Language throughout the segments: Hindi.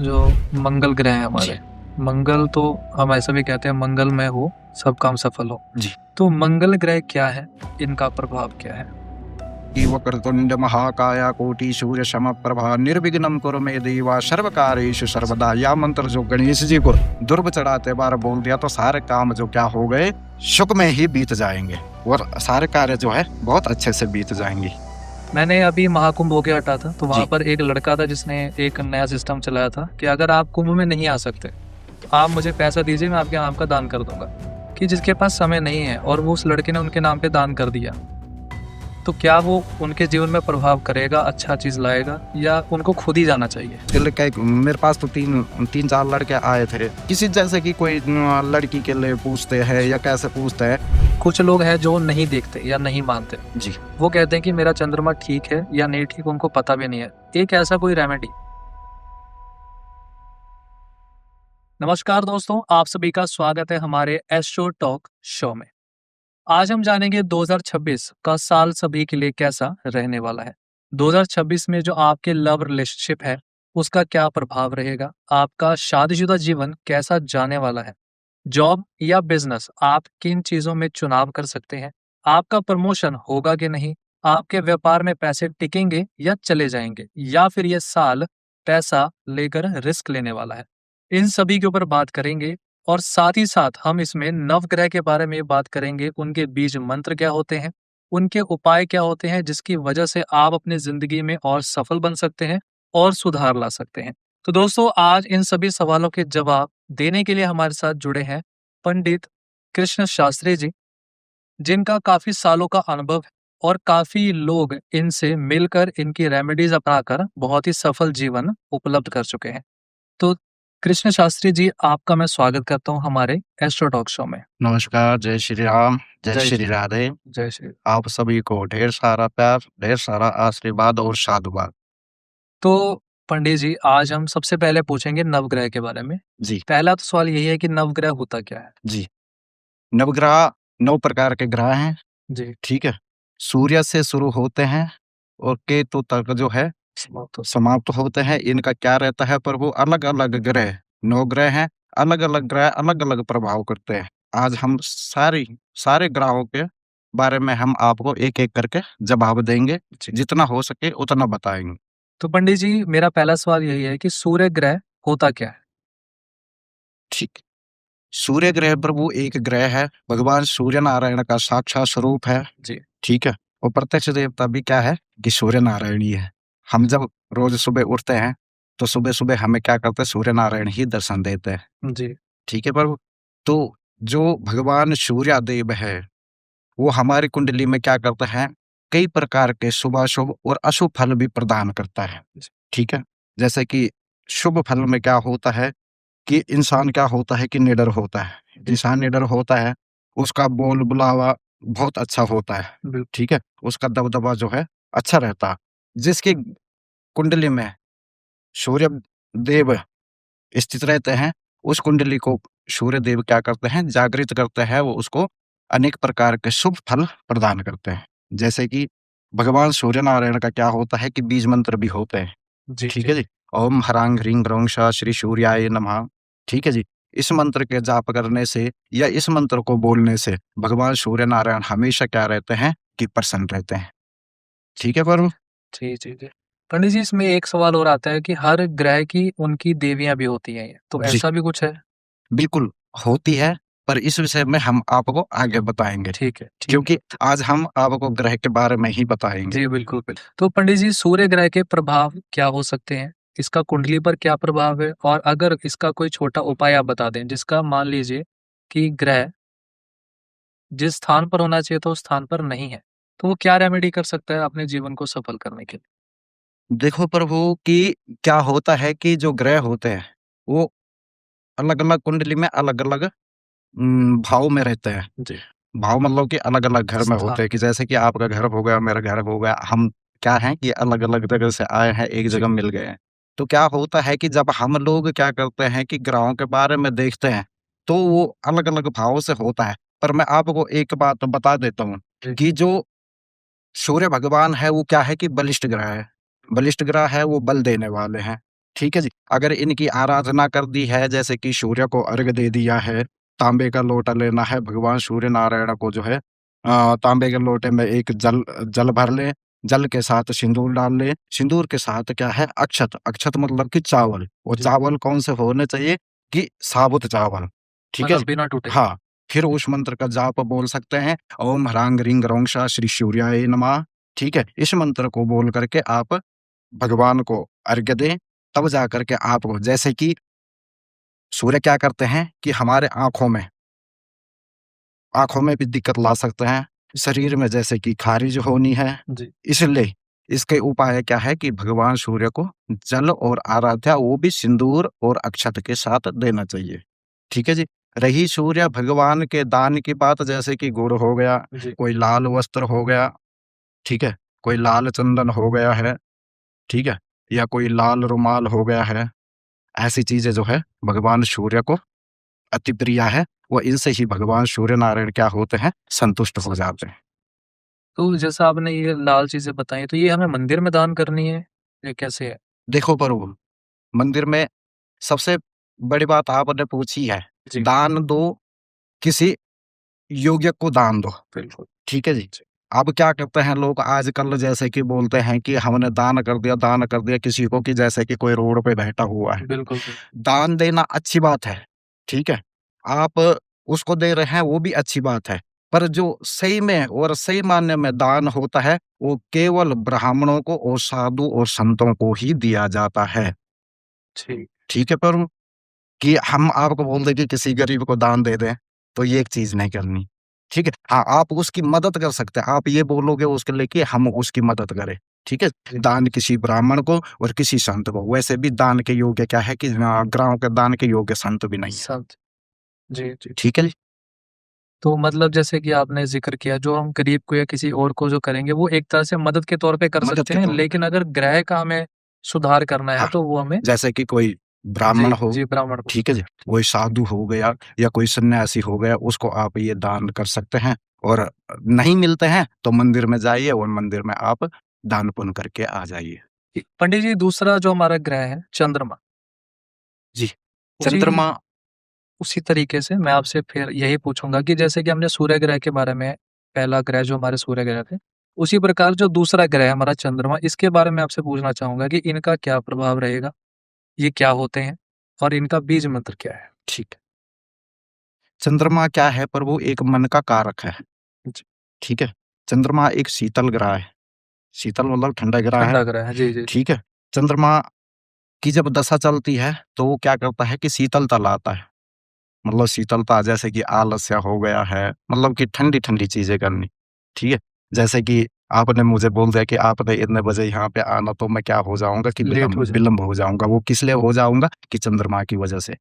जो मंगल ग्रह है हमारे, मंगल तो हम ऐसा भी कहते हैं मंगलमय हो, सब काम सफल हो जी। तो मंगल ग्रह क्या है, इनका प्रभाव क्या है? वक्रतुंड महाकाया कोटि सूर्य समप्रभा निर्विघ्नं कुरु मे देवा सर्वकार्येषु सर्वदा। यह मंत्र जो गणेश जी को दुर्ब चढ़ाते बार बोल दिया तो सारे काम जो क्या हो गए, सुख में ही बीत जाएंगे और सारे कार्य जो है बहुत अच्छे से बीत जाएंगे। मैंने अभी महाकुंभ होके हटा था तो वहां जी। पर एक लड़का था जिसने एक नया सिस्टम चलाया था कि अगर आप कुंभ में नहीं आ सकते तो आप मुझे पैसा दीजिए, मैं आपके नाम का दान कर दूंगा। कि जिसके पास समय नहीं है और वो उस लड़के ने उनके नाम पे दान कर दिया, तो क्या वो उनके जीवन में प्रभाव करेगा, अच्छा चीज लाएगा, या उनको खुद ही जाना चाहिए? मेरे पास तो तीन चार लड़के आए थे, किसी जैसे कि कोई लड़की के लिए पूछते हैं या कैसे पूछते हैं। कुछ लोग हैं जो नहीं देखते या नहीं मानते जी। वो कहते हैं कि मेरा चंद्रमा ठीक है या नहीं ठीक, उनको पता भी नहीं है। एक ऐसा कोई रेमेडी। नमस्कार दोस्तों, आप सभी का स्वागत है हमारे एस्ट्रो टॉक शो में। आज हम जानेंगे 2026 का साल सभी के लिए कैसा रहने वाला है। 2026 में जो आपके लव रिलेशनशिप है उसका क्या प्रभाव रहेगा, आपका शादीशुदा जीवन कैसा जाने वाला है, जॉब या बिजनेस आप किन चीजों में चुनाव कर सकते हैं, आपका प्रमोशन होगा कि नहीं, आपके व्यापार में पैसे टिकेंगे या चले जाएंगे, या फिर यह साल पैसा लेकर रिस्क लेने वाला है। इन सभी के ऊपर बात करेंगे और साथ ही साथ हम इसमें नवग्रह के बारे में बात करेंगे, उनके बीज मंत्र क्या होते हैं, उनके उपाय क्या होते हैं जिसकी वजह से आप अपनी जिंदगी में और सफल बन सकते हैं और सुधार ला सकते हैं। तो दोस्तों, आज इन सभी सवालों के जवाब देने के लिए हमारे साथ जुड़े हैं पंडित कृष्ण शास्त्री जी, जिनका काफी सालों का अनुभव है और काफी लोग इनसे मिलकर इनकी रेमेडीज अपनाकर बहुत ही सफल जीवन उपलब्ध कर चुके हैं। तो कृष्ण शास्त्री जी, आपका मैं स्वागत करता हूं हमारे एस्ट्रो टॉक शो में। नमस्कार, जय श्री राम, जय श्री राधे। जय श्री। आप सभी को ढेर सारा प्यार, ढेर सारा आशीर्वाद और साधुवाद। तो पंडित जी, आज हम सबसे पहले पूछेंगे नवग्रह के बारे में। जी। पहला तो सवाल यही है कि नवग्रह होता क्या है? जी। नवग्रह 9 प्रकार के ग्रह हैं। जी। ठीक है। सूर्य से शुरू होते हैं और केतु तक जो है समाप्त होते हैं। इनका क्या रहता है, पर वो अलग अलग ग्रह 9 ग्रह हैं। अलग अलग ग्रह अलग अलग प्रभाव करते हैं। आज हम सारे ग्रहों के बारे में हम आपको एक एक करके जवाब देंगे, जितना हो सके उतना बताएंगे। तो पंडित जी, मेरा पहला सवाल यही है कि सूर्य ग्रह होता क्या है? ठीक। सूर्य ग्रह पर वो एक ग्रह है, भगवान सूर्य नारायण का साक्षात स्वरूप है। जी। ठीक है। और प्रत्यक्ष देवता भी क्या है कि सूर्य नारायण ही है। हम जब रोज सुबह उठते हैं तो सुबह सुबह हमें क्या करते हैं, सूर्य नारायण ही दर्शन देते हैं। जी। ठीक है प्रभु। तो जो भगवान सूर्यदेव है वो हमारी कुंडली में क्या करता है, कई प्रकार के शुभ अशुभ और अशुभ फल भी प्रदान करता है। ठीक है। जैसे कि शुभ फल में क्या होता है कि इंसान क्या होता है कि निडर होता है। इंसान निडर होता है, उसका बोल बुलावा बहुत अच्छा होता है। ठीक है। उसका दबदबा जो है अच्छा रहता है। जिसकी कुंडली में सूर्य देव स्थित रहते हैं, उस कुंडली को सूर्य देव क्या करते हैं, जागृत करते हैं। वो उसको अनेक प्रकार के शुभ फल प्रदान करते हैं। जैसे कि भगवान सूर्य नारायण का क्या होता है कि बीज मंत्र भी होते हैं। जी। ठीक है जी। ओम ह्रांग ह्रीं ह्रौं श श्री सूर्याय नमः। ठीक है जी। इस मंत्र के जाप करने से या इस मंत्र को बोलने से भगवान सूर्य नारायण हमेशा क्या रहते हैं कि प्रसन्न रहते हैं। ठीक है प्रभु। जी जी जी। पंडित जी, इसमें एक सवाल और आता है कि हर ग्रह की उनकी देवियां भी होती हैं, तो जी ऐसा भी कुछ है? बिल्कुल होती है, पर इस विषय में हम आपको आगे बताएंगे। ठीक है, ठीक है। क्योंकि आज हम आपको ग्रह के बारे में ही बताएंगे। जी बिल्कुल बिल्कुल। तो पंडित जी, सूर्य ग्रह के प्रभाव क्या हो सकते हैं, इसका कुंडली पर क्या प्रभाव है, और अगर इसका कोई छोटा उपाय आप बता दें जिसका मान लीजिए कि ग्रह जिस स्थान पर होना चाहिए तो उस स्थान पर नहीं है, तो वो क्या रेमेडी कर सकता है अपने जीवन को सफल करने के लिए? देखो प्रभु कि क्या होता है कि जो ग्रह होते हैं वो अलग अलग कुंडली में अलग अलग भाव में रहते हैं। जी। भाव मतलब कि अलग अलग घर में स्थान। होते हैं, कि जैसे कि आपका घर हो गया, मेरा घर हो गया, हम क्या हैं कि अलग अलग जगह से आए हैं, एक जी। जगह मिल गए हैं। तो क्या होता है कि जब हम लोग क्या करते हैं कि ग्रहों के बारे में देखते हैं तो वो अलग अलग भाव से होता है। पर मैं आपको एक बात बता देता हूँ जी। कि जो सूर्य भगवान है वो क्या है कि बलिष्ठ ग्रह है। बलिष्ठ ग्रह है, वो बल देने वाले हैं। ठीक है जी। अगर इनकी आराधना कर दी है, जैसे कि सूर्य को अर्घ्य दे दिया है, तांबे का लोटा लेना है, भगवान सूर्य नारायण को जो है तांबे के लोटे में एक जल जल भर लें, जल के साथ सिंदूर डाल लें, सिंदूर के साथ क्या है अक्षत, अक्षत मतलब कि चावल, वो जी। चावल कौन से होने चाहिए कि साबुत चावल, ठीक है मतलब जी। बिना टूटे। हाँ, फिर उस मंत्र का जाप बोल सकते हैं, ओम ह्रांग ह्रीं ह्रौं श श्री सूर्याय नमः, ठीक है। इस मंत्र को बोल करके आप भगवान को अर्घ्य दें, तब जा करके आपको, जैसे कि सूर्य क्या करते हैं कि हमारे आँखों में भी दिक्कत ला सकते हैं, शरीर में जैसे कि ख़ारिज होनी है, जी। इसलिए इसके उपाय क्या है कि भगवान सूर्य को जल और आराध्या वो भी सिंदूर और अक्षत के साथ देना चाहिए, ठीक है जी। रही सूर्य भगवान के दान की बात, जैसे कि गुड़ हो गया, जी। कोई लाल वस्त्र हो गया, ठीक है, कोई लाल चंदन हो गया है, ठीक है, या कोई लाल रुमाल हो गया है, ऐसी चीज़ें जो है भगवान सूर्य को अति प्रिय है, वो इनसे ही भगवान सूर्य नारायण क्या होते हैं, संतुष्ट हो जाते हैं। तो जैसा आपने ये लाल चीज़ें बताई, तो ये हमें मंदिर में दान करनी है या कैसे है? देखो प्रभु, मंदिर में सबसे बड़ी बात आपने पूछी है, जी। दान दो, किसी योग्य को दान दो, बिल्कुल। ठीक है जी। जी। अब क्या करते हैं लोग आजकल, जैसे कि बोलते हैं कि हमने दान कर दिया किसी को, कि जैसे कि कोई रोड पे बैठा हुआ है। बिल्कुल, बिल्कुल। दान देना अच्छी बात है, ठीक है। आप उसको दे रहे हैं वो भी अच्छी बात है, पर जो सही में और सही मायने में दान होता है, वो केवल ब्राह्मणों को और साधु और संतों को ही दिया जाता है, ठीक। ठीक है प्रभु। कि हम आपको बोल दें कि किसी गरीब को दान दे दें, तो ये एक चीज़ नहीं करनी, ठीक है। हाँ, आप उसकी मदद कर सकते हैं, आप ये बोलोगे उसके लिए कि हम उसकी मदद करें, ठीक है। जी। दान किसी ब्राह्मण को और किसी संत को, वैसे भी दान के योग्य क्या है कि ग्राम के दान के योग्य संत भी नहीं है, संत। जी, जी। ठीक है जी। तो मतलब जैसे कि आपने ज़िक्र किया, जो हम गरीब को या किसी और को जो करेंगे, वो एक तरह से मदद के तौर पे कर मदद सकते के हैं, तौर पे, लेकिन अगर ग्रह का हमें सुधार करना है, हाँ, तो वो हमें। जैसे कि कोई जी, ब्राह्मण हो, जी, ब्राह्मण को। ठीक है जी, कोई साधु हो गया या कोई सन्यासी हो गया, उसको आप ये दान कर सकते हैं। और नहीं मिलते हैं तो मंदिर में जाइए और मंदिर में आप दान पुण्य करके आ जाइए। पंडित जी, दूसरा जो हमारा ग्रह है, चंद्रमा, जी, उसी चंद्रमा, उसी तरीके से मैं आपसे फिर यही पूछूँगा कि जैसे कि हमने सूर्य ग्रह के बारे में, पहला ग्रह जो हमारे सूर्य ग्रह थे, उसी प्रकार जो दूसरा ग्रह है हमारा चंद्रमा, इसके बारे में आपसे पूछना चाहूँगा कि इनका क्या प्रभाव रहेगा? ये क्या होते हैं? और इनका बीज मंत्र क्या है? ठीक है। चंद्रमा क्या है प्रभु, एक मन का कारक है, जी। ठीक है। चंद्रमा एक शीतल ग्रह है, शीतल मतलब ठंडा ग्रह है, ठंडा ग्रह है। जी, जी, जी। ठीक है। चंद्रमा की जब दशा चलती है तो वो क्या करता है कि शीतलता लाता है, मतलब शीतलता, जैसे कि आलस्य हो गया है, मतलब कि ठंडी-ठंडी चीज़ें करनी, ठीक है। जैसे कि आपने मुझे बोल दिया कि आपने इतने बजे यहाँ पे आना, तो मैं क्या हो जाऊँगा कि लेट हो जाए। विलंब हो जाऊँगा, वो किस लिए हो जाऊँगा कि चंद्रमा की वजह से।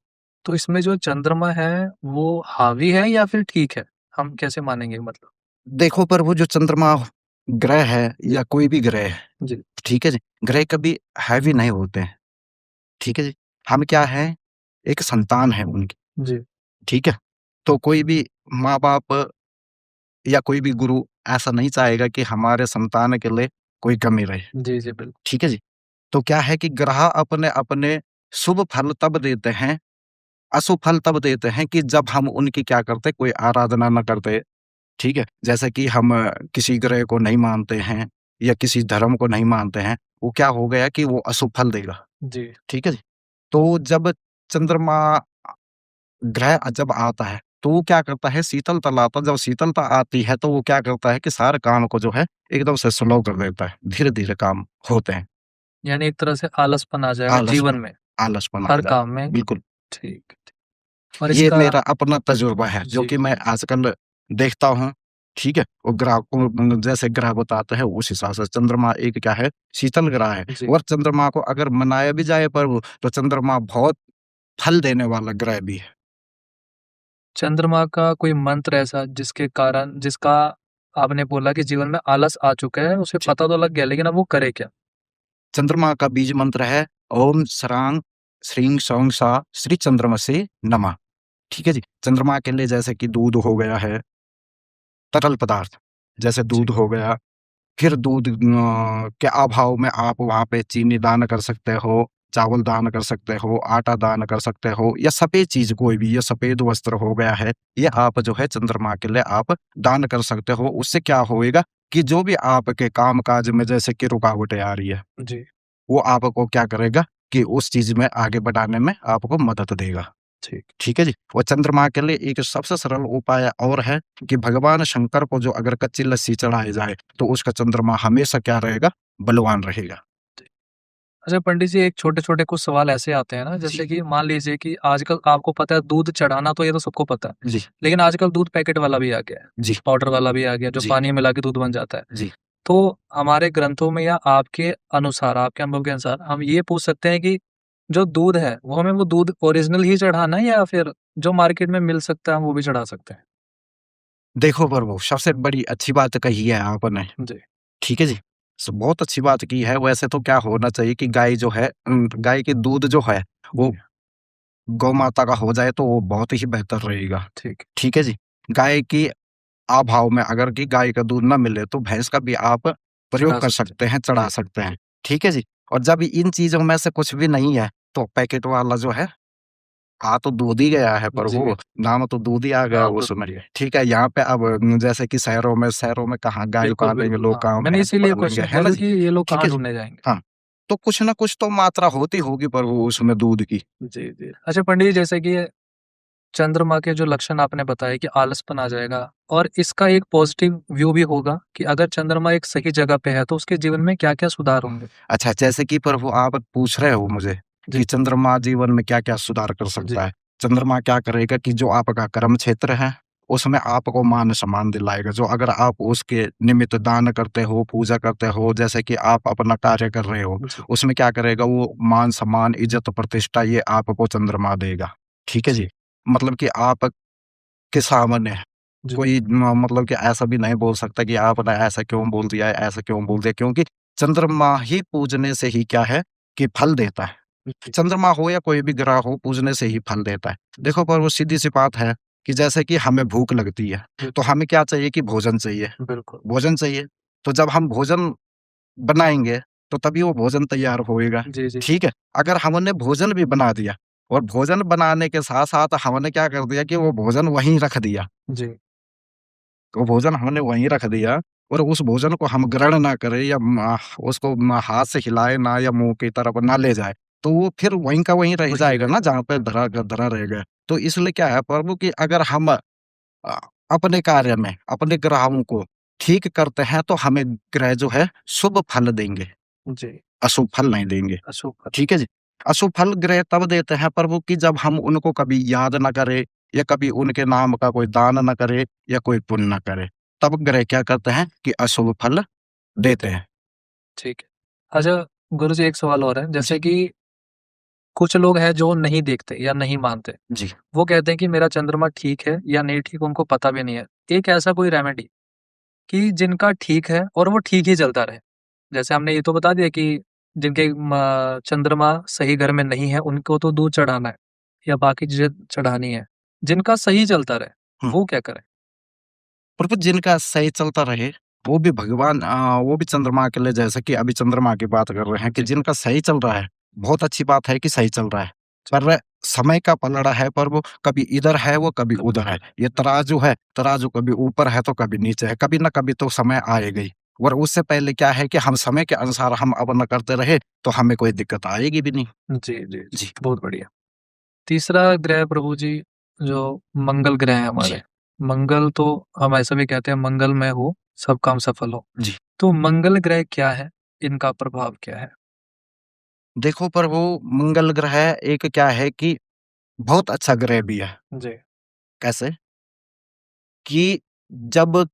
तो इसमें जो चंद्रमा है, वो हावी है या फिर ठीक है? हम कैसे मानेंगे मतलब? देखो पर वो जो चंद्रमा ग्रह है या कोई भी ग्रह है, जी, ठीक है जी, ग्रह कभी हैवी नहीं होते हैं, ठीक है जी। हम क्या हैं, एक संतान है उनकी, जी, ठीक है। तो कोई भी माँ-बाप या कोई भी गुरु ऐसा नहीं चाहेगा कि हमारे संतान के लिए कोई कमी रहे, जी, जी, बिल्कुल। ठीक है जी। तो क्या है कि ग्रह अपने-अपने शुभ फल तब देते हैं, अशुभ फल तब देते हैं कि जब हम उनकी क्या करते, कोई आराधना ना करते, ठीक है। जैसे कि हम किसी ग्रह को नहीं मानते हैं या किसी धर्म को नहीं मानते हैं, वो क्या हो गया कि वो अशुभ फल देगा, जी, ठीक है जी। तो जब चंद्रमा ग्रह जब आता है, तो वो क्या करता है, शीतलता लाता है। जब शीतलता आती है, तो वो क्या करता है कि सारे काम को जो है एकदम से स्लो कर देता है, धीरे-धीरे काम होते हैं। यानी एक तरह से आलसपन आ जाएगा जीवन आलसपन में, आलसपन आ हर जाता काम है, में। बिल्कुल। ठीक, ठीक। और ये इसका। मेरा अपना तजुर्बा है, जो जी, कि मैं आजकल देखता हूँ, ठीक है? और ग्रह को जैसे ग्रह बताते हैं, उस हिसाब से चंद्रमा एक क्या है, शीतल ग्रह है। जी। और चंद्रमा को अगर मनाया भी जाए पर्व, तो चंद्रमा बहुत फल देने वाला ग्रह भी है। चंद्रमा का कोई मंत्र ऐसा जिसके कारण, जिसका आपने बोला कि जीवन में आलस आ चुका है, उसे जी। पता तो लग गया, लेकिन अब वो करे क्या? चंद्रमा का बीज मंत्र है ओम सरांग श्रीं सौं सा श्री चंद्रमसे नमः, ठीक है जी? चंद्रमा के लिए जैसे कि दूध हो गया है, तरल पदार्थ, जैसे जी, दूध हो गया, फिर दूध के अभाव में आप वहाँ पे चीनी दान कर सकते हो, चावल दान कर सकते हो, आटा दान कर सकते हो, या सफ़ेद चीज़ कोई भी, ये सफ़ेद वस्त्र हो गया है, ये आप जो है चंद्रमा के लिए आप दान कर सकते हो। उससे क्या होएगा कि जो भी आपके काम-काज में जैसे कि रुकावटें आ रही है, जी, वो आपको क्या करेगा कि उस चीज़ में आगे बढ़ाने में आपको मदद देगा। ठीक। ठीक है जी। और चंद्रमा के लिए एक सबसे सरल उपाय और है कि भगवान शंकर को जो अगर कच्ची लस्सी चढ़ाई जाए, तो उसका चंद्रमा हमेशा क्या रहेगा? बलवान रहेगा। अच्छा पंडित जी, एक छोटे-छोटे कुछ सवाल ऐसे आते हैं ना, जैसे कि मान लीजिए कि आजकल आपको पता है दूध चढ़ाना तो ये तो सबको पता है। जी, लेकिन आजकल दूध पैकेट वाला भी आ गया है, जी, पाउडर वाला भी आ गया, जो जी, पानी में मिला के दूध बन जाता है। जी। तो हमारे ग्रंथों में या आपके अनुसार, आपके अनुभव के अनुसार हम ये पूछ सकते हैं कि जो दूध है, वो हमें वो दूध ओरिजिनल ही चढ़ाना है या फिर जो मार्केट में मिल सकता है, हम वो भी चढ़ा सकते हैं? देखो प्रभु, सबसे बड़ी अच्छी बात कही है आपने, जी, ठीक है जी। बहुत अच्छी बात की है। वैसे तो क्या होना चाहिए कि गाय जो है गाय के दूध जो है, वो जी, गौ माता का हो जाए तो वो बहुत ही बेहतर रहेगा, ठीक, ठीक है जी। गाय की अभाव में अगर कि गाय का दूध ना मिले तो भैंस का भी आप प्रयोग चढ़ा कर सकते सकते हैं, हैं। चढ़ा जी, सकते हैं, ठीक है जी। और जब इन चीज़ों में से कुछ भी नहीं है, तो पैकेट वाला जो है, आ तो दूध ही गया है जी, प्रभु, नाम तो दूध ही आ गया नाम तो उसमें, दूध ही है। ठीक है। यहाँ पे अब जैसे कि शहरों में कहाँ गाय बिल्कुल, पालेंगे बिल्कुल, लोग, हाँ। गाँव में मैंने है तो इसीलिए पालेंगे, क्वेश्चन है किया ना था जी? कि ये लोग ठीक कहाँ है जी। ढूँढने जाएँगे? हाँ, तो कुछ ना कुछ तो मात्रा होती होगी प्रभु उसमें दूध की। जी, जी। अच्छा पंडित जी, जैसे कि चंद्रमा के जो लक्षण आपने बताए कि आलसपन आ जाएगा और इसका एक पॉजिटिव व्यू भी होगा कि अगर चंद्रमा एक सही जगह पे है तो उसके जीवन में क्या-क्या सुधार होंगे? अच्छा, जैसे कि प्रभु आप पूछ रहे हो मुझे जी, कि चंद्रमा जीवन में क्या-क्या सुधार कर जी, सकता है। चंद्रमा क्या करेगा कि जो आपका कर्म क्षेत्र है, उसमें आपको मान-सम्मान दिलाएगा। जो अगर आप उसके निमित्त दान करते हो, पूजा करते हो, जैसे कि आप अपना कार्य कर रहे हो, जी, उसमें क्या करेगा वो मान-सम्मान, इज़्ज़त, प्रतिष्ठा ये आपको चंद्रमा देगा। ठीक है जी? जी, मतलब कि आपके सामने जी, कोई मतलब कि ऐसा भी नहीं बोल सकता कि आपने ऐसा क्यों बोल दिया है, ऐसा क्यों बोल दिया, क्योंकि चंद्रमा ही पूजने से ही क्या है कि फल देता है। जी, चंद्रमा हो या कोई भी ग्रह हो, पूजने से ही फल देता है। देखो पर वो सीधी-सी बात है कि जैसे कि हमें भूख लगती है, जी, तो हमें क्या चाहिए कि भोजन चाहिए, बिल्कुल। भोजन चाहिए। तो जब हम भोजन बनाएँगे, तो तभी वो भोजन तैयार होएगा, जी, जी, ठीक है? अगर हमने भोजन भी बना दिया और भोजन बनाने के साथ-साथ हमने क्या कर दिया कि वो भोजन वहीं रख दिया, जी, वो भोजन हमने वहीं रख दिया और उस भोजन को हम ग्रहण ना करें या उसको हाथ से हिलाए ना या मुँह की तरफ ना ले जाए, तो वो फिर वहीं का वहीं रह वही जाएगा ना रहेगा। जहाँ पे धरा रहेगा। तो इसलिए क्या है प्रभु कि अगर हम अपने कार्य में अपने ग्रहों को ठीक करते हैं तो हमें ग्रह जो है शुभ फल देंगे, जी, अशुभ फल नहीं देंगे। अशुभ फल। ठीक है जी? अशुभ फल ग्रह तब देते हैं प्रभु कि जब हम उनको कभी याद ना करें या कभी उनके नाम का कोई दान ना करे या कोई पुण्य ना करे। तब ग्रह क्या करते हैं कि अशुभ फल देते देते हैं, हैं। ठीक है। अच्छा गुरुजी, एक सवाल और है, जी, जैसे कि कुछ लोग हैं जो नहीं देखते या नहीं मानते। जी। वो कहते हैं कि मेरा चंद्रमा ठीक है या नहीं ठीक, उनको पता भी नहीं है। एक ऐसा कोई रेमेडी कि जिनका ठीक है और वो ठीक ही चलता रहे। जैसे हमने ये तो बता दिया कि जिनके चंद्रमा सही घर में नहीं है, उनको तो दूध चढ़ाना है या बाकी चीज़ें चढ़ानी है। जिनका सही चलता रहे, हुँ। वो क्या करें? प्रभु जिनका सही चलता रहे, वो भी भगवान वो भी चंद्रमा के लिए जैसे कि अभी चंद्रमा की बात कर रहे हैं कि जी, जिनका सही चल रहा है, बहुत अच्छी बात है कि सही चल रहा है। जी, पर समय का पलड़ा है पर वो कभी इधर है, वो कभी कभी उधर है। उधर। ये तराजू है, तराजू कभी ऊपर है तो कभी नीचे है। कभी न कभी तो समय आएगा ही। और उससे पहले क्या है कि हम समय के अनुसार हम अपना करते रहे, तो हमें कोई दिक्कत आएगी भी नहीं। जी, जी, जी, जी, बहुत बढ़िया। तीसरा ग्रह प्रभु जी, जो मंगल ग्रह है जी, हमारे। मंगल तो हम ऐसा भी कहते हैं, मंगलमय हो, सब काम सफल हो। जी। तो मंगल ग्रह क्या है? इनका प्रभाव क्या है? देखो प्रभु मंगल ग्रह एक क्या है कि बहुत अच्छा ग्रह भी है। जी, कैसे? कि जब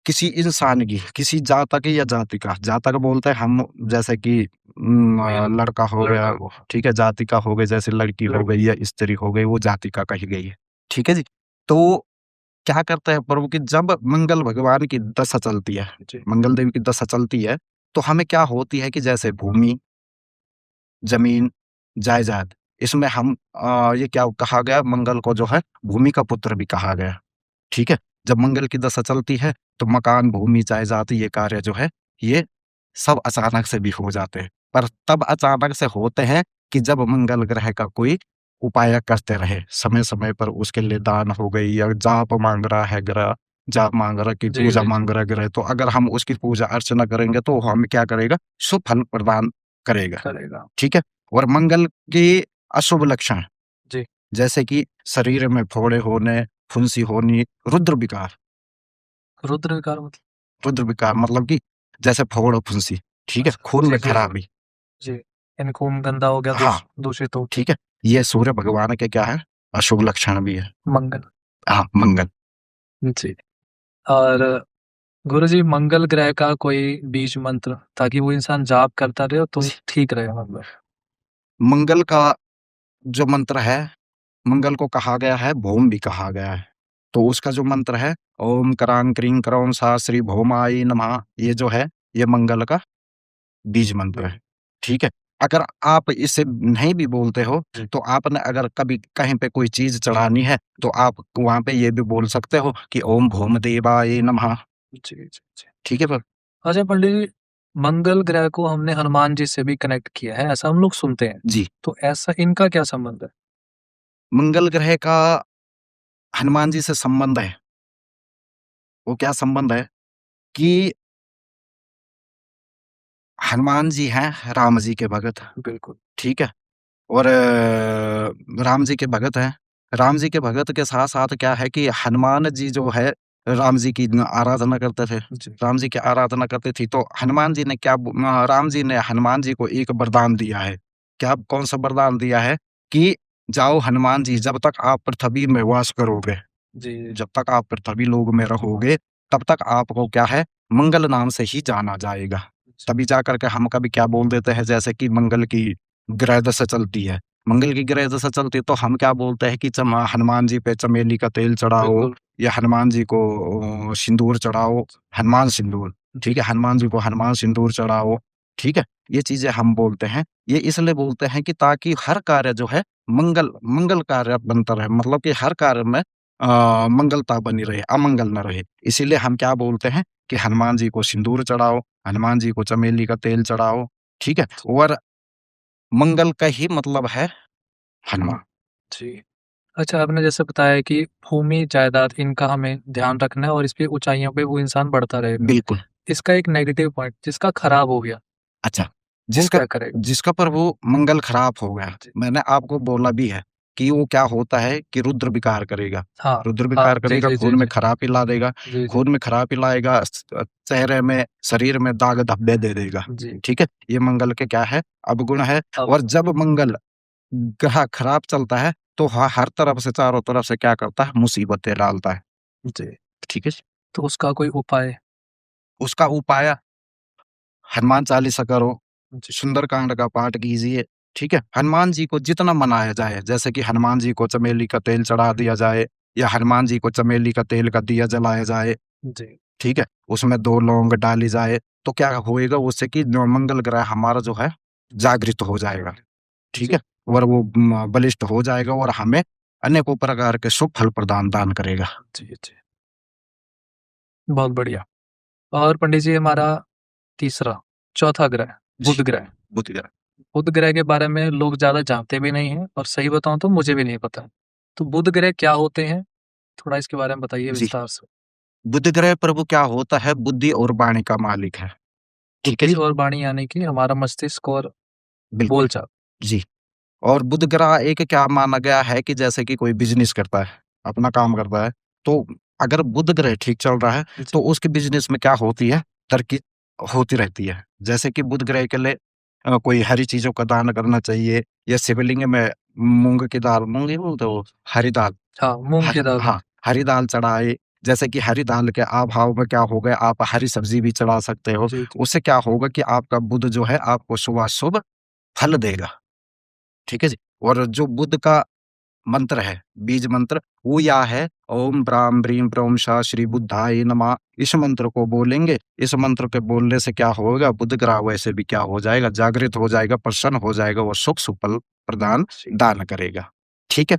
किसी इंसान की, किसी जातक या जातिका, जातक बोलते हैं हम जैसे कि मेल लड़का हो लड़का गया, को ठीक है, जातिका हो गई जैसे लड़की हो गई लड़की। या स्त्री हो गई, वो जातिका कही गई है। ठीक है जी? तो क्या करता है प्रभु कि जब मंगल भगवान की दशा चलती है, जी, मंगल देव की दशा चलती है, तो हमें क्या होती है कि जैसे भूमि, ज़मीन, जायदाद, इसमें हम ये क्या कहा गया मंगल को जो है भूमि का पुत्र भी कहा गया। ठीक है? जब मंगल की दशा चलती है, तो मकान, भूमि, जायदाद ये कार्य जो है, ये सब अचानक से भी हो जाते हैं। पर तब अचानक से होते हैं कि जब मंगल ग्रह का कोई उपाय करते रहे, समय-समय पर उसके लिए दान हो गई या जाप माँग रहा है ग्रह, जाप माँग रहा कि जी, पूजा जी, जी। माँग रहा ग्रह, तो अगर हम उसकी पूजा अर्चना करेंगे तो वो हमें क्या करेगा? शुभ फल प्रदान करेगा, करेगा। ठीक है? और मंगल के अशुभ लक्षण, जी, जैसे कि शरीर में फोड़े होने, फुंसी होनी, रुद्र विकार। रुद्र विकार मतलब? रुद्र विकार मतलब कि जैसे फोड़ और फुंसी, ठीक है? अच्छा, खून जी, में जी, जी, खराबी, जी। यानी खून गंदा हो गया, हाँ, दूषित हो गया। ठीक है? ये सूर्य भगवान के क्या है? अशुभ लक्षण भी है। मंगल। हाँ, मंगल। जी। और गुरुजी मंगल ग्रह का कोई बीज मंत्र ताकि वो इंसान जाप करता रहे तो ठीक रहे मतलब। मंगल का जो मंत्र है, मंगल को कहा गया है, भौम भी कहा गया है। तो उसका जो मंत्र है, ओम करांग क्रीं करौं सा श्री भौमाय नमः, ये जो है, ये मंगल का बीज मंत्र है, ठीक है? अगर आप इसे नहीं भी बोलते हो, जी। तो आपने अगर कभी कहीं पे कोई चीज़ चढ़ानी है, तो आप वहाँ पे ये भी बोल सकते हो कि ओम भौम देवाय नमः, जी, जी, जी। ठीक है? अच्छा पंडित जी, मंगल ग्रह को हमने हनुमान जी से भी कनेक्ट किया है, ऐसा हम लोग सुनते हैं। जी, तो ऐसा इनका क्या संबंध है? मंगल ग्रह का हनुमान जी से संबंध है। वो क्या संबंध है कि हनुमान जी हैं राम जी के भगत, बिल्कुल। ठीक है? और राम जी के भगत हैं। राम जी के भगत के साथ-साथ क्या है कि हनुमान जी जो है, राम जी की आराधना करते थे। जी। राम जी की आराधना करते थी, तो हनुमान जी ने राम जी ने हनुमान जी को एक वरदान दिया है। क्या कौन-सा वरदान दिया है? कि जाओ हनुमान जी, जब तक आप पृथ्वी में वास करोगे, जी, जी, जब तक आप पृथ्वी लोक में रहोगे, तब तक आपको क्या है, मंगल नाम से ही जाना जाएगा। जी। तभी जा कर के हम कभी क्या बोल देते हैं, जैसे कि मंगल की ग्रह दशा चलती है। मंगल की ग्रह दशा चलती है, तो हम क्या बोलते हैं कि हनुमान जी पे चमेली का तेल चढ़ाओ बिल्कुल। या हनुमान जी को सिंदूर चढ़ाओ, हनुमान सिंदूर, ठीक है? हनुमान जी को हनुमान सिंदूर चढ़ाओ, ठीक है? ये चीज़ें हम बोलते हैं। ये इसलिए बोलते हैं कि ताकि हर कार्य जो है मंगल मंगल कार्य बनता रहे, मतलब कि हर कार्य में मंगलता बनी रहे, अमंगल ना रहे। इसीलिए हम क्या बोलते हैं कि हनुमान जी को सिंदूर चढ़ाओ, हनुमान जी को चमेली का तेल चढ़ाओ, ठीक है? और मंगल का ही मतलब है हनुमान। जी। अच्छा, आपने जैसे बताया कि भूमि, जायदाद इनका हमें ध्यान रखना है और इस पे ऊँचाइयों पे वो इंसान बढ़ता रहेगा। बिल्कुल। इसका एक नेगेटिव पॉइंट जिसका खराब हो गया, अच्छा, वो जिसका क्या करेगा? जिसका पर वो मंगल खराब हो गया, जी। मैंने आपको बोला भी है कि वो क्या होता है कि रुद्र विकार करेगा। हाँ, रुद्र हाँ। विकार जी, करेगा, जी, जी, खून में जी। खराबी ला देगा, जी, जी। खून में खराबी लाएगा, चेहरे में, शरीर में दाग धब्बे दे देगा, जी। ठीक है? ये मंगल के क्या है, अवगुण है। अब और जब मंगल ग्रह खराब चलता है, तो हर तरफ से, चारों तरफ से क्या करता है, मुसीबतें डालता है, जी, ठीक है? तो उसका कोई उपाय? उसका उपाय हनुमान चालीसा करो, जी। सुंदरकांड का पाठ कीजिए, ठीक है? हनुमान जी को जितना मनाया जाए, जैसे कि हनुमान जी को चमेली का तेल चढ़ा दिया जाए या हनुमान जी को चमेली का तेल का दिया जलाया जाए, जी। ठीक है? उसमें 2 लौंग डाली जाए, तो क्या होएगा उससे कि जो मंगल ग्रह हमारा जो है, जागृत हो जाएगा, ठीक जी। है? और वो बलिष्ठ हो जाएगा और हमें अनेकों प्रकार के शुभ फल प्रदान दान करेगा। जी, जी। बहुत बढ़िया। और पंडित जी हमारा तीसरा, चौथा ग्रह, जी, बुध ग्रह। बुध ग्रह। बुध ग्रह के बारे में लोग ज़्यादा जानते भी नहीं हैं और सही बताऊँ तो मुझे भी नहीं पता। तो बुध ग्रह क्या होते हैं? थोड़ा इसके बारे में बताइए जी, विस्तार से। बुध ग्रह प्रभु क्या होता है, बुद्धि और वाणी का मालिक है, ठीक है बुद्धि जी? और वाणी यानी कि हमारा मस्तिष्क और बिल्कुल, बोलचाल। जी। और बुध ग्रह एक क्या माना गया है कि जैसे कि कोई बिज़नेस करता है, अपना काम करता है, तो अगर बुध ग्रह ठीक चल रहा है, जी। तो उसके बिज़नेस में क्या होती है, तरक्की होती रहती है। जैसे कि बुध ग्रह के लिए कोई हरी चीज़ों का दान करना चाहिए या शिवलिंग में मूँग की दाल, मूँग नहीं बोलते वो, हरी दाल, हाँ, मूँग की दाल। हाँ, हरी दाल चढ़ाए। जैसे कि हरी दाल के अभाव में क्या हो गया, आप हरी सब्ज़ी भी चढ़ा सकते हो। जी, जी। उससे क्या होगा कि आपका बुध जो है, आपको शुभाशुभ फल देगा। ठीक है जी? और जो बुद्ध का मंत्र है, बीज मंत्र, वो या है ओम ब्राम ब्रीम ब्रोम शा श्री बुद्धाय नमः। इस मंत्र को बोलेंगे, इस मंत्र के बोलने से क्या होगा, बुध ग्रह वैसे भी क्या हो जाएगा, जागृत हो जाएगा, प्रसन्न हो जाएगा और सुख सुफल प्रदान जी। दान करेगा। ठीक है?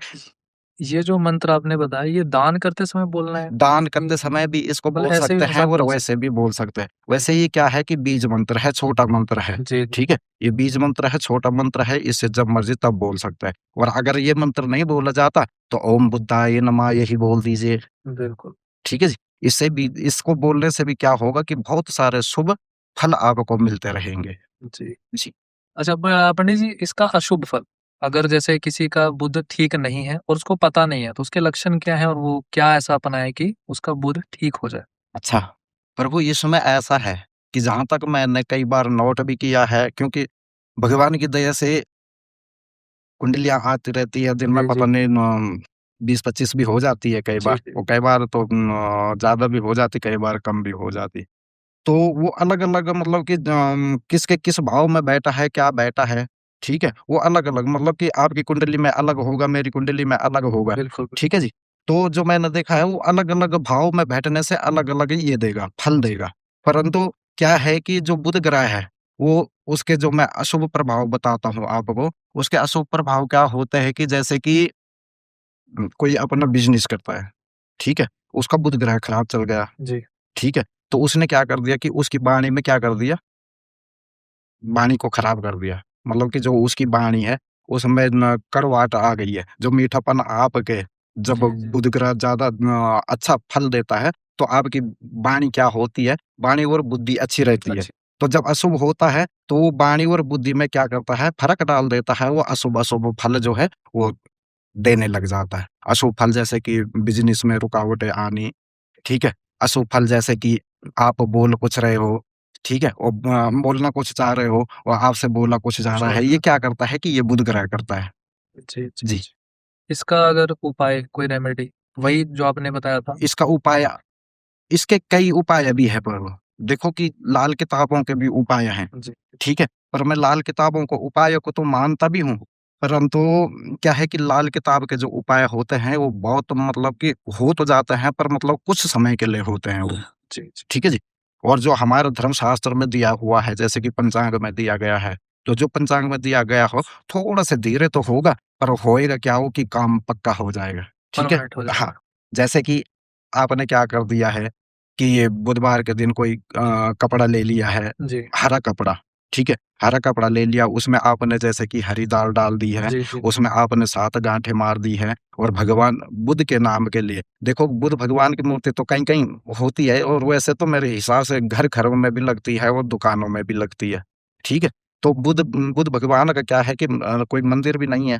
ये जो मंत्र आपने बताया ये दान करते समय बोलना है? दान करते समय भी इसको मतलब बोल ऐसे भी सकते हैं इंसान और बोल सकते वैसे भी बोल सकते हैं। वैसे ये क्या है कि बीज मंत्र है, छोटा मंत्र है, जी, जी। ठीक है? ये बीज मंत्र है, छोटा मंत्र है, इसे जब मर्ज़ी तब बोल सकते हैं। और अगर ये मंत्र नहीं बोला जाता तो ओम बुद्धाय नमः यही बोल दीजिए, बिल्कुल। ठीक है जी? इससे भी इसको बोलने से भी क्या होगा कि बहुत सारे शुभ फल आपको मिलते रहेंगे। जी। जी। अच्छा पंडित जी इसका अशुभ फल, अगर जैसे किसी का बुध ठीक नहीं है और उसको पता नहीं है, तो उसके लक्षण क्या हैं और वो क्या ऐसा अपनाए कि उसका बुध ठीक हो जाए? अच्छा, प्रभु इसमें ऐसा है कि जहाँ तक मैंने कई बार नोट भी किया है क्योंकि भगवान की दया से कुंडलियाँ आती रहती है, दिन में जी, पता जी। नहीं 20-25 भी हो जाती है कई जी, बार जी। और कई बार तो ज़्यादा भी हो जाती, कई बार कम भी हो जाती। तो वो अलग-अलग मतलब कि किसके किस भाव में बैठा है, क्या बैठा है, ठीक है? वो अलग-अलग मतलब कि आपकी कुंडली में अलग होगा, मेरी कुंडली में अलग होगा, बिल्कुल, ठीक है जी? तो जो मैंने देखा है वो अलग-अलग भाव में बैठने से अलग-अलग ये देगा, फल जी। देगा। परंतु क्या है कि जो बुध ग्रह है, वो उसके जो मैं अशुभ प्रभाव बताता हूँ आपको, उसके अशुभ प्रभाव क्या होते हैं कि जैसे कि कोई अपना बिज़नेस करता है, ठीक है? उसका बुध ग्रह खराब चल गया, जी। ठीक है? तो उसने क्या कर दिया कि उसकी वाणी में क्या कर दिया वाणी को खराब कर दिया। मतलब कि जो उसकी वाणी है, उसमें न कड़वाहट आ गई है। जो मीठापन आपके जब जी, जी। बुध ग्रह ज़्यादा अच्छा फल देता है, तो आपकी वाणी क्या होती है, वाणी और बुद्धि अच्छी रहती है। अच्छी तो जब अशुभ होता है, तो वो वाणी और बुद्धि में क्या करता है, फ़र्क डाल देता है। वो अशुभ-अशुभ फल जो है, वो देने लग जाता है। अशुभ फल जैसे कि बिज़नेस में रुकावटें आनी, ठीक है? अशुभ फल जैसे कि आप बोल कुछ रहे हो, ठीक है? और बोलना कुछ चाह रहे हो और आपसे बोला कुछ जा रहा अच्छा। है, ये क्या करता है कि ये बुध ग्रह करता है। जी, जी, जी, जी। इसका अगर उपाय कोई रेमेडी वही जो आपने बताया था? इसका उपाय इसके कई उपाय भी हैं प्रभु। देखो कि लाल किताबों के भी उपाय हैं, जी। ठीक है? पर मैं लाल किताबों को उपाय को तो मानता भी हूँ, परंतु क्या है कि लाल किताब के जो उपाय होते हैं, वो बहुत मतलब कि हो तो जाते हैं, पर मतलब कुछ समय के लिए होते हैं वो। जी, जी। ठीक है जी? और जो हमारे धर्मशास्त्र में दिया हुआ है, जैसे कि पंचांग में दिया गया है, तो जो पंचांग में दिया गया हो, थोड़ा-सा धीरे तो होगा, पर होएगा क्या हो कि काम पक्का हो जाएगा, ठीक है? परमानेंट हो हाँ, जाएगा। जैसे कि आपने क्या कर दिया है कि ये बुधवार के दिन कोई कपड़ा ले लिया है, जी। हरा कपड़ा, ठीक है? हरा कपड़ा ले लिया, उसमें आपने जैसे कि हरी दाल डाल दी है, जी, जी। उसमें आपने 7 गाँठें मार दी हैं और भगवान बुध के नाम के लिए देखो बुध भगवान की मूर्ति तो कहीं-कहीं होती है और वैसे तो मेरे हिसाब से घर-घरों में भी लगती है और दुकानों में भी लगती है, ठीक है? तो बुध बुध भगवान का क्या है कि कोई मंदिर भी नहीं है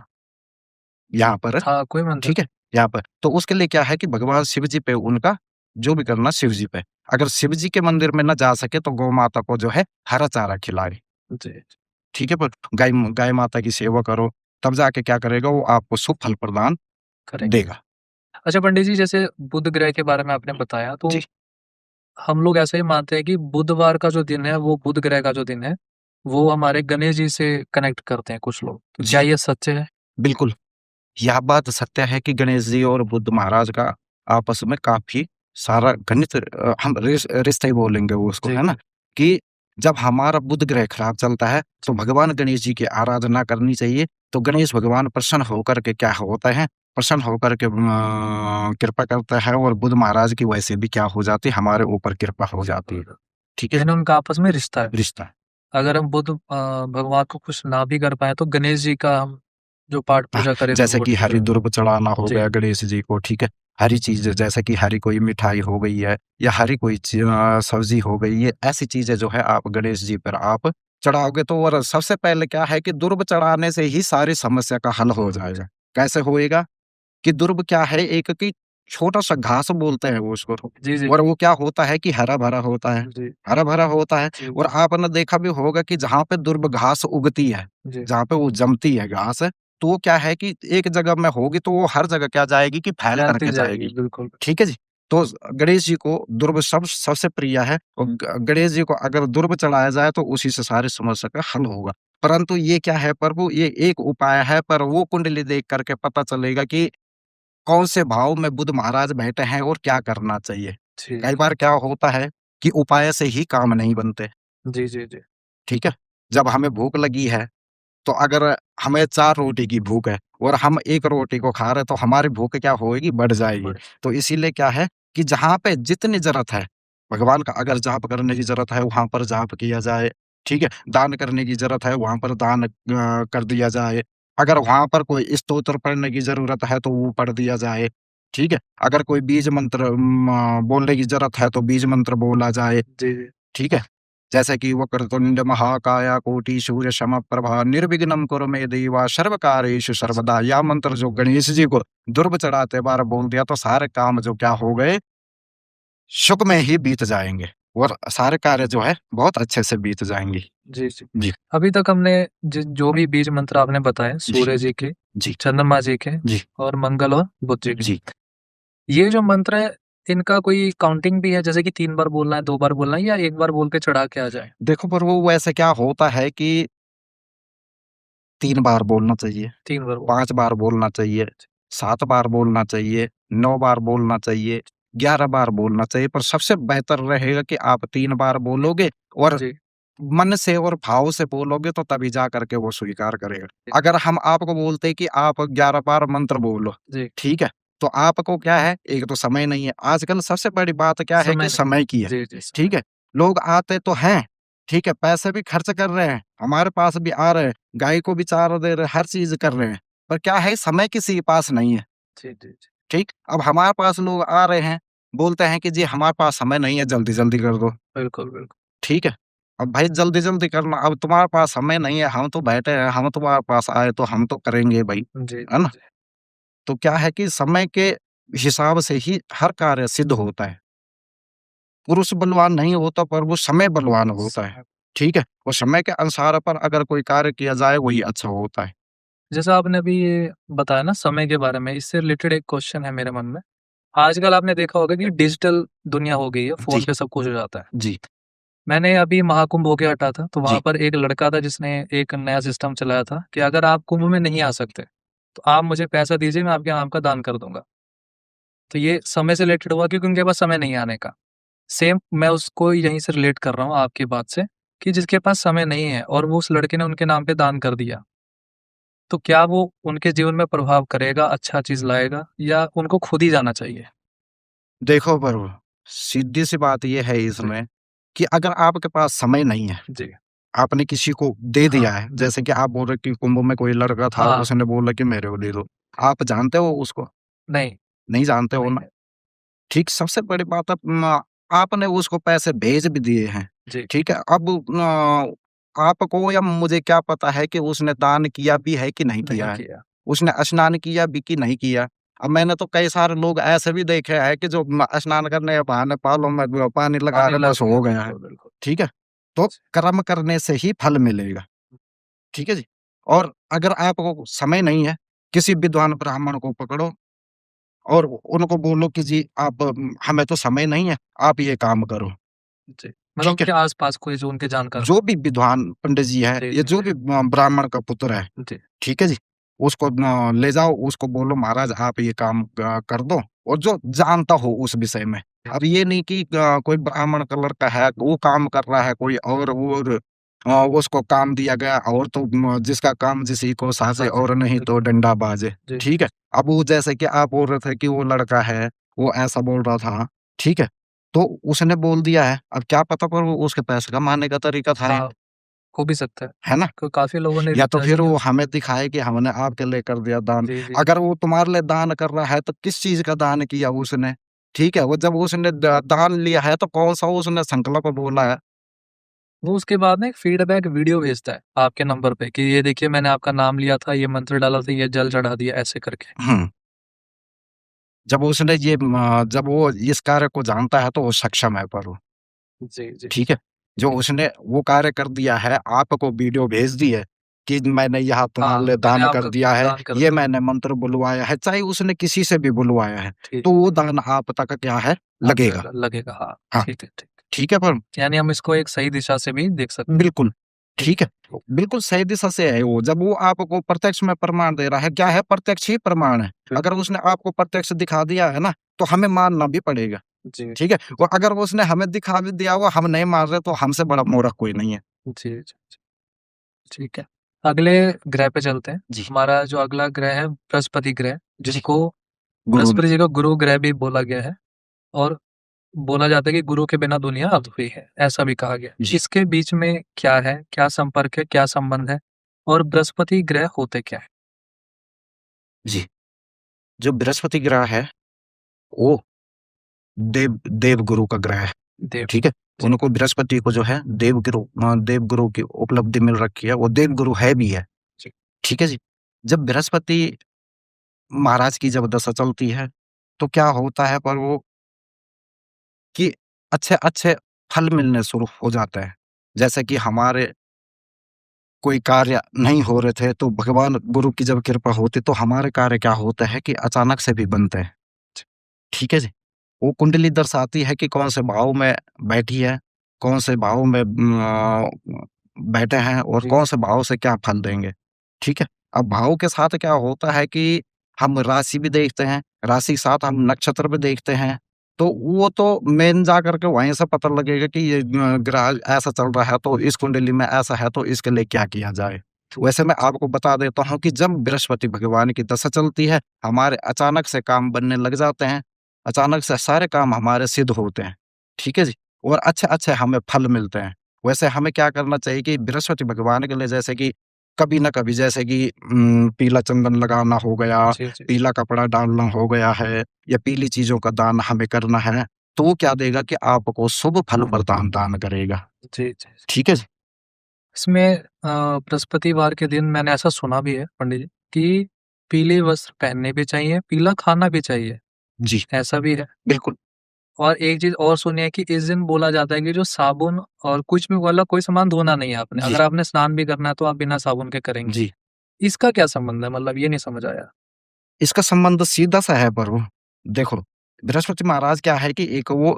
यहाँ पर, हाँ, कोई मंदिर ठीक है? यहाँ पर, तो उसके लिए क्या है कि भगवान शिव जी पे उनका जो भी करना शिव जी पे। अगर शिव जी के मंदिर में ना जा सके तो गौ माता को जो है हरा चारा खिलाए, जी, जी, ठीक है? पर गाय माता की सेवा करो, तब जाके क्या करेगा वो आपको शुभ फल प्रदान करेंगे। देगा। अच्छा पंडित जी जैसे बुध ग्रह के बारे में आपने बताया तो जी, हम लोग ऐसा ही मानते हैं कि बुधवार का जो दिन है वो बुध ग्रह का जो दिन है, वो हमारे गणेश जी से कनेक्ट करते हैं कुछ लोग। तो क्या जी, ये सच है? बिल्कुल। यह बात सत्य है कि गणेश जी और बुद्ध महाराज का आपस में काफ़ी सारा घनिष्ठ हम रिश्ता ही बोलेंगे वो उसको, जी, है ना? जी। कि जब हमारा बुध ग्रह खराब चलता है, तो भगवान गणेश जी की आराधना करनी चाहिए। तो गणेश भगवान प्रसन्न होकर के क्या होता है, प्रसन्न होकर के कृपा करता है और बुद्ध महाराज की वैसे भी क्या हो जाती है, हमारे ऊपर कृपा हो जाती है। ठीक है? यानी उनका आपस में रिश्ता है। रिश्ता। अगर हम भगवान को खुश ना भी कर पाएँ तो गणेश जी का हम जो पाठ हाँ, पूजा करें तो जैसे वो कि ठीक हरी रहेगा। दुर्ब चढ़ाना हो जी, गया गणेश जी को, ठीक है? हरी चीज़ जैसे कि हरी कोई मिठाई हो गई है या हरी कोई सब्ज़ी हो गई, ये ऐसी चीज़ें जो है आप गणेश जी पर आप चढ़ाओगे तो और सबसे पहले क्या है कि दुर्ब चढ़ाने से ही सारी समस्या का हल हो जाएगा। कैसे होएगा? कि दुर्ब क्या है एक कि छोटा-सा घास बोलते हैं वो उसको जी, जी, और वो क्या होता है कि हरा-भरा होता है। जी, हरा-भरा होता है जी, और जी, आपने देखा भी होगा कि जहाँ पे दुर्ब घास उगती है, जी। जहाँ पे वो जमती है घास, तो वो क्या है कि एक जगह में होगी तो वो हर जगह क्या जाएगी कि फैल फैलती करके जाएगी, जाएगी। बिल्कुल। ठीक है जी? तो गणेश जी को दुर्ब सबसे प्रिय है और गणेश जी को अगर दुर्ब चढ़ाया जाए तो उसी से सारी समस्या का हल होगा। परंतु ये क्या है प्रभु ये एक उपाय है पर वो कुंडली देख कर के पता चलेगा कि कौन से भाव में बुध महाराज बैठे हैं और क्या करना चाहिए। जी, कई बार क्या होता है कि उपाय से ही काम नहीं बनते, जी, जी, जी। ठीक है? जब हमें भूख लगी है, तो अगर हमें 4 रोटी की भूख है और हम एक रोटी को खा रहे हैं, तो हमारी भूख क्या होएगी, बढ़ जाएगी। तो इसीलिए क्या है कि जहाँ पे जितनी ज़रूरत है, भगवान का अगर जाप करने की ज़रूरत है, वहाँ पर जाप किया जाए, ठीक है? दान करने की ज़रूरत है, वहाँ पर दान कर दिया जाए। अगर वहाँ पर कोई स्तोत्र पढ़ने की ज़रूरत है, तो वो पढ़ दिया जाए, ठीक है? अगर कोई बीज मंत्र बोलने की ज़रूरत है, तो बीज मंत्र बोला जाए, जी, जी। ठीक है? जैसे कि वक्रतुंड महाकाय कोटि सूर्य समप्रभा निर्विघ्नं कुरु मे देवा सर्वकार्येषु सर्वदा। यह मंत्र जो गणेश जी को दुर्ब चढ़ाते बार बोल दिया, तो सारे काम जो क्या हो गए, सुख में ही बीत जाएँगे और सारे कार्य जो है बहुत अच्छे से बीत जाएँगे। जी, जी। जी, अभी तक हमने जो भी बीज मंत्र आपने बताए सूर्य जी के, जी, चंद्रमा जी के जी, और मंगल और बुध जी के। जी। ये जो मंत्र है, इनका कोई काउंटिंग भी है, जैसे कि 3 बार बोलना है, 2 बार बोलना है या 1 बार बोल के चढ़ा के आ जाए? देखो पर वो वैसे क्या होता है कि 3 बार बोलना चाहिए, 3 बार बोल 5 बार बोलना चाहिए, 7 बार बोलना चाहिए, 9 बार बोलना चाहिए, 11 बार बोलना चाहिए, पर सबसे बेहतर रहेगा कि आप 3 बार बोलोगे और जी, मन से और भाव से बोलोगे, तो तभी जा करके वो स्वीकार करेगा। अगर हम आपको बोलते हैं कि आप 11 बार मंत्र बोलो, जी। ठीक है? तो आपको क्या है, एक तो समय नहीं है। आजकल सबसे बड़ी बात क्या है कि समय नहीं। समय की है, जी, जी, ठीक समय। है? लोग आते तो हैं, ठीक है? पैसे भी खर्च कर रहे हैं, हमारे पास भी आ रहे हैं, गाय को भी चारा दे रहे हैं, हर चीज़ कर रहे हैं, पर क्या है, समय किसी के पास नहीं है, जी, जी, जी। ठीक? अब हमारे पास लोग आ रहे हैं, बोलते हैं कि जी हमारे पास समय नहीं है, जल्दी-जल्दी कर दो। बिल्कुल, बिल्कुल। ठीक है? अब भाई जल्दी-जल्दी करना, अब तुम्हारे पास समय नहीं है, हम तो बैठे हैं, हम तुम्हारे पास आए तो हम तो करेंगे भई, जी, है जी, ना? जी। तो क्या है कि समय के हिसाब से ही हर कार्य सिद्ध होता है। पुरुष बलवान नहीं होता, पर वो समय बलवान होता है, समय ठीक है? और समय के अनुसार पर अगर कोई कार्य किया जाए, वही अच्छा होता है। जैसा आपने अभी ये बताया ना समय के बारे में, इससे रिलेटेड एक क्वेश्चन है मेरे मन में। आजकल आपने देखा होगा कि डिजिटल दुनिया हो गई है, जी, फ़ोन पे सब कुछ हो जाता है। जी, मैंने अभी महाकुंभ होके हटा था, तो वहाँ जी। पर एक लड़का था जिसने एक नया सिस्टम चलाया था कि अगर आप कुंभ में नहीं आ सकते, तो आप मुझे पैसा दीजिए, मैं आपके नाम का दान कर दूँगा। तो ये समय से रिलेटेड हुआ क्योंकि उनके पास समय नहीं आने का। सेम मैं उसको यहीं से रिलेट कर रहा हूँ आपकी बात से कि जिसके पास समय नहीं है और वो उस लड़के ने उनके नाम पे दान कर दिया, तो क्या वो उनके जीवन में प्रभाव करेगा, अच्छा चीज़ लाएगा या उनको खुद ही जाना चाहिए? देखो प्रभु, सीधी-सी बात ये है जी, इसमें कि अगर आपके पास समय नहीं है, जी। आपने किसी को दे हाँ, दिया है, जैसे बिल्कुल। कि आप बोल रहे कि कुंभ में कोई लड़का था, हाँ, उसने बोला कि मेरे को दे दो। आप जानते हो उसको? नहीं, नहीं जानते हो नहीं, ना? नहीं। ठीक, सबसे बड़ी बात आपने उसको पैसे भेज भी दिए हैं, जी, ठीक है? अब आपको या मुझे क्या पता है कि उसने दान किया भी है कि नहीं नहीं किया है? किया। उसने स्नान किया भी कि नहीं किया? अब मैंने तो कई सारे लोग ऐसे भी देखे हैं कि जो स्नान करने के बहाने बालों में पानी लगा पानी रहे, लग बस गया, हो गया है, बिल्कुल, बिल्कुल। ठीक है? तो कर्म करने से ही फल मिलेगा, ठीक है जी? और अगर आपको समय नहीं है, किसी विद्वान ब्राह्मण को पकड़ो और उनको बोलो कि जी आप हमें तो समय नहीं है, आप ये काम करो, जी, मतलब ठीक है? उनके आस-पास कोई जो उनके जानकार जो भी विद्वान पंडित जी है, जी, ये जी, जो भी ब्राह्मण का पुत्र है, जी, ठीक है जी? उसको ले जाओ, उसको बोलो महाराज आप ये काम कर दो, और जो जानता हो उस विषय में। जी, अब ये नहीं कि कोई ब्राह्मण का लड़का है, वो काम कर रहा है कोई और उसको काम दिया गया, और तो जिसका काम जिसी को साजे साझे और नहीं तो बिल्कुल, डंडा बाजे, जी, ठीक है? अब वो जैसे कि आप बोल रहे थे कि वो लड़का है, वो ऐसा बोल रहा था, ठीक है? तो उसने बोल दिया है, अब क्या पता पर वो उसके पैसे कमाने का तरीका था ये, हाँ, हो भी सकता है। है ना? तो काफ़ी लोगों ने या तो रिचार्ज फिर किया वो उसको। हमें दिखाए कि हमने आपके लिए कर दिया दान। जी, जी, अगर वो तुम्हारे लिए दान कर रहा है, तो किस चीज़ का दान किया उसने? ठीक है? वो जब उसने दान लिया है, तो कौन-सा उसने संकल्प बोला है? वो उसके बाद ना एक फीडबैक वीडियो भेजता है आपके नंबर पे कि ये देखिए मैंने आपका नाम लिया था, ये मंत्र डाला था, ये जल चढ़ा दिया ऐसे करके। हुँ, जब वो इस कार्य को जानता है, तो वो सक्षम है पर वो, जी, जी, ठीक है? जो जी। उसने वो कार्य कर दिया है, आपको वीडियो भेज दी है कि मैंने यहाँ हाँ, तुम्हारे लिए मैंने दान कर आपका दिया है, दान कर ये दिया। मैंने मंत्र बुलवाया है, चाहे उसने किसी से भी बुलवाया है, ठीक, तो वो दान आप तक क्या है, आपका लगेगा। लगेगा हाँ, हाँ, ठीक है, ठीक। ठीक है पर यानी हम इसको एक सही दिशा से भी देख सकते हैं। बिल्कुल, ठीक ठीक है। है, ठीक। बिल्कुल सही दिशा से है वो, जब वो आपको प्रत्यक्ष में प्रमाण दे रहा है, क्या है प्रत्यक्ष ही प्रमाण है। ठीक। अगर उसने आपको प्रत्यक्ष दिखा दिया है ना, तो हमें मानना भी पड़ेगा, जी, ठीक है? और अगर वो उसने हमें दिखा भी दिया हो, हम नहीं मान रहे, तो हमसे बड़ा मूर्ख कोई नहीं है। जी, जी, जी, ठीक है। अगले ग्रह पे चलते हैं। जी। हमारा जो अगला ग्रह है बृहस्पति ग्रह, जी। जिसको गुरु बृहस्पति जी को गुरु ग्रह भी बोला गया है और बोला जाता है कि गुरु के बिना दुनिया अधूरी है, ऐसा भी कहा गया। जी। इसके बीच में क्या है, क्या संपर्क है, क्या संबंध है और बृहस्पति ग्रह होते क्या है? जी। जो बृहस्पति ग्रह है, वो देवगुरु का ग्रह है, देव ठीक है? जी। उनको बृहस्पति को जो है देवगुरु की उपलब्धि मिल रखी है, वो देवगुरु है भी है, जी। ठीक है जी? जब बृहस्पति महाराज की जब दशा चलती है, तो क्या होता है पर वो कि अच्छे-अच्छे फल मिलने शुरू हो जाते हैं। जैसे कि हमारे कोई कार्य नहीं हो रहे थे, तो भगवान गुरु की जब कृपा होती, तो हमारे कार्य क्या होता है कि अचानक से भी बनते हैं, ठीक है जी? वो कुंडली दर्शाती है कि कौन से भाव में बैठी है, कौन से भाव में बैठे हैं और जी। कौन से भाव से क्या फल देंगे, ठीक है? अब भाव के साथ क्या होता है कि हम राशि भी देखते हैं, राशि के साथ हम नक्षत्र भी देखते हैं, तो वो तो मेन जाकर के वहीं से पता लगेगा कि ये ग्रह ऐसा चल रहा है, तो इस कुंडली में ऐसा है, तो इसके लिए क्या किया जाए। वैसे मैं आपको बता देता हूँ कि जब बृहस्पति भगवान की दशा चलती है, हमारे अचानक से काम बनने लग जाते हैं, अचानक से सारे काम हमारे सिद्ध होते हैं, ठीक है जी? और अच्छे-अच्छे हमें फल मिलते हैं। वैसे हमें क्या करना चाहिए कि बृहस्पति भगवान के लिए जैसे कि कभी न कभी जैसे कि पीला चंदन लगाना हो गया, जी, जी। पीला कपड़ा डालना हो गया है या पीली चीज़ों का दान हमें करना है, तो वो क्या देगा कि आपको शुभ फल प्रदान दान करेगा, जी, जी। ठीक है जी? इसमें बृहस्पतिवार के दिन मैंने ऐसा सुना भी है पंडित जी कि पीले वस्त्र पहनने भी चाहिए, पीला खाना भी चाहिए, जी, ऐसा भी है। बिल्कुल। और एक चीज़ और सुनी है कि इस दिन बोला जाता है कि जो साबुन और कुछ भी वाला कोई सामान धोना नहीं है आपने। जी, अगर आपने स्नान भी करना है तो आप बिना साबुन के करेंगे। जी। इसका क्या संबंध है? मतलब ये नहीं समझ आया। इसका संबंध सीधा-सा है प्रभु। देखो, बृहस्पति महाराज क्या है कि एक वो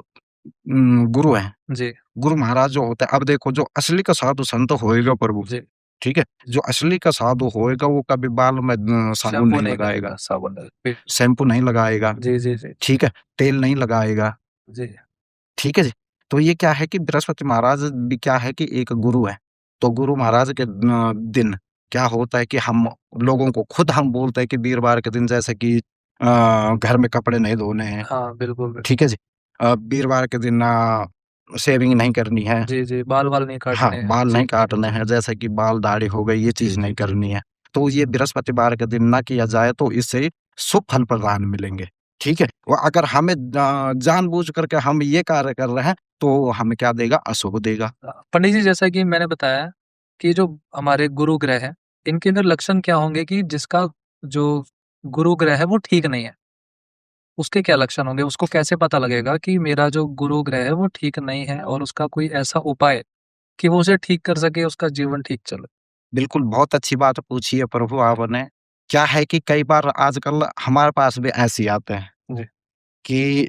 गुरु हैं। जी, गुरु महाराज जो होते हैं, अब देखो जो असली का साधु संत होएगा प्रभु, जी। ठीक है? जो असली का साधु होएगा वो कभी बाल में साबुन शैम्पू नहीं नहीं लगाएगा, करेगा, साबुन डाल शैम्पू नहीं लगाएगा, जी, जी, जी। ठीक है? तेल नहीं लगाएगा, जी, ठीक है जी? तो ये क्या है कि बृहस्पति महाराज भी क्या है कि एक गुरु है। तो गुरु महाराज के दिन क्या होता है कि हम लोगों को खुद हम बोलते हैं कि वीरवार के दिन जैसे कि घर में कपड़े नहीं धोने हैं, हाँ, बिल्कुल, बिल्कुल। ठीक है जी? वीरवार के दिन शेविंग नहीं करनी है। जी, जी, बाल-वाल नहीं हाँ, काटने हैं। बाल जी, नहीं काटने हैं, जैसे कि बाल दाढ़ी हो गई, ये जी, चीज़ जी, नहीं जी। करनी है। तो ये बृहस्पतिवार के दिन ना किया जाए तो इससे शुभ फल प्रदान मिलेंगे, ठीक है? और अगर हमें जानबूझ करके हम ये कार्य कर रहे हैं, तो हमें क्या देगा? अशुभ देगा। पंडित जी जैसा कि मैंने बताया कि जो हमारे गुरु ग्रह हैं, इनके अंदर लक्षण क्या होंगे कि जिसका जो गुरु ग्रह है वो ठीक नहीं है? उसके क्या लक्षण होंगे? उसको कैसे पता लगेगा कि मेरा जो गुरु ग्रह है वो ठीक नहीं है और उसका कोई ऐसा उपाय कि वो उसे ठीक कर सके, उसका जीवन ठीक चले? बिल्कुल, बहुत अच्छी बात पूछी है प्रभु आपने। क्या है कि कई बार आजकल हमारे पास भी ऐसे ही आते हैं जी, कि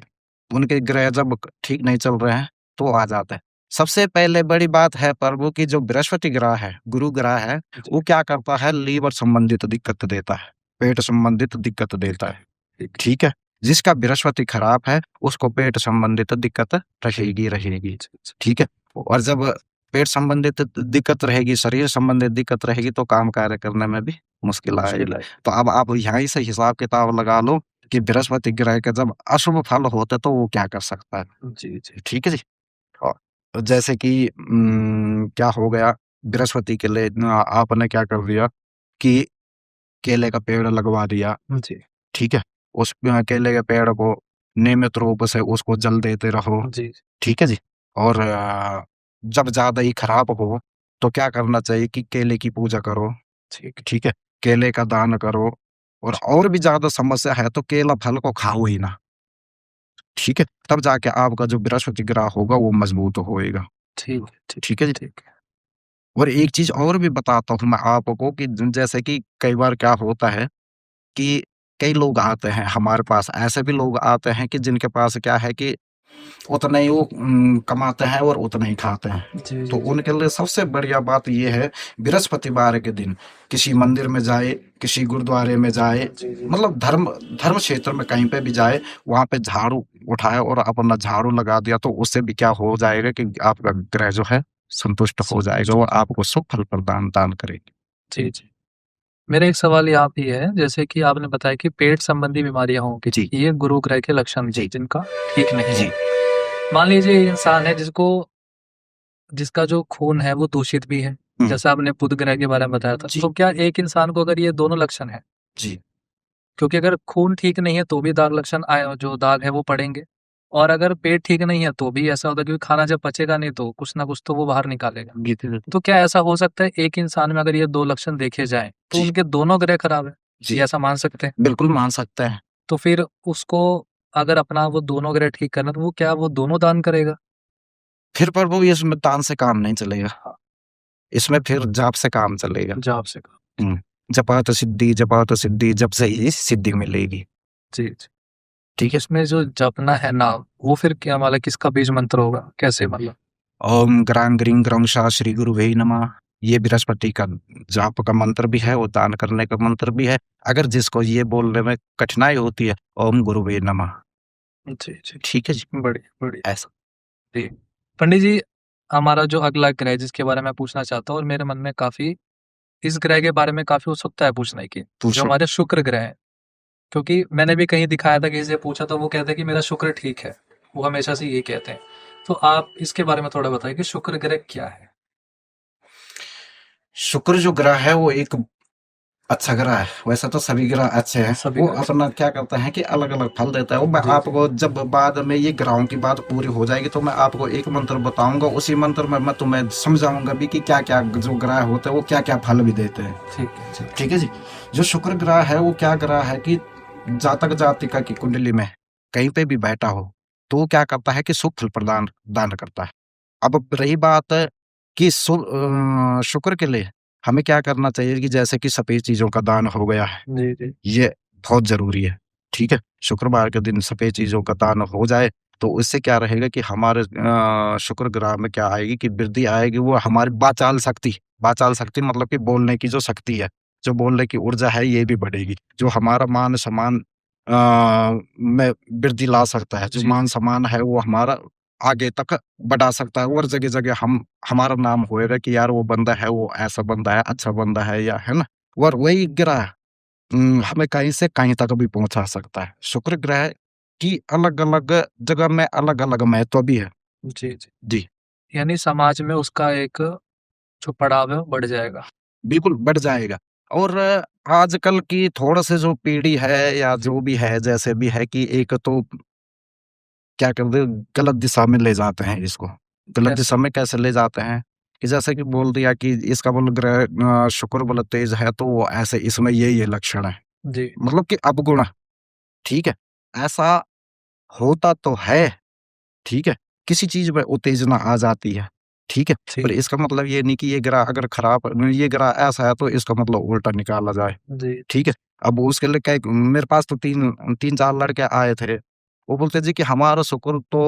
उनके ग्रह जब ठीक नहीं चल रहे हैं, तो वो आ जाते हैं। सबसे पहले बड़ी बात है प्रभु कि जो बृहस्पति ग्रह है, गुरु ग्रह है, जी, वो क्या करता है? लीवर संबंधित दिक्कत देता है, पेट संबंधित दिक्कत देता है, ठीक है। ठीक है? जिसका बृहस्पति खराब है, उसको पेट संबंधित दिक्कत रहेगी, जी, जी, ठीक है? और जब पेट संबंधित दिक्कत रहेगी, शरीर संबंधित दिक्कत रहेगी, तो काम कार्य करने में भी मुश्किल मुश्किल आएगी। है। तो अब आप यहीं से हिसाब-किताब लगा लो कि बृहस्पति ग्रह के जब अशुभ फल होते तो वो क्या कर सकता है, जी, जी, ठीक है जी? और जैसे कि क्या हो गया बृहस्पति के लिए आपने क्या कर दिया कि केले का पेड़ लगवा दिया, जी, ठीक है? उस केले के पेड़ को नियमित रूप से उसको जल देते रहो, जी, ठीक है जी? और जब ज़्यादा ही खराब हो, तो क्या करना चाहिए कि केले की पूजा करो, ठीक है। ठीक है? केले का दान करो और भी ज़्यादा समस्या है तो केला फल को खाओ ही ना, ठीक है? तब जाके आपका जो बृहस्पति ग्रह होगा वो मजबूत होएगा, ठीक है, ठीक ठीक है है, जी? ठीक है। और एक चीज़ और भी बताता हूँ मैं आपको कि जैसे कि कई बार क्या होता है कि कई लोग आते हैं हमारे पास, ऐसे भी लोग आते हैं कि जिनके पास क्या है कि उतना ही वो कमाते हैं और उतना ही खाते हैं। जी, तो जी, जी। उनके लिए सबसे बढ़िया बात ये है बृहस्पतिवार के दिन किसी मंदिर में जाए, किसी गुरुद्वारे में जाए, जी, जी। मतलब धर्म धर्म क्षेत्र में कहीं पे भी जाए, वहाँ पे झाड़ू उठाए और अपना झाड़ू लगा दिया तो उससे भी क्या हो जाएगा कि आपका ग्रह जो है संतुष्ट हो सब जाएगा कुछ और आपको शुभ फल प्रदान दान करेगी। जी, जी। मेरा एक सवाल यहाँ पे ये है, जैसे कि आपने बताया कि पेट संबंधी बीमारियाँ होंगी, जी, ये गुरु ग्रह के लक्षण थे जी, जिनका ठीक नहीं जी, है। मान लीजिए एक इंसान है जिसका जो खून है वो दूषित भी है, हुँ, जैसा आपने बुध ग्रह के बारे में बताया था, जी, तो क्या एक इंसान को अगर ये दोनों लक्षण हैं, जी। क्योंकि अगर खून ठीक नहीं है तो भी दाग लक्षण जो दाग है वो पड़ेंगे, और अगर पेट ठीक नहीं है तो भी ऐसा होता है, क्योंकि खाना जब पचेगा नहीं तो कुछ ना कुछ तो वो बाहर निकालेगा। बिल्कुल, तो क्या ऐसा हो सकता है एक इंसान में अगर ये 2 लक्षण देखे जाएँ, तो जी, उनके दोनों ग्रह खराब है? जी, ये ऐसा मान सकते हैं? बिल्कुल मान सकते हैं। तो फिर उसको अगर अपना वो दोनों ग्रह ठीक करना, तो वो क्या वो दोनों दान करेगा? फिर पर वो इसमें तान से काम नहीं चलेगा, हाँ, इसमें फिर जाप से काम चलेगा। जाप से कहा। हुँ, जपा तो सिद्धि, जप से ही सिद्धि मिलेगी। जी, जी। ठीक तो है? इसमें जो जपना है नाम, वो फिर क्या मतलब किसका बीज मंत्र होगा? कैसे मतलब? ओम ग्रां ग्रीं ग्रौं शा श्री गुरुवे नमः। ये बृहस्पति का जाप का मंत्र भी है, वो दान करने का मंत्र भी है। अगर जिसको ये बोलने में कठिनाई होती है, ओम गुरुवे नमः। जी, जी। ठीक है जी? बढ़िया, बढ़िया। ऐसा। जी। पंडित जी, हमारा जो अगला ग्रह जिसके बारे में मैं पूछना चाहता हूँ, और मेरे मन में काफ़ी इस ग्रह के बारे में काफ़ी उत्सुकता है पूछने की, जो पूछो। हमारे शुक्र ग्रह हैं। क्योंकि मैंने भी कहीं दिखाया था, किसी से पूछा तो वो कहते हैं कि मेरा शुक्र ठीक है। वो हमेशा से ये कहते हैं। तो आप इसके बारे में थोड़ा बताइए कि शुक्र ग्रह क्या है? शुक्र जो ग्रह है वो एक अच्छा ग्रह है। वैसे तो सभी ग्रह अच्छे हैं। सभी वो ग्रह अच्छे। अपना क्या करता है कि अलग-अलग फल देता है। वो मैं जी, जी। आपको जब बाद में ये ग्रहों की बात पूरी हो जाएगी तो मैं आपको एक मंत्र बताऊँगा। उसी मंत्र में मैं तुम्हें समझाऊँगा भी कि क्या-क्या जो ग्रह होते हैं वो क्या-क्या फल भी देते हैं। ठीक है, ठीक है। ठीक है जी? जो शुक्र ग्रह है वो क्या ग्रह है कि जातक जातिका की कुंडली में कहीं पे भी बैठा हो, तो वो क्या करता है कि शुभ फल प्रदान दान करता है। अब रही बात कि शुक्र के लिए हमें क्या करना चाहिए कि जैसे कि सफ़ेद चीज़ों का दान हो गया है, जी, जी। ये बहुत ज़रूरी है, ठीक है? शुक्रवार के दिन सफ़ेद चीज़ों का दान हो जाए, तो उससे क्या रहेगा कि हमारे शुक्र ग्रह में क्या आएगी कि वृद्धि आएगी, वो हमारी वाचाल शक्ति मतलब कि बोलने की जो शक्ति है, जो बोलने की ऊर्जा है, ये भी बढ़ेगी। जो हमारा मान-सम्मान में वृद्धि ला सकता है, जो जी, मान-सम्मान है, वो हमारा आगे तक बढ़ा सकता है और जगह-जगह हमारा नाम होएगा कि यार वो बंदा है, वो ऐसा बंदा है, अच्छा बंदा है या है ना? और वही ग्रह हमें कहीं से कहीं तक भी पहुँचा सकता है। शुक्र ग्रह की अलग-अलग जगह में अलग-अलग महत्व भी है। जी, जी। जी, यानी समाज में उसका एक जो पड़ाव है वो बढ़ जाएगा। बिल्कुल बढ़ जाएगा और आजकल की थोड़ा-से जो पीढ़ी है या जो भी है, जैसे भी है कि एक तो क्या कर दे गलत दिशा में ले जाते हैं इसको। गलत कैसे? दिशा में कैसे ले जाते हैं कि जैसे कि बोल दिया कि इसका बोलो ग्रह शुक्र बोले तेज है तो वो ऐसे इसमें ये लक्षण है। जी, मतलब कि अवगुण, ठीक है? ऐसा होता तो है, ठीक है? किसी चीज़ में उत्तेजना आ जाती है, ठीक है? पर ठीक। इसका मतलब ये नहीं कि ये ग्रह अगर ये ग्रह ऐसा है तो इसका मतलब उल्टा निकाला जाए, जी, ठीक है? अब उसके लिए क्या मेरे पास तो 3-4 लड़के आए थे। वो बोलते जी कि हमारा शुक्र तो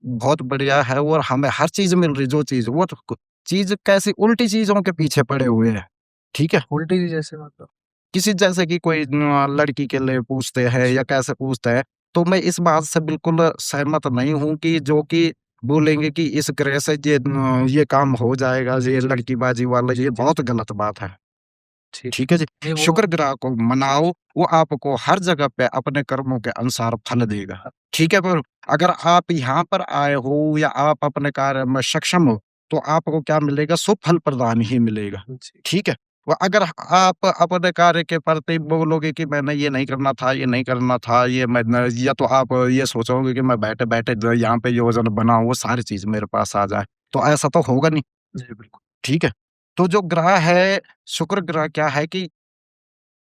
बहुत बढ़िया है और हमें हर चीज़ मिल रही जो चीज़ वो तो चीज़ कैसी उल्टी चीज़ों के पीछे पड़े हुए हैं, ठीक है? उल्टी जी जैसे मतलब? किसी जैसे कि कोई लड़की के लिए पूछते हैं या अच्छा, कैसे पूछते हैं, तो मैं इस बात से बिल्कुल सहमत नहीं हूँ कि जो कि बोलेंगे कि इस ग्रह से ये काम हो जाएगा, जी, ये जी, लड़कीबाजी वाला जी, ये जी, बहुत गलत बात है। ठीक। ठीक है जी? नहीं वो शुक्र ग्रह को मनाओ, वो आपको हर जगह पे अपने कर्मों के अनुसार फल देगा। ठीक है? पर अगर आप यहाँ पर आए हो या आप अपने कार्य में सक्षम हो, तो आपको क्या मिलेगा? शुभ फल प्रदान ही मिलेगा। जी, ठीक है? व अगर आप अपने कार्य के प्रति बोलोगे कि मैंने ये नहीं करना था, ये नहीं करना था, ये मैं न या तो आप ये सोचोगे कि मैं बैठे-बैठे जो यहाँ पे योजना बनाऊँ, वो सारी चीज़ मेरे पास आ जाए, तो ऐसा तो होगा नहीं। जी, बिल्कुल। ठीक है? तो जो ग्रह है, शुक्र ग्रह क्या है कि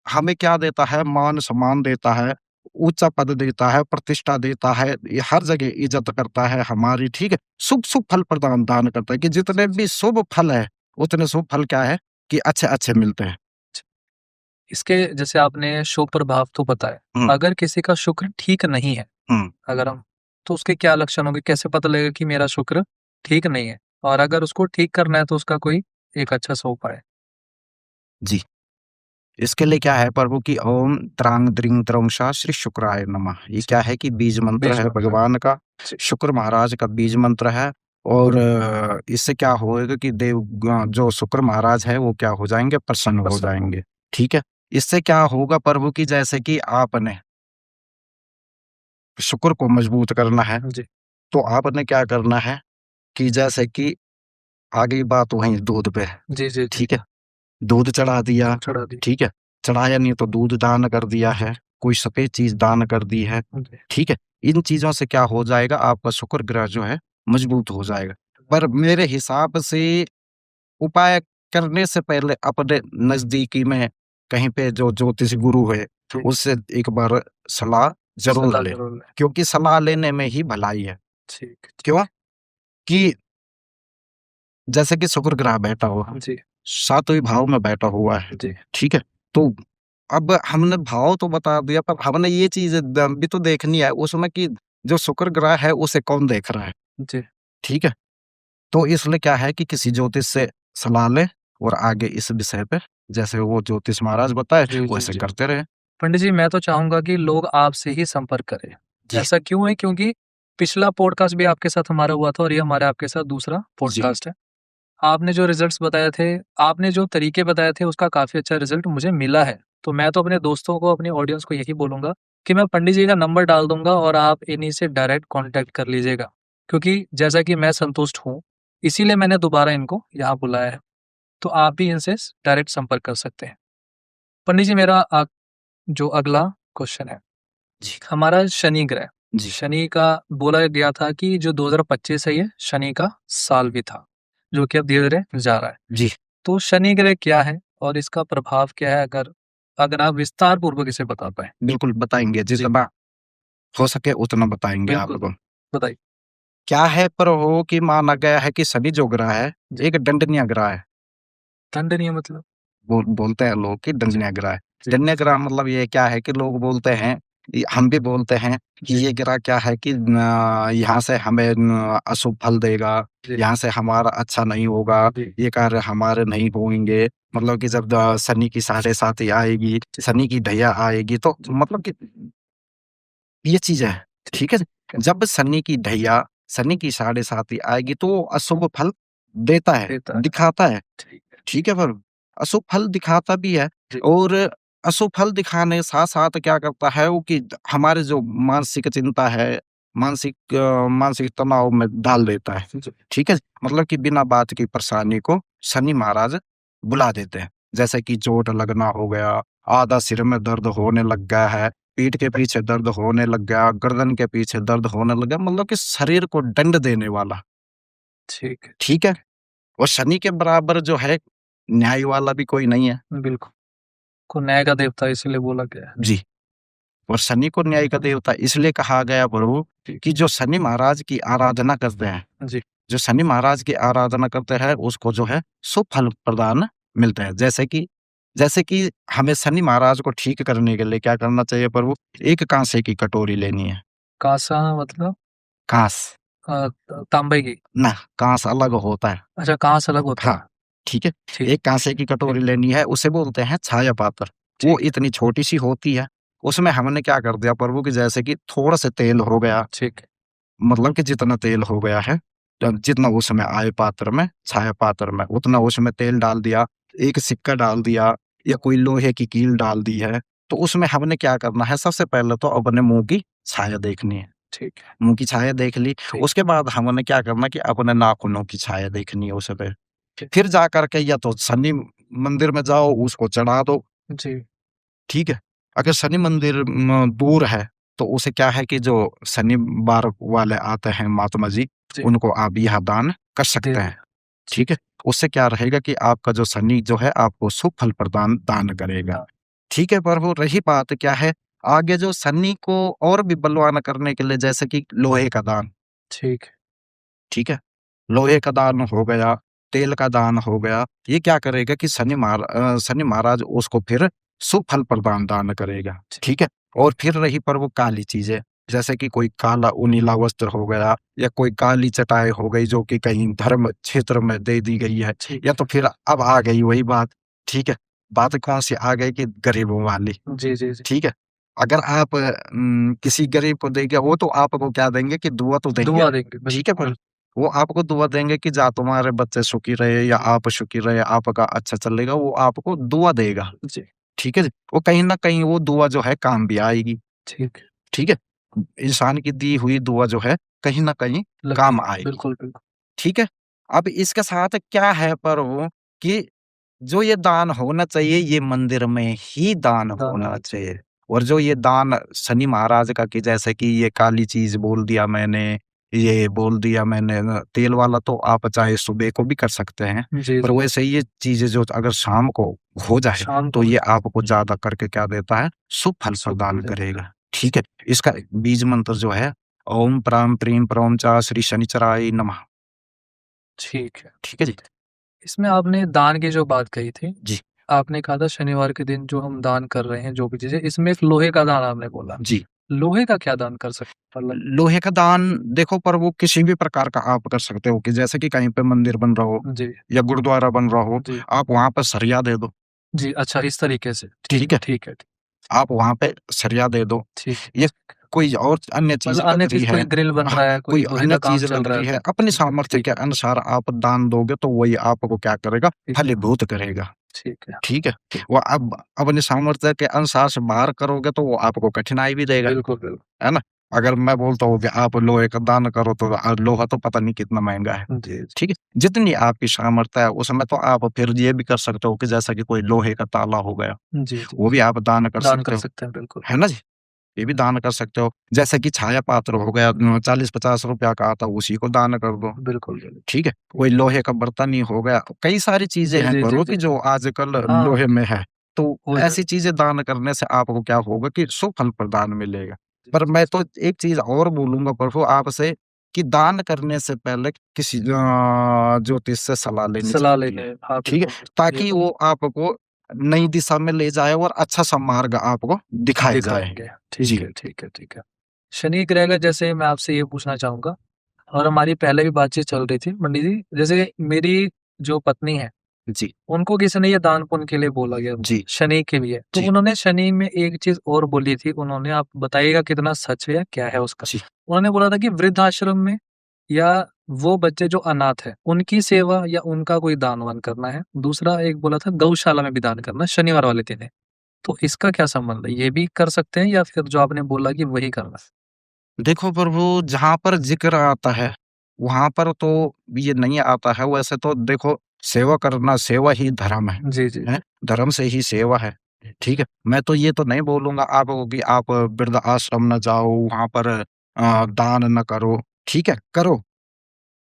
हमें क्या देता है, मान-सम्मान देता है, ऊँचा पद देता है, प्रतिष्ठा देता है, ये हर जगह इज़्ज़त करता है हमारी, ठीक है? शुभ-शुभ फल प्रदान दान करता है कि जितने भी शुभ फल है, उतने शुभ फल क्या है कि अच्छे-अच्छे मिलते हैं। इसके जैसे आपने शुभ प्रभाव तो बताए, हुँ, अगर किसी का शुक्र ठीक नहीं है, हुँ, अगर हम तो उसके क्या लक्षण होंगे? कैसे पता लगेगा कि मेरा शुक्र ठीक नहीं है? और अगर उसको ठीक करना है तो उसका कोई एक अच्छा सा उपाय? जी। इसके लिए क्या है प्रभु कि ओम त्रांग द्रीं द्रौं श श्री शुक्राय नमः। ये जी, क्या है कि बीज मंत्र बीज है मंत्र। भगवान का, जी, शुक्र महाराज का बीज मंत्र है और इससे क्या होएगा कि जो शुक्र महाराज है वो क्या हो जाएंगे, प्रसन्न हो प्रसन्न। जाएंगे। ठीक है, इससे क्या होगा प्रभु की, जैसे कि आपने शुक्र को मजबूत करना है जी, तो आपने क्या करना है कि जैसे कि आ गई बात वहीं दूध पे, जी, जी, जी, ठीक है, दूध चढ़ा दिया, चढ़ा दी। ठीक है, चढ़ाया नहीं तो दूध दान कर दिया है, कोई सफेद चीज दान कर दी है, जी, ठीक है, इन चीजों से क्या हो जाएगा, आपका शुक्र ग्रह जो है मजबूत हो जाएगा। पर मेरे हिसाब से उपाय करने से पहले अपने नजदीकी में कहीं पे जो ज्योतिष गुरु है जी, उससे एक बार सलाह जरूर सलाह ले, ज़रूर लें। क्योंकि सलाह लेने में ही भलाई है। ठीक, ठीक। क्यों कि जैसे कि शुक्र ग्रह बैठा हुआ, जी, सातवें भाव में बैठा हुआ है, जी, ठीक है, तो अब हमने भाव तो बता दिया पर हमने ये चीज भी तो देखनी है उसमें कि जो शुक्र ग्रह है उसे कौन देख रहा है, जी, ठीक है, तो इसलिए क्या है कि किसी ज्योतिष से सलाह ले और आगे इस विषय पे जैसे वो ज्योतिष महाराज बताए जी, जी, वैसे जी। करते रहे। पंडित जी, मैं तो चाहूँगा कि लोग आपसे ही संपर्क करें। जी, ऐसा क्यों है? क्योंकि पिछला पॉडकास्ट भी आपके साथ हमारा हुआ था और ये हमारा आपके साथ दूसरा जी, पॉडकास्ट है। आपने जो रिज़ल्ट्स बताए थे, आपने जो तरीके बताए थे, उसका काफ़ी अच्छा रिज़ल्ट मुझे मिला है। तो मैं तो अपने दोस्तों को, अपनी ऑडियंस को यही बोलूँगा कि मैं पंडित जी का नंबर डाल दूँगा और आप इन्हीं से डायरेक्ट कॉन्टैक्ट कर लीजिएगा। क्योंकि जैसा कि मैं संतुष्ट हूँ, इसीलिए मैंने दोबारा इनको यहाँ बुलाया है। तो आप भी इनसे डायरेक्ट संपर्क कर सकते हैं। पंडित जी, मेरा जो अगला क्वेश्चन है, जी, हमारा शनि ग्रह, जी, शनि का बोला गया था कि जो 2025 है ये शनि का साल भी था, जो कि अब धीरे-धीरे जा रहा है। जी, तो शनि ग्रह क्या है और इसका प्रभाव क्या है? अगर अगर आप विस्तार पूर्वक इसे बता पाएँ। बिल्कुल बताएंगे, जी, जितना हो सके उतना बताएंगे बिल्कुल, आपको। बताइए। क्या है पर हो कि माना गया है कि शनि जो ग्रह है जी, एक दंडनीय ग्रह है, दंडनीय मतलब? बोलते हैं लोग कि जी, दंडनीय ग्रह है। जी, दंडनीय ग्रह मतलब ये क्या है कि लोग बोलते हैं, हम भी बोलते हैं कि जी, ये ग्रह क्या है कि यहाँ से हमें अशुभ फल देगा, जी, यहाँ से हमारा अच्छा नहीं होगा, जी, ये कार्य हमारे नहीं होंगे। मतलब कि जब शनि की साढ़े साती आएगी, जी, शनि की ढैया आएगी तो जी, मतलब कि ये चीज़ है, ठीक ठीक है? है, जब शनि की ढैया, शनि की साढ़े साती आएगी तो वो अशुभ फल देता है, देता है। दिखाता है, ठीक है। ठीक है पर अशुभ फल दिखाता भी है जी, और अशुभ फल दिखाने के साथ-साथ क्या करता है वो कि हमारे जो मानसिक चिंता है, मानसिक तनाव में डाल देता है, जी, ठीक है? मतलब कि बिना बात की परेशानी को शनि महाराज बुला देते हैं। जैसे कि चोट लगना हो गया, आधा सिर में दर्द होने लग गया है, पीठ के पीछे दर्द होने लग गया, गर्दन के पीछे दर्द होने लग गया, मतलब कि शरीर को दंड देने वाला, ठीक है, ठीक है? और शनि के बराबर जो है न्याय वाला भी कोई नहीं है। बिल्कुल। को न्याय का देवता इसीलिए बोला गया है। जी, और शनि को न्याय का देवता इसलिए कहा गया प्रभु जी, कि जो शनि महाराज की आराधना करते हैं, जी, जो शनि महाराज की आराधना करते हैं उसको जो है शुभ फल प्रदान मिलते हैं। जैसे कि हमें शनि महाराज को ठीक करने के लिए क्या करना चाहिए प्रभु? एक कांसे की कटोरी लेनी है। काँसा मतलब काँस, तांबे की? ना काँस अलग होता है। अच्छा, काँस अलग होता हाँ, है। ठीक है। ठीक, एक काँसे की ठीक, कटोरी लेनी है, उसे बोलते हैं छाया पात्र। वो ठीक, इतनी छोटी-सी होती है, उसमें हमने क्या कर दिया प्रभु कि जैसे कि थोड़ा-सा तेल हो गया, ठीक है, मतलब कि जितना तेल हो गया है, जितना उसमें आए पात्र में, छाया पात्र में, उतना उसमें तेल डाल दिया, एक सिक्का डाल दिया या कोई लोहे की कील डाल दी है, तो उसमें हमने क्या करना है, सबसे पहले तो अपने मुँह की छाया देखनी है। ठीक है, मुँह की छाया देख ली, ठीक, उसके बाद हमने क्या करना कि अपने नाखूनों की छाया देखनी है उस पे। ठीक, फिर जाकर के या तो शनि मंदिर में जाओ, उसको चढ़ा दो, जी, ठीक है? अगर शनि मंदिर दूर है, तो उसे क्या है कि जो शनिवार वाले आते हैं महात्मा जी, जी, उनको आप यह दान कर दे सकते हैं, दिया। ठीक है? उससे क्या रहेगा कि आपका जो शनि जो है आपको शुभ फल प्रदान दान करेगा, हाँ, ठीक है? प्रभु रही बात क्या है, आगे जो शनि को और भी बलवान करने के लिए जैसे कि लोहे का दान, ठीक है, ठीक है? लोहे का दान हो गया, तेल का दान हो गया, ये क्या करेगा कि शनि महाराज उसको फिर शुभ फल प्रदान दान करेगा, ठीक, ठीक है? और फिर रही पर वो काली चीज़ें, जैसे कि कोई काला ऊनीला वस्त्र हो गया या कोई काली चटाई हो गई जो कि कहीं धर्म क्षेत्र में दे दी गई है, ठीक या है। तो फिर अब आ गई वही बात, ठीक है? बात कौन-सी आ गई कि गरीबों वाली, जी, जी, जी। ठीक है? अगर आप किसी गरीब को देंगे वो तो आपको क्या देंगे कि दुआ तो देंगे, दुआ देंगे, ठीक है? बिल्कुल, वो आपको दुआ देंगे कि जा तुम्हारे बच्चे सुखी रहे या आप सुखी रहे, आपका अच्छा चलेगा, वो आपको दुआ देगा। जी, ठीक है जी? वो कहीं न कहीं वो दुआ जो है काम भी आएगी। ठीक है। ठीक है? इंसान की दी हुई दुआ जो है कहीं न कहीं लगती काम है। आएगी। बिल्कुल, बिल्कुल। ठीक है? अब इसके साथ क्या है प्रभु कि जो ये दान होना चाहिए, ये मंदिर में ही दान दान होना होना चाहिए। और जो ये दान शनि महाराज का कि जैसे कि ये काली चीज़ बोल दिया मैंने, ये बोल दिया मैंने न तेल वाला तो आप चाहे सुबह को भी कर सकते हैं। जी, पर जी। वैसे ये चीज़ें जो अगर शाम को हो जाए, शाम तो को ये आपको ज़्यादा करके क्या देता है? शुभ फल शुभ प्रदान फल देता करेगा। ठीक है? इसका बीज मंत्र जो है ओम प्राम प्रीम प्रौम च श्री शनिचराय नमः। ठीक है। ठीक है जी? इसमें आपने दान की जो बात कही थी, जी, आपने कहा था शनिवार के दिन जो हम दान कर रहे हैं, जो भी चीज़ें, इसमें एक लोहे का दान आपने बोला। जी। लोहे का क्या दान कर सकते हैं? मतलब लोहे का दान देखो पर वो किसी भी प्रकार का आप कर सकते हो कि जैसे कि कहीं पे मंदिर बन रहा हो जी, या गुरुद्वारा बन रहा हो, जी, आप वहाँ पे सरिया दे दो। जी, अच्छा इस तरीके से। ठीक ठीक है, है? ठीक है, आप वहाँ पे सरिया दे दो। ठीक है। ये कोई और अन्य चीज़ मतलब लग अन्य रही चीज़ है, कोई ग्रिल बन रहा है, कोई कोई लोहे अन्य का काम चीज़ चल लग रहा है रही है, तो अपनी ठीक है, सामर्थ्य ठीक के है, अनुसार आप दान दोगे तो वही आपको क्या करेगा? ठीक है, फलीभूत करेगा। ठीक है। ठीक है? वो अब अपने सामर्थ्य के अनुसार से बाहर करोगे तो वो आपको कठिनाई भी देगा। बिल्कुल, बिल्कुल। है ना? अगर मैं बोलता हूँ कि आप लोहे का दान करो तो लोहा तो पता नहीं कितना महँगा है। जी, जी। ठीक है? जितनी आपकी सामर्थ्य है उसमें तो आप फिर ये भी कर सकते हो कि जैसा कि कोई लोहे का ताला हो गया, जी, जी। वो भी आप दान कर दान सकते कर हो। सकते हैं, बिल्कुल। है ना जी? ये भी दान कर सकते हो। जैसे कि छाया पात्र हो गया 40-50 रुपया का आता है उसी को दान कर दो। बिल्कुल, बिल्कुल। ठीक है? कोई लोहे का बर्तन ही हो गया। कई सारी चीज़ें जी, हैं जी, जी, घरों जी। की जो आजकल हाँ, लोहे में है। तो हो ऐसी जाएगा। चीज़ें दान करने से आपको क्या होगा कि शुभ फल प्रदान मिलेगा। जी, पर जी, मैं जी। तो एक चीज़ और बोलूँगा प्रभु आपसे कि दान करने से पहले किसी ज्योतिष से सलाह लेनी सलाह चाहिए। लेके हाँ, ठीक है? बिल्कुल, बिल्कुल। ये ताकि तो वो आपको नई दिशा में ले जाए और अच्छा सा मार्ग आपको दिखाए जाए। दिखाएँगे। ठीक जी। है, ठीक है, ठीक है। शनि ग्रह का जैसे मैं आपसे ये पूछना चाहूँगा और हमारी पहले भी बातचीत चल रही थी पंडित जी, जैसे मेरी जो पत्नी है, जी, उनको किसी ने ये दान-पुण्य के लिए बोला गया, जी, शनि के लिए। तो जी, उन्होंने शनि में एक चीज़ और बोली थी उन्होंने, आप बताइएगा कितना सच है या क्या है उसका? जी। उन्होंने बोला था कि वृद्धाश्रम में या वो बच्चे जो अनाथ हैं, उनकी सेवा या उनका कोई दान-वान करना है। दूसरा एक बोला था गौशाला में भी दान करना है, शनिवार वाले दिन है। तो इसका क्या संबंध है? ये भी कर सकते हैं या फिर जो आपने बोला कि वही करना है? देखो प्रभु जहाँ पर ज़िक्र आता है, वहाँ पर तो ये नहीं आता है। वैसे तो देखो सेवा करना सेवा ही धर्म जी, जी, है? जी। धर्म से ही सेवा है। ठीक है? मैं तो ये तो नहीं बोलूँगा आपको कि आप वृद्ध आश्रम ना जाओ, वहाँ पर दान ना करो। ठीक है? करो।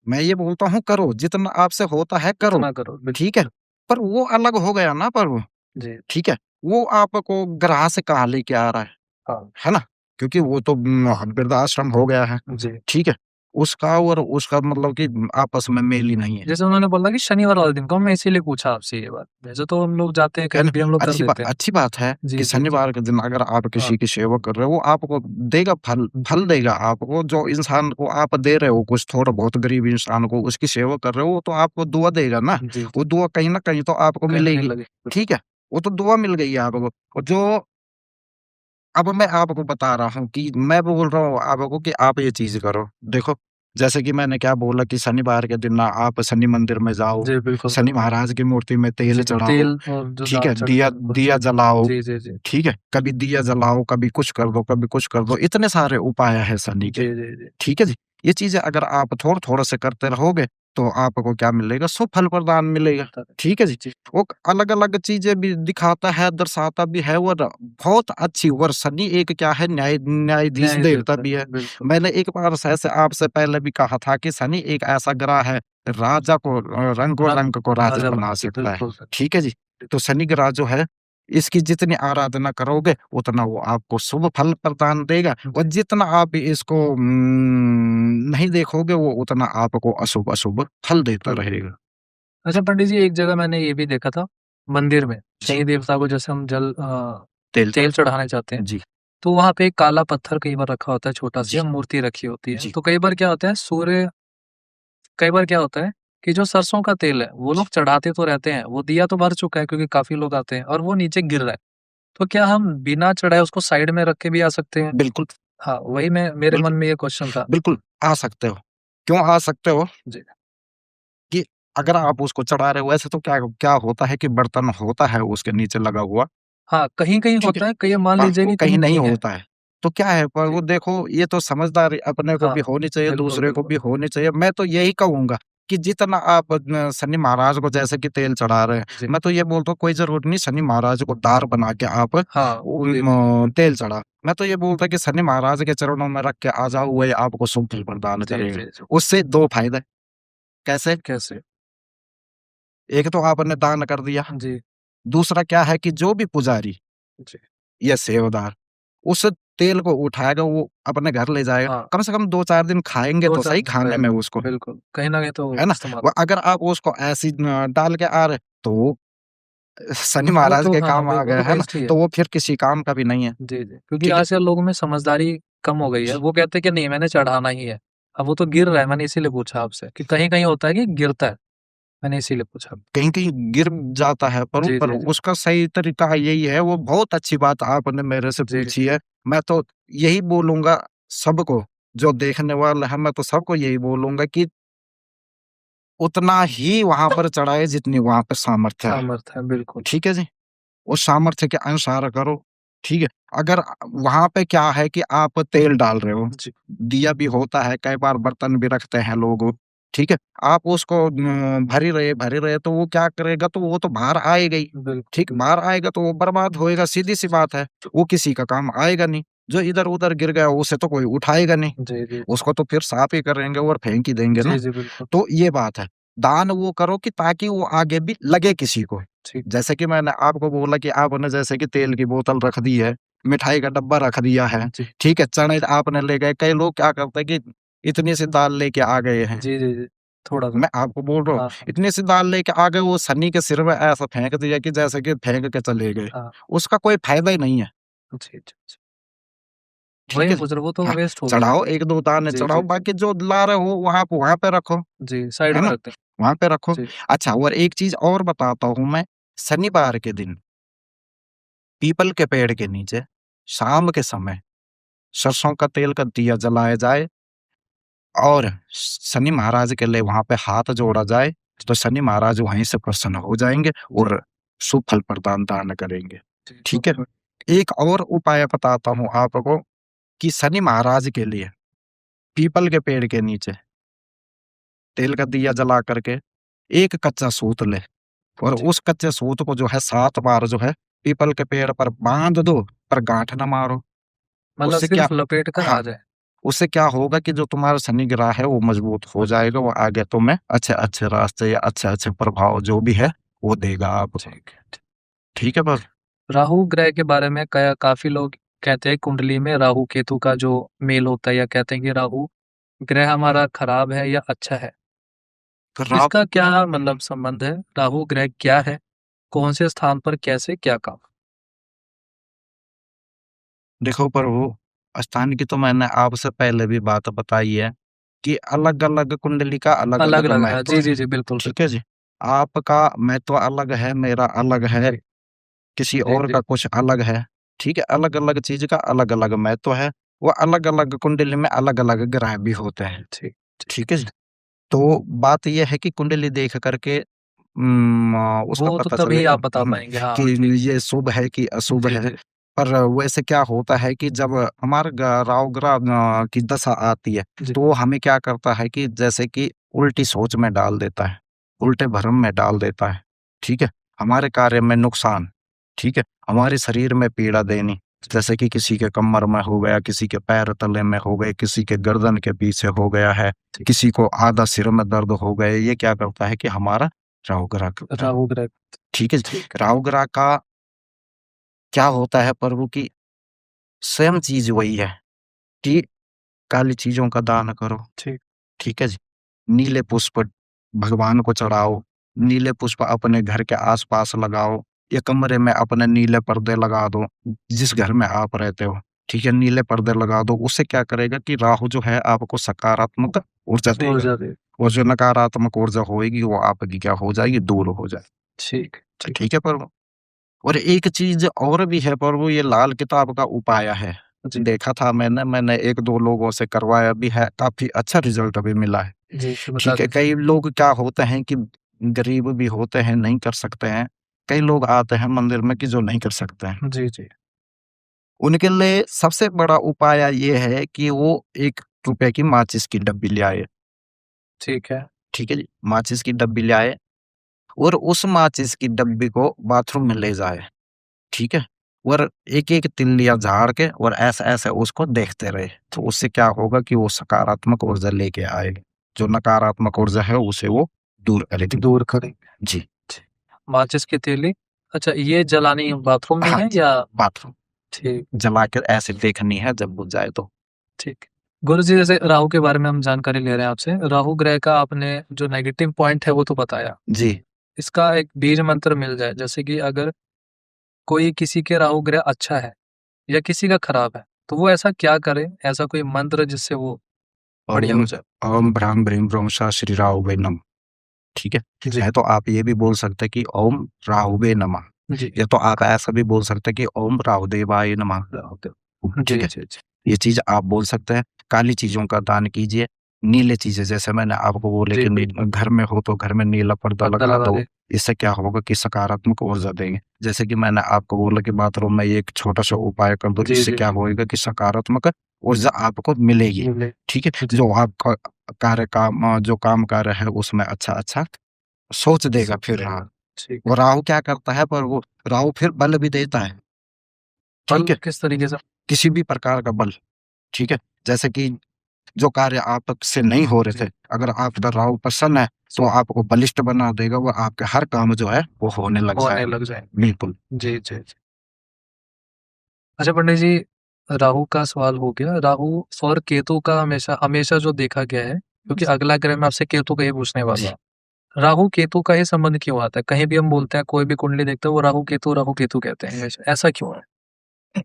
मैं ये बोलता हूँ करो, जितना आपसे होता है करो। इतना करो, ठीक है? बिल्कुल। पर वो अलग हो गया ना प्रभु। जी, ठीक है? वो आपको ग्राह से कहाँ लेके आ रहा हाँ। है ना? क्योंकि वो तो वृद्धाश्रम हो गया है। जी। ठीक है? उसका और उसका मतलब कि आपस में मेल ही नहीं है। जैसे उन्होंने बोला कि शनिवार वाले दिन को, मैं इसीलिए पूछा आपसे ये बात। वैसे तो हम लोग जाते हैं, है कहीं ना? भी हम लोग कर देते हैं। अच्छी बात है जी, कि जी, जी। शनिवार के दिन अगर आप हाँ, किसी की सेवा कर रहे हो, वो आपको देगा फल फल देगा आपको। जो इंसान को आप दे रहे हो कुछ थोड़ा बहुत गरीब इंसान को उसकी सेवा कर रहे हो, वो तो आपको दुआ देगा ना। जी, वो जी। दुआ कहीं न कहीं तो आपको कहीं न कहीं मिलेगी। लगे। ठीक है? वो तो दुआ मिल गई है आपको। और जो अब मैं आपको बता रहा हूँ कि मैं बोल रहा हूँ आपको कि आप ये चीज़ करो। देखो, जैसे कि मैंने क्या बोला कि शनिवार के दिन ना आप शनि मंदिर में जाओ, जी, बिल्कुल, शनि बिल्कुल। महाराज की मूर्ति में तेल जी, चढ़ाओ, तेल और जो ठीक है? दाल चढ़ता दिया है, बिल्कुल। दिया जलाओ, जी, जी, जी। ठीक है? कभी दिया जलाओ, कभी कुछ कर दो, कभी कुछ कर दो, इतने सारे उपाय हैं शनि के। जी, जी, जी। ठीक है जी? ये चीज़ें अगर आप थोड़ा-थोड़ा से करते रहोगे, तो आपको क्या मिलेगा? शुभ फल प्रदान मिलेगा। होता है। ठीक है जी? जी, वो अलग-अलग चीज़ें भी दिखाता है, दर्शाता भी है और बहुत अच्छी और शनि एक क्या है न्यायाधीश न्याय देवता देता है, भी है। बिल्कुल। मैंने एक बार शायद से आपसे पहले भी कहा था कि शनि एक ऐसा ग्रह है, राजा को र रंग को राजा राजा बना बना दे, सकता है। बिल्कुल, बिल्कुल। ठीक है जी? तो शनि ग्रह जो है, इसकी जितनी आराधना करोगे, उतना वो आपको शुभ फल प्रदान देगा और जी। जितना आप इसको नहीं देखोगे, वो उतना आपको अशुभ-अशुभ फल देता फल रहेगा। देगा। अच्छा पंडित जी, एक जगह मैंने ये भी देखा था, मंदिर में जी, शनि देवता को जैसे हम तेल तेल चढ़ाने जाते हैं, जी, तो वहाँ पे एक काला पत्थर कई बार रखा होता है, छोटा-सा जी, या मूर्ति रखी होती है। जी, तो कई बार क्या होता है कि जो सरसों का तेल है, वो जी, लोग चढ़ाते तो रहते हैं, वो दिया तो भर चुका है क्योंकि काफ़ी लोग आते हैं और वो नीचे गिर रहा है। तो क्या हम बिना चढ़ाए उसको साइड में रख के भी आ सकते हैं? बिल्कुल, हाँ, वही मैं मेरे मन बिल्कुल, में ये क्वेश्चन था। बिल्कुल, आ सकते हो। क्यों आ सकते हो जी। कि अगर आप उसको चढ़ा रहे हो, वैसे तो क्या क्या होता है कि बर्तन होता है उसके नीचे लगा हुआ, हाँ, कहीं-कहीं ठीक है? होता है, कहीं मान हाँ, लीजिए वो कि कहीं कहीं नहीं नहीं है। होता है। तो क्या है, पर जी। वो देखो, ये तो समझदारी अपने को हाँ, भी होनी चाहिए, बिल्कुल, दूसरे को बिल्कुल। भी होनी चाहिए। मैं तो यही कहूँगा कि जितना आप शनि महाराज को जैसे कि तेल चढ़ा रहे हैं, जी। मैं तो ये बोलता हूँ कोई ज़रूरत नहीं शनि महाराज को दार बना के आप हाँ, वो वो दे दीजिए। तेल चढ़ा। मैं तो ये बोलता कि शनि महाराज के चरणों में रख के आ जाओ, वही आपको शुभ फल प्रदान जी, करेगा। जी, जी। उससे 2 फायदे, कैसे? कैसे? एक तो आपने दान कर दिया, जी, दूसरा क्या है कि जो भी पुजारी जी। या सेवदार उस तेल को उठाएगा, वो अपने घर ले जाएगा। हाँ, कम से कम 2-4 दिन खाएँगे तो 2-4 सही दिन खाने खाएगा। में उसको, बिल्कुल, कहीं न कहीं तो है ना? इस्तेमाल वो अगर आप उसको ऐसे ही डाल के आ रहे, तो वो शनि वो महाराज तो के हाँ, काम आ वो गए, तो है ना? वेस्ट ही है। तो वो फिर किसी काम का भी नहीं है, जी, जी। क्योंकि ठीक है? आजकल लोगों में समझदारी कम हो गई है। वो कहते हैं कि नहीं मैंने चढ़ाना ही है। अब वो तो गिर रहा है, मैंने इसीलिए पूछा आपसे कि कहीं-कहीं होता है कि गिरता है। मैंने इसीलिए पूछा। कहीं-कहीं गिर जाता है, जी, पर जी, जी। उसका सही तरीका यही है। वो बहुत अच्छी बात आपने मेरे से जी, पूछी है। मैं तो यही बोलूँगा सबको, जो देखने वाले हैं, मैं तो सबको यही बोलूँगा कि उतना ही वहाँ पर चढ़ाए जितनी वहाँ पे सामर्थ्य है। सामर्थ्य है, बिल्कुल। ठीक है जी? उस सामर्थ्य के अनुसार करो, ठीक है? अगर वहाँ पे क्या है कि आप तेल डाल रहे हो, जी, दिया भी होता है, कई बार बर्तन भी रखते हैं लोग, ठीक है? आप उसको भर ही रहे तो वो क्या करेगा, तो वो तो बाहर आएगा ही, बिल्कुल, ठीक? बिल्कुल। बाहर आएगा तो वो बर्बाद होएगा, सीधी-सी बात है। वो किसी का काम आएगा नहीं। जो इधर-उधर गिर गया उसे तो कोई उठाएगा नहीं, जी, जी। उसको तो फिर साफ ही करेंगे और फेंक ही देंगे ना। जी, जी, बिल्कुल। तो ये बात है। दान वो करो कि ताकि वो आगे भी लगे किसी को। ठीक। जैसे कि मैंने आपको बोला कि आपने जैसे कि तेल की बोतल रख दी है, मिठाई का डब्बा रख दिया है, जी। ठीक है? चने आपने ले गए, कई लोग क्या करते हैं कि इतनी सी दाल लेके आ गए हैं। जी, जी, जी। थोड़ा-सा। मैं आपको बोल रहा हूँ, हाँ, हाँ। इतनी सी दाल लेके आ गए, वो शनि के सिर में ऐसा फेंक दिया कि जैसे कि फेंक के चले गए। हाँ। उसका कोई फायदा ही नहीं है, जी, जी, जी। वही ठीक है मैं जी? पूछ रहा हूँ, वो तो हाँ, वेस्ट हो गया। चढ़ाओ 1-2 दाने जी, चढ़ाओ, जी, जी। बाकी जो ला रहे हो वहाँ पे रखो, जी, साइड है में ना? रख दें। वहाँ पे रखो। जी, अच्छा, और एक चीज़ और बताता हूँ मैं, शनिवार के दिन पीपल के पेड़ के नीचे शाम के समय सरसों का तेल का दिया जलाया जाए और शनि महाराज के लिए वहां पे हाथ जोड़ा जाए, तो शनि महाराज वहीं से प्रसन्न हो जाएंगे जी, और शुभ फल प्रदान दान करेंगे। जी, ठीक है? एक और उपाय बताता हूँ आपको कि शनि महाराज के लिए पीपल के पेड़ के नीचे तेल का दिया जला करके एक कच्चा सूत ले और जी। उस कच्चे सूत को जो है 7 बार जो है पीपल के पेड़ पर बांध दो, पर गांठ ना मारो। मतलब उससे क्या सिर्फ लपेट कर आ हाँ, जाए। उससे क्या होगा कि जो तुम्हारा शनि ग्रह है वो मजबूत हो जाएगा, वो आगे तुम्हें अच्छे-अच्छे रास्ते या अच्छे-अच्छे प्रभाव जो भी है वो देगा आपको। ठीक है। ठीक है बस। राहु ग्रह के बारे में काफ़ी लोग कहते हैं कुंडली में राहु केतु का जो मेल होता है या कहते हैं कि राहु ग्रह हमारा खराब है या अच्छा है। तो इसका क्या मतलब संबंध है? राहु ग्रह क्या है? कौन से स्थान पर कैसे क्या काम? देखो प्रभु, स्थान की तो मैंने आपसे पहले भी बात बताई है कि अलग-अलग कुंडली का अलग-अलग अलग-अलग है। महत्व जी, है। जी, जी। बिल्कुल, ठीक है बिल्कुल। जी? आपका महत्व अलग है, मेरा अलग है, जी, किसी जी, और जी। का कुछ अलग है। ठीक है? अलग-अलग चीज़ का अलग-अलग महत्व है। वो अलग-अलग कुंडली में अलग-अलग ग्रह भी होते हैं। ठीक, ठीक। ठीक है जी? तो बात ये है कि कुंडली देख करके उसका वो तो पता तभी चलेगा आप बता पाएँगे। हाँ, कि ठीक। ये शुभ है कि अशुभ जी, है। जी। पर वैसे क्या होता है कि जब हमारा राहु ग्रह की दशा आती है, जी, तो वो हमें क्या करता है कि जैसे कि उल्टी सोच में डाल देता है, उल्टे भ्रम में डाल देता है। ठीक है? हमारे कार्य में नुकसान, ठीक है? हमारे शरीर में पीड़ा देनी, जैसे कि किसी के कमर में हो गया, किसी के पैर तले में हो गए, किसी के गर्दन के पीछे हो गया है, ठीक। किसी को आधा सिर में दर्द हो गए। ये क्या करता है कि हमारा राहु ग्रह करता है। राहु ग्रह। ठीक है? ठीक है। राहु ग्रह का क्या होता है प्रभु की सेम चीज़ वही है कि काली चीज़ों का दान करो। ठीक। ठीक है जी? नीले पुष्प भगवान को चढ़ाओ, नीले पुष्प अपने घर के आस-पास लगाओ या कमरे में अपने नीले पर्दे लगा दो, जिस घर में आप रहते हो। ठीक है? नीले पर्दे लगा दो, उससे क्या करेगा कि राहु जो है आपको सकारात्मक ऊर्जा देगा ऊर्जा दे। और जो नकारात्मक ऊर्जा होएगी वो आपकी क्या हो जाएगी, दूर हो जाए। ठीक, ठीक। ठीक है प्रभु? और एक चीज़ और भी है प्रभु, ये लाल किताब का उपाय है। जी, देखा था मैंने 1-2 लोगों से करवाया भी है, काफ़ी अच्छा रिज़ल्ट अभी मिला है। जी, तो बता ठीक है, दीजिए। कई लोग क्या होते हैं कि गरीब भी होते हैं, नहीं कर सकते हैं। कई लोग आते हैं मंदिर में कि जो नहीं कर सकते हैं। जी, जी, उनके लिए सबसे बड़ा उपाय ये है कि वो ₹1 की माचिस की डब्बी ले आए, ठीक है। ठीक है जी? माचिस की डब्बी ले आए और उस माचिस की डब्बी को बाथरूम में ले जाए, ठीक है? और एक-एक तिल्लियाँ झाड़ के और ऐसे-ऐसे उसको देखते रहे। तो उससे क्या होगा कि वो सकारात्मक ऊर्जा लेके आएगा। जो नकारात्मक ऊर्जा है उसे वो दूर करेगी। दूर करें। जी। ठीक। माचिस की तीली, अच्छा ये जलानी बाथरूम में हाँ है जी, या? बाथरूम ठीक, जला के ऐसे देखनी है जब बुझ जाए तो। ठीक। गुरुजी जैसे राहु के बारे में हम जानकारी ले रहे हैं आपसे। राहु ग्रह का आपने जो नेगेटिव पॉइंट है वो तो बताया। जी। इसका एक बीज मंत्र मिल जाए, जैसे कि अगर कोई किसी के राहु ग्रह अच्छा है या किसी का खराब है, तो वो ऐसा क्या करे? ऐसा कोई मंत्र जिससे वो बढ़िया ओम हो जाए? ओम भ्राम भ्रीम भ्रूम सा श्री राहुवे नमः। ठीक है? जी, या तो आप ये भी बोल सकते हैं कि ओम राहुवे नमः। जी, या तो आप ऐसा भी बोल सकते हैं कि ओम राहुदेवाय नमः। ठीक जी, है? जी, जी, ये चीज़ आप बोल सकते हैं। काली चीज़ों का दान कीजिए। नीले चीज़ें जैसे मैंने आपको बोले जी, कि घर में हो तो घर में नीला पर्दा पर्दा लगा लगा दो। दे। इससे क्या होगा कि सकारात्मक ऊर्जा देंगे। जैसे कि मैंने आपको बोला कि बाथरूम में एक छोटा-सा उपाय कर दो। जी, इससे जी, क्या जी, होएगा कि सकारात्मक ऊर्जा आपको मिलेगी। मिले। ठीक है? जी, जो आपका जो काम कार्य है उसमें अच्छा-अच्छा सोच देगा फिर राहु। ठीक। वो राहु क्या करता है पर वो राहु फिर बल भी देता है। ठीक फल है? किस तरीके से? किसी भी प्रकार का बल। ठीक है? जैसे कि जो कार्य आपसे नहीं हो रहे जी, थे, अगर आपका राहु प्रसन्न है, तो आपको बलिष्ठ बना देगा, वो आपके हर काम जो है, वो होने लग होने जाएगा। लग जाए। बिल्कुल। जी, जी, जी। अच्छा पंडित जी, राहु का सवाल हो गया। राहु और केतु का हमेशा हमेशा जो देखा गया है, क्योंकि अगला ग्रह मैं आपसे केतु का ही पूछने वाला जी। हूँ। राहु केतु का ही संबंध क्यों आता है? कहीं भी हम बोलते हैं, कोई भी कुंडली देखते हैं, वो राहु केतु कहते हैं हमेशा। ऐसा क्यों है?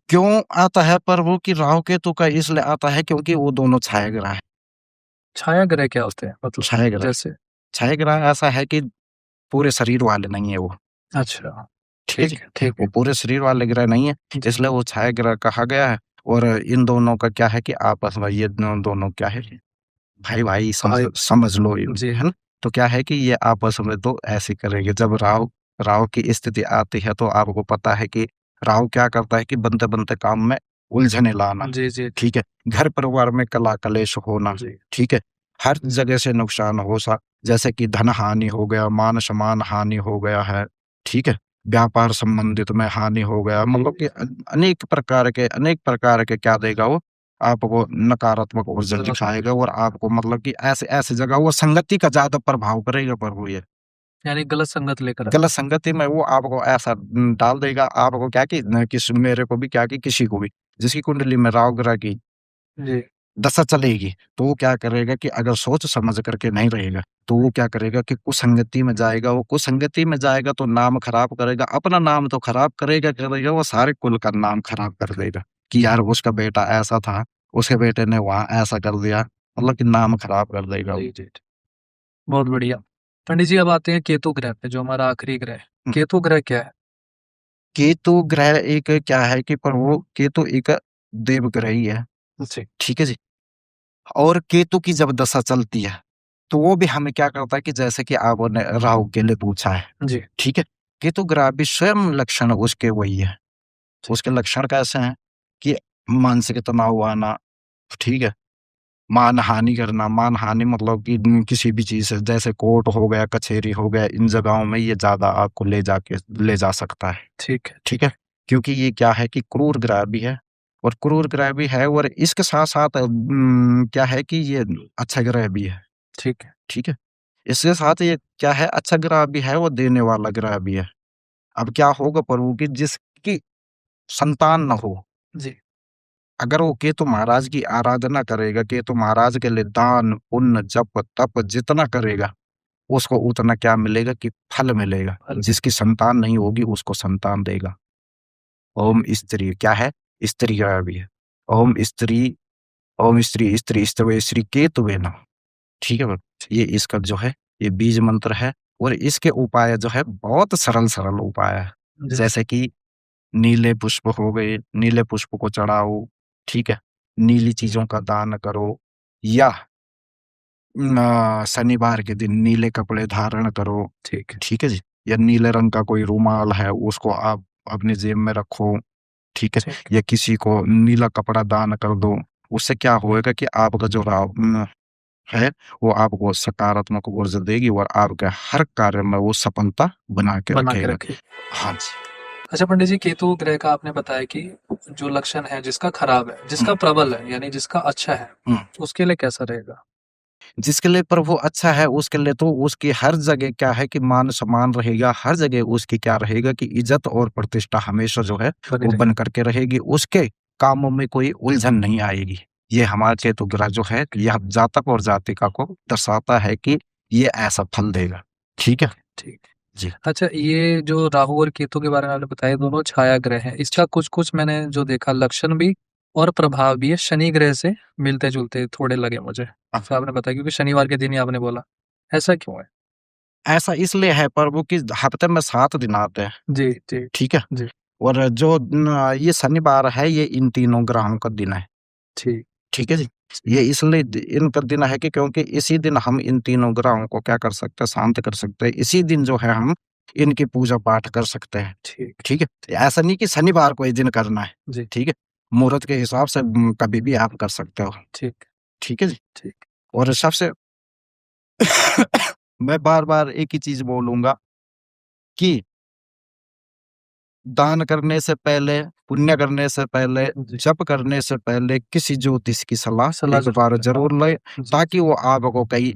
क्यों आता है पर वो कि राहु केतु का इसलिए आता है क्योंकि वो दोनों छाया ग्रह हैं। छाया ग्रह क्या होते हैं मतलब? छाया ग्रह जैसे? छाया ग्रह ऐसा है कि पूरे शरीर वाले नहीं है वो। अच्छा, ठीक है जी? ठीक है, ठीक वो है। पूरे शरीर वाले ग्रह नहीं है, जी, इसलिए वो छाया ग्रह कहा गया है और इन दोनों का क्या है कि आपस में ये दोनों क्या है भाई-भाई भाई। समझ लो ये, जी, है ना? तो क्या है कि ये आपस में तो ऐसे करेंगे जब राहु राहु की स्थिति आती है तो आपको पता है कि राहु क्या करता है कि बनते-बनते काम में उलझने लाना, जी, जी, जी, ठीक है? घर-परिवार में कला-कलेश होना, जी, ठीक है? हर जगह से नुकसान हो सा जैसे कि धन हानि हो गया, मान-सम्मान हानि हो गया है, ठीक है? व्यापार संबंधित में हानि हो गया, मतलब कि अनेक प्रकार के क्या देगा वो आपको नकारात्मक ऊर्जा दिखाएगा और आपको मतलब कि ऐसे-ऐसे जगह वो संगति का ज़्यादा प्रभाव करेगा प्रभु ये। यानी गलत संगत लेकर गलत संगति में वो आपको ऐसा डाल देगा आपको क्या कि न किस मेरे को भी क्या कि किसी को भी, जिसकी कुंडली में राहु ग्रह की जी, दशा चलेगी, तो वो क्या करेगा कि अगर सोच समझ करके नहीं रहेगा, तो वो क्या करेगा कि कुसंगति में जाएगा, वो कुसंगति में जाएगा तो नाम खराब करेगा, अपना नाम तो खराब करेगा, वो सारे कुल का नाम खराब कर देगा, कि यार उसका बेटा ऐसा था, उसके बेटे ने वहाँ ऐसा कर दिया, मतलब कि नाम खराब कर देगा वो। जी, जी, जी। बहुत बढ़िया। पंडित जी अब आते हैं केतु ग्रह पे, जो हमारा आखिरी ग्रह है। हुँ, केतु ग्रह क्या है? केतु ग्रह एक क्या है कि पर वो केतु एक देव ग्रह ही है, जी, ठीक है जी? और केतु की जब दशा चलती है, तो वो भी हमें क्या करता है कि जैसे कि आपने राहु के लिए पूछा है, जी, ठीक है? केतु ग्रह भी स्वयं लक्षण उसके वही है। जी, उसके लक्षण कैसे हैं कि मानसिक तनाव आना, ठीक है? मानहानि करना, मानहानि मतलब कि किसी भी चीज़ से जैसे कोर्ट हो गया, कचहरी हो गया, इन जगहों में ये ज़्यादा आपको ले जा सकता है, ठीक है, ठीक है? क्योंकि ये क्या है कि क्रूर ग्रह भी है और क्रूर ग्रह भी है और इसके साथ-साथ क्या है कि ये अच्छा ग्रह भी है, ठीक है। ठीक है? इसके साथ ये क्या है अच्छा ग्रह भी है और देने वाला ग्रह भी है। अब क्या होगा प्रभु कि जिसकी संतान ना हो, जी, अगर वो केतु महाराज की आराधना करेगा, केतु महाराज के लिए दान, पुण्य, जप, तप जितना करेगा, उसको उतना क्या मिलेगा कि फल मिलेगा। फल। जिसकी संतान नहीं होगी उसको संतान देगा। ओम स्त्री क्या है? स्त्री ग्रह भी है। ओम स्त्री ओम स्त्री स्त्री केतुवे नमः। ठीक है? ये इसका जो है ये बीज मंत्र है और इसके उपाय जो है बहुत सरल-सरल उपाय है। जी, जैसे कि नीले पुष्प हो गए, नीले पुष्प को चढ़ाओ, ठीक है, नीली चीजों का दान करो, या शनिवार के दिन नीले कपड़े धारण करो, ठीक है, ठीक है जी, या नीले रंग का कोई रुमाल है उसको आप अपनी जेब में रखो, ठीक है, ठीक या किसी को नीला कपड़ा दान कर दो। उससे क्या होएगा कि आपका जो है वो आपको सकारात्मक ऊर्जा देगी और आपके हर कार्य में वो सफलता बना के बना के रखेगा। रखे। हाँ जी। अच्छा पंडित जी, केतु ग्रह का आपने बताया कि जो लक्षण है जिसका खराब है, जिसका प्रबल है, यानी जिसका अच्छा है, हम्म। उसके लिए कैसा रहेगा? जिसके लिए पर वो अच्छा है उसके लिए तो उसकी हर जगह क्या है कि मान सम्मान रहेगा, हर जगह उसकी क्या रहेगा कि इज्जत और प्रतिष्ठा हमेशा जो है बनी वो रहेगी। बन करके रहेगी, उसके कामों में कोई उलझन नहीं आएगी। ये हमारे केतु ग्रह जो है यह जातक और जातिका को दर्शाता है कि ये ऐसा फल देगा। ठीक है ठीक। जी। अच्छा, ये जो राहु और केतु के बारे में आपने बताया, दोनों छाया ग्रह हैं। इसका कुछ-कुछ मैंने जो देखा लक्षण भी और प्रभाव भी है शनि ग्रह से मिलते-जुलते थोड़े लगे मुझे। जैसा आपने बताया क्योंकि शनिवार के दिन ही आपने बोला। ऐसा क्यों है? ऐसा इसलिए है प्रभु कि हफ्ते में 7 दिन आते हैं। जी, जी, ठीक है, जी। और जो ये शनिवार है ये इन तीनों ग्रहों का दिन है। ठीक, ठीक है जी। ये इसलिए इनका दिन है कि क्योंकि इसी दिन हम इन तीनों ग्रहों को क्या कर सकते हैं, शांत कर सकते हैं। इसी दिन जो है हम इनकी पूजा पाठ कर सकते हैं। ठीक, ठीक है, ऐसा नहीं कि शनिवार को ही दिन करना है। जी, ठीक है, मुहूर्त के हिसाब से कभी भी आप कर सकते हो। ठीक, ठीक है जी। ठीक, और सबसे मैं बार बार एक ही चीज बोलूंगा कि दान करने से पहले, पुण्य करने से पहले, जी। जप करने से पहले किसी ज्योतिष की सलाह सलाह एक बार लें। जरूर लें, जी, ताकि वो आपको कहीं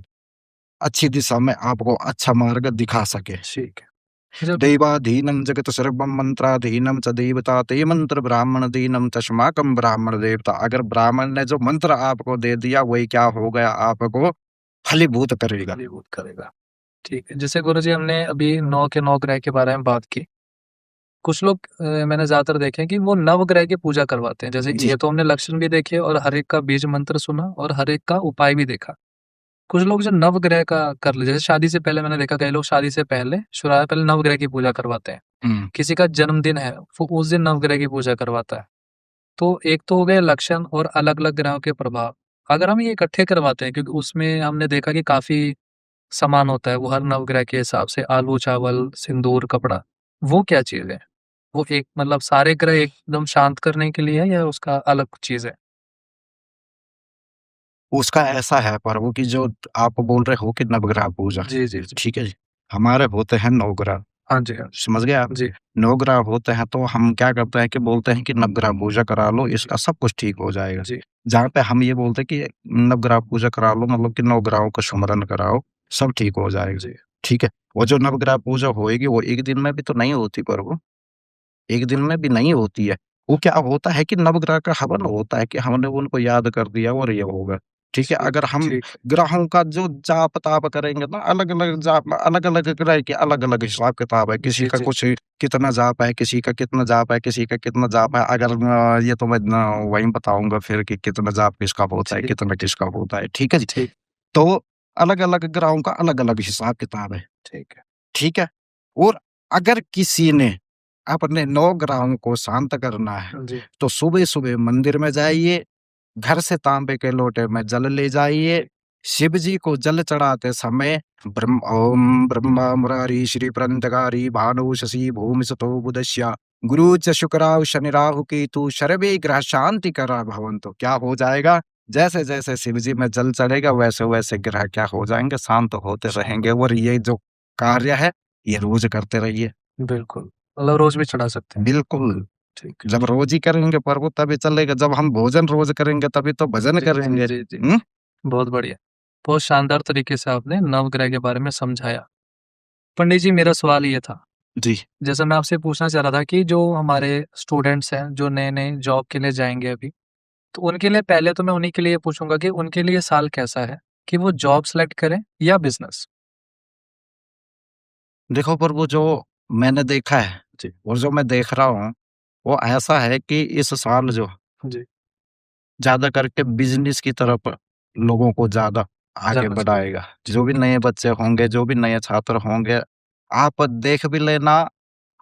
अच्छी दिशा में आपको अच्छा मार्ग दिखा सके। ठीक है। जब दैवाधीनं जगत सर्वं मंत्राधीनं च देवता ते मंत्र ब्राह्मण दीनम तस्माकं ब्राह्मण देवता। अगर ब्राह्मण ने जो मंत्र आपको दे दिया वही क्या हो गया, आपको फलीभूत करेगा। फलीभूत करेगा। ठीक है। जैसे गुरुजी हमने अभी 9 के 9 ग्रह के बारे में बात की। कुछ लोग मैंने ज़्यादातर देखे हैं कि वो नवग्रह की पूजा करवाते हैं। जैसे जी। ये तो हमने लक्षण भी देखे और हर एक का बीज मंत्र सुना और हर एक का उपाय भी देखा। कुछ लोग जो नवग्रह का कर ले, जैसे शादी से पहले मैंने देखा कई लोग शादी से पहले शुरुआत पहले नवग्रह की पूजा करवाते हैं। हम्म। किसी का जन्मदिन है, वो उस दिन नवग्रह की पूजा करवाता है। तो एक तो हो गए लक्षण और अलग-अलग ग्रहों के प्रभाव। अगर हम ये इकट्ठे करवाते हैं क्योंकि उसमें हमने देखा कि काफ़ी सामान होता है, वो हर नवग्रह के हिसाब से आलू, चावल, सिंदूर, कपड़ा, वो क्या चीज़ है? वो एक मतलब सारे ग्रह एकदम शांत करने के लिए है या उसका अलग चीज़ है? उसका ऐसा है प्रभु कि जो आप बोल रहे हो कि नवग्रह पूजा, जी, जी, जी। ठीक है जी, हमारे होते हैं 9 ग्रह। हाँ जी, हाँ। समझ गए आप? जी, 9 ग्रह होते हैं तो हम क्या करते हैं कि बोलते हैं कि नवग्रह पूजा करा लो, इसका सब कुछ ठीक हो जाएगा। जी, जहाँ पे हम ये बोलते हैं कि नवग्रह पूजा करा लो, मतलब कि 9 ग्रहों का सुमिरन कराओ, सब ठीक हो जाएगा। जी, ठीक है? वो जो नवग्रह पूजा होएगी वो एक दिन में भी तो नहीं होती प्रभु, एक दिन में भी नहीं होती है। वो क्या होता है कि नवग्रह का हवन होता है कि हमने उनको याद कर दिया और ये होगा। ठीक है? ठीक, अगर हम ठीक, ग्रहों का जो जाप-ताप करेंगे ना, अलग-अलग जाप, अलग-अलग ग्रह के अलग-अलग हिसाब-किताब है। किसी जी, का जी, कुछ कितना जाप है, किसी का कितना जाप है, किसी का कितना जाप है। अगर ये तो मैं वहीं बताऊँगा फिर कि कितना जाप किसका होता है, ठीक, कितना किसका होता है। ठीक है जी? ठीक, तो अलग-अलग ग्रहों का अलग-अलग हिसाब-किताब है। ठीक है। ठीक है? और अगर किसी ने अपने 9 ग्रहों को शांत करना है, जी, तो सुबह-सुबह मंदिर में जाइए, घर से तांबे के लोटे में जल ले जाइए, शिव जी को जल चढ़ाते समय ओम ब्रह्मा मुरारी श्री प्रंतकारी भानु शशि भूमि सुतो बुधश्य गुरु च शुक्राव शनि राहु केतु सर्वे ग्रह शांति करा भवन्तु। क्या हो जाएगा? जैसे-जैसे शिव जी में जल चढ़ेगा वैसे-वैसे ग्रह क्या हो जाएँगे? शांत होते शांत रहेंगे। और ये जो कार्य है, ये रोज़ करते रहिए। बिल्कुल, मतलब रोज़ भी चढ़ा सकते हैं। बिल्कुल, ठीक। जब रोज़ ही करेंगे प्रभु तभी चलेगा, जब हम भोजन रोज़ करेंगे तभी तो भजन जी, जी, करेंगे। जी, जी, हुँ? जी। बहुत बढ़िया। बहुत शानदार तरीके से आपने नवग्रह के बारे में समझाया। पंडित जी, मेरा सवाल ये था, जी। जैसा मैं आपसे पूछना चाह रहा था कि जो हमारे स्टूडेंट्स हैं, जो नए-नए जॉब के लिए जाएँगे अभी, तो उनके लिए पहले तो मैं उन्हीं के लिए पूछूँगा कि उनके लिए साल कैसा है? कि वो जॉब सेलेक्ट करें या बिज़नेस? देखो प्रभु, जो मैंने देखा है जी, और जो मैं देख रहा हूँ, वो ऐसा है कि इस साल जो जी। ज़्यादा करके बिज़नेस की तरफ लोगों को ज़्यादा आगे जाना चाहिए। बढ़ाएगा। जो ठीक, भी नए बच्चे होंगे, जो भी नए छात्र होंगे, आप देख भी लेना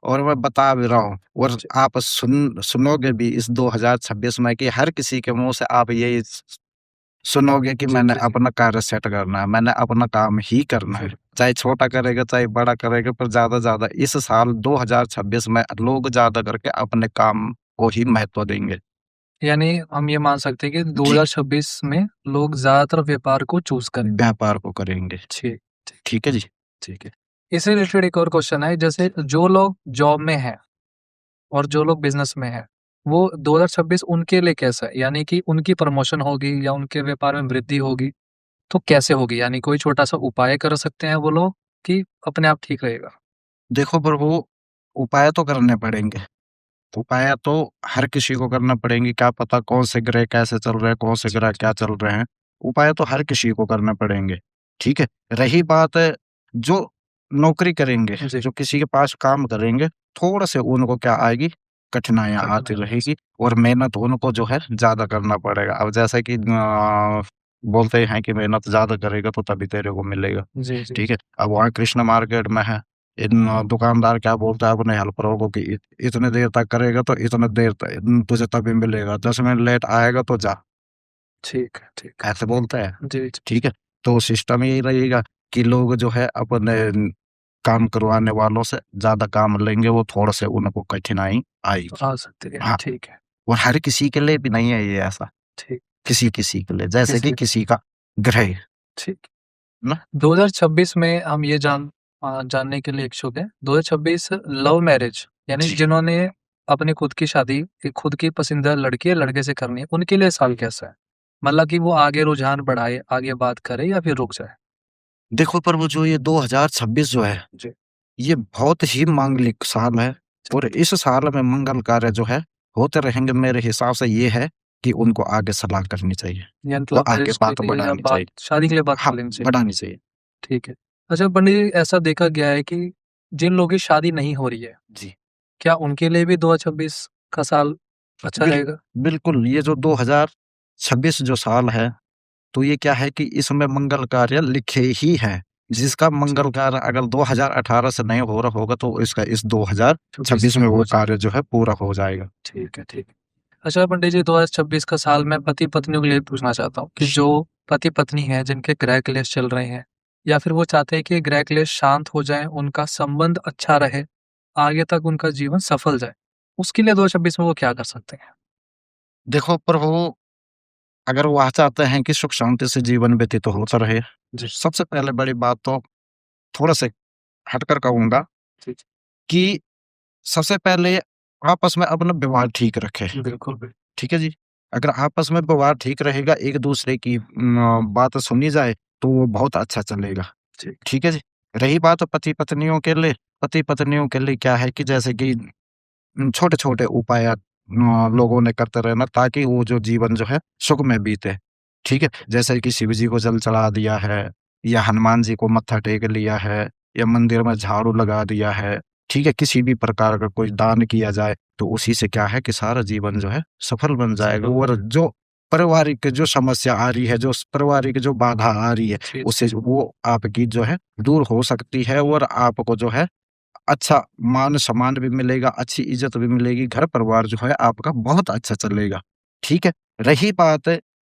और मैं बता भी रहा हूँ और जी। आप सुनोगे भी इस 2026 में कि हर किसी के मुँह से आप यही सुनोगे कि जी, मैंने जी, जी। अपना कार्य सेट करना है, मैंने अपना काम ही करना है। जी। चाहे छोटा करेगा, चाहे बड़ा करेगा, पर ज़्यादा से ज़्यादा इस साल 2026 में लोग ज़्यादा करके अपने काम को ही महत्व देंगे। यानी हम ये मान सकते हैं कि जी, 2026 में लोग ज़्यादातर व्यापार को चूज़ करेंगे। व्यापार को करेंगे। ठीक, ठीक, ठीक है जी? ठीक है। इससे रिलेटेड एक और क्वेश्चन है, जैसे जो लोग जॉब में हैं और जो लोग बिज़नेस में हैं, वो 2026 उनके लिए कैसा है? यानी कि उनकी प्रमोशन होगी या उनके व्यापार में वृद्धि होगी, तो कैसे होगी? यानी कोई छोटा-सा उपाय कर सकते हैं वो लोग कि अपने आप ठीक रहेगा? देखो प्रभु, उपाय तो करने पड़ेंगे। उपाय तो हर किसी को करना पड़ेंगे, क्या पता कौन से ग्रह कैसे चल रहे हैं, कौन से ग्रह क्या चल रहे हैं। उपाय तो हर किसी को करने पड़ेंगे, ठीक है? रही बात जो नौकरी करेंगे, जी, जो किसी के पास काम करेंगे, थोड़ा-से उनको क्या आएगी, कठिनाइयाँ आती कठिनाई रहेगी और मेहनत उनको जो है ज़्यादा करना पड़ेगा। अब जैसा कि बोलते हैं कि मेहनत ज़्यादा करेगा तो तभी तेरे को मिलेगा, जी, जी, ठीक है? अब वहाँ कृष्ण मार्केट में है, दुकानदार क्या बोलता है अपने हेल्परों को कि इतने देर तक करेगा तो इतने देर तक तुझे तभी मिलेगा, 10 मिनट लेट आएगा तो जा, ठीक है, ठीक है। ऐसे बोलते हैं, जी, जी, ठीक है? तो सिस्टम यही रहेगा कि लोग जो है अपने काम करवाने वालों से ज़्यादा काम लेंगे, वो थोड़ा-से उनको कठिनाई तो आएगी। आ सकती है, हाँ, ठीक है, और हर किसी के लिए भी नहीं है ये ऐसा, ठीक, किसी-किसी के लिए, जैसे कि किसी किसी का ग्रह, ठीक। ना 2026 में हम ये जानने के लिए इच्छुक हैं, 2026 लव मैरिज यानी जी। जिन्होंने अपनी खुद की शादी खुद की पसंदीदा लड़की या लड़के से करनी है, उनके लिए साल कैसा है? मतलब कि वो आगे रुझान बढ़ाए, आगे बात करे या फिर रुक जाए? देखो प्रभु, जो ये 2026 जो है, जी, ये बहुत ही मांगलिक साल है और इस साल में मंगल कार्य जो है होते रहेंगे। मेरे हिसाब से ये है कि उनको आगे सलाह करनी चाहिए या और मतलब आगे मैरिज के बात लिए या बढ़ानी बात चाहिए। शादी के लिए बात कर हाँ, लेनी चाहिए। बढ़ानी चाहिए। ठीक है। अच्छा पंडित जी ऐसा देखा गया है कि जिन लोगों की शादी नहीं हो रही है, जी, क्या उनके लिए भी 2026 का साल अच्छा बिल रहेगा? बिल्कुल, ये जो 2026 जो साल है, तो ये क्या है कि इसमें मंगल कार्य लिखे ही हैं। जिसका मंगल ठीक, कार्य अगर 2018 से नहीं हो रहा होगा, तो इसका इस 26 2026 में में हो वो जाए। कार्य जो है पूरा हो जाएगा। ठीक है, ठीक है। अच्छा पंडित जी 2026 का साल मैं पति-पत्नियों के लिए पूछना चाहता हूँ कि जो पति-पत्नी हैं जिनके गृह क्लेश चल रहे हैं या फिर वो चाहते हैं कि गृह क्लेश शांत हो जाएँ, उनका संबंध अच्छा रहे, आगे तक उनका जीवन सफल जाए, उसके लिए 2026 में वो क्या कर सकते हैं? देखो प्रभु, अगर वह चाहते हैं कि सुख शांति से जीवन व्यतीत होता रहे, जी, सबसे पहले बड़ी बात तो थोड़ा-से हटकर कहूँगा जी, जी। कि सबसे पहले आपस में अपना व्यवहार ठीक रखें, बिल्कुल, बिल्कुल। ठीक है जी? अगर आपस में व्यवहार ठीक रहेगा, एक-दूसरे की बात सुनी जाए, तो वो बहुत अच्छा चलेगा, ठीक, ठीक है जी? रही बात पति-पत्नियों के लिए, पति-पत्नियों के लिए क्या है कि जैसे कि छोटे-छोटे उपाय लोगों ने करते रहना ताकि वो जो जीवन जो है सुख में बीते, ठीक है? जैसे कि शिव जी को जल चढ़ा दिया है या हनुमान जी को मत्था टेक लिया है या मंदिर में झाड़ू लगा दिया है, ठीक है? किसी भी प्रकार का कोई दान किया जाए, तो उसी से क्या है कि सारा जीवन जो है सफल बन जाएगा और जो पारिवारिक जो समस्या आ रही है, जो पारिवारिक जो बाधा आ रही है, जी, उससे वो आपकी जो है दूर हो सकती है और आपको जो है अच्छा मान-सम्मान भी मिलेगा, अच्छी इज़्ज़त भी मिलेगी, घर-परिवार जो है आपका बहुत अच्छा चलेगा, ठीक है? रही बात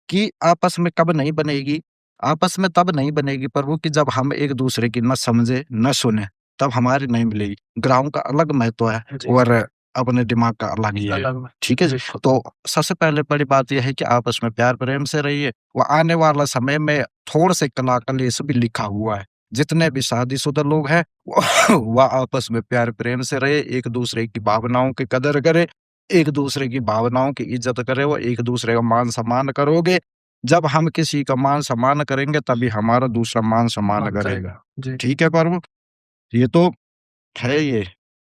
कि आपस में कब नहीं बनेगी, आपस में तब नहीं बनेगी प्रभु कि जब हम एक-दूसरे की ना समझें, ना सुनें, तब हमारी नहीं मिलेगी। ग्राहों का अलग महत्व है जी, और अपने दिमाग का अलग ही है, अलग में। ठीक है? बिल्कुल, तो सबसे पहले बड़ी बात ये है कि आपस में प्यार-प्रेम से रहिए, वो आने वाला समय में थोड़े-से कला-कलेश भी लिखा हुआ है। जितने भी शादीशुदा लोग हैं वह आपस में प्यार प्रेम से रहे, एक-दूसरे की भावनाओं की कदर करे, एक-दूसरे की भावनाओं की इज़्ज़त करे और एक-दूसरे का मान-सम्मान करोगे। जब हम किसी का मान-सम्मान करेंगे तभी हमारा दूसरा मान-सम्मान मान करेगा। करेगा। जी, ठीक है प्रभु? ये तो है ये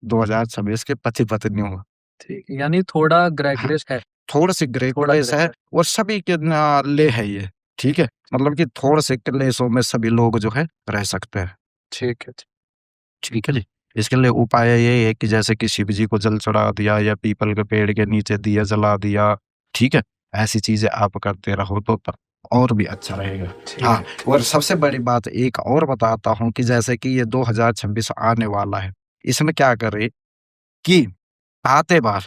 2026 के पति-पत्नियों का। ठीक है। यानी थोड़ा ग्रह हाँ, क्लेश है, थोड़े-से ग्रे थोड़ा क्लेश ग्रह है क्लेश। और सभी के लिए है ये, ठीक है? मतलब कि थोड़े-से क्लेशों में सभी लोग जो है रह सकते हैं। ठीक है, ठीक है जी। इसके लिए उपाय यही है कि जैसे कि शिव जी को जल चढ़ा दिया या पीपल के पेड़ के नीचे दिया जला दिया, ठीक है? ऐसी चीज़ें आप करते रहो तो और भी अच्छा रहेगा। ठीक हाँ, है, और सबसे बड़ी बात एक और बताता हूँ कि जैसे कि ये 2026 आने वाला है, इसमें क्या करें कि आते बार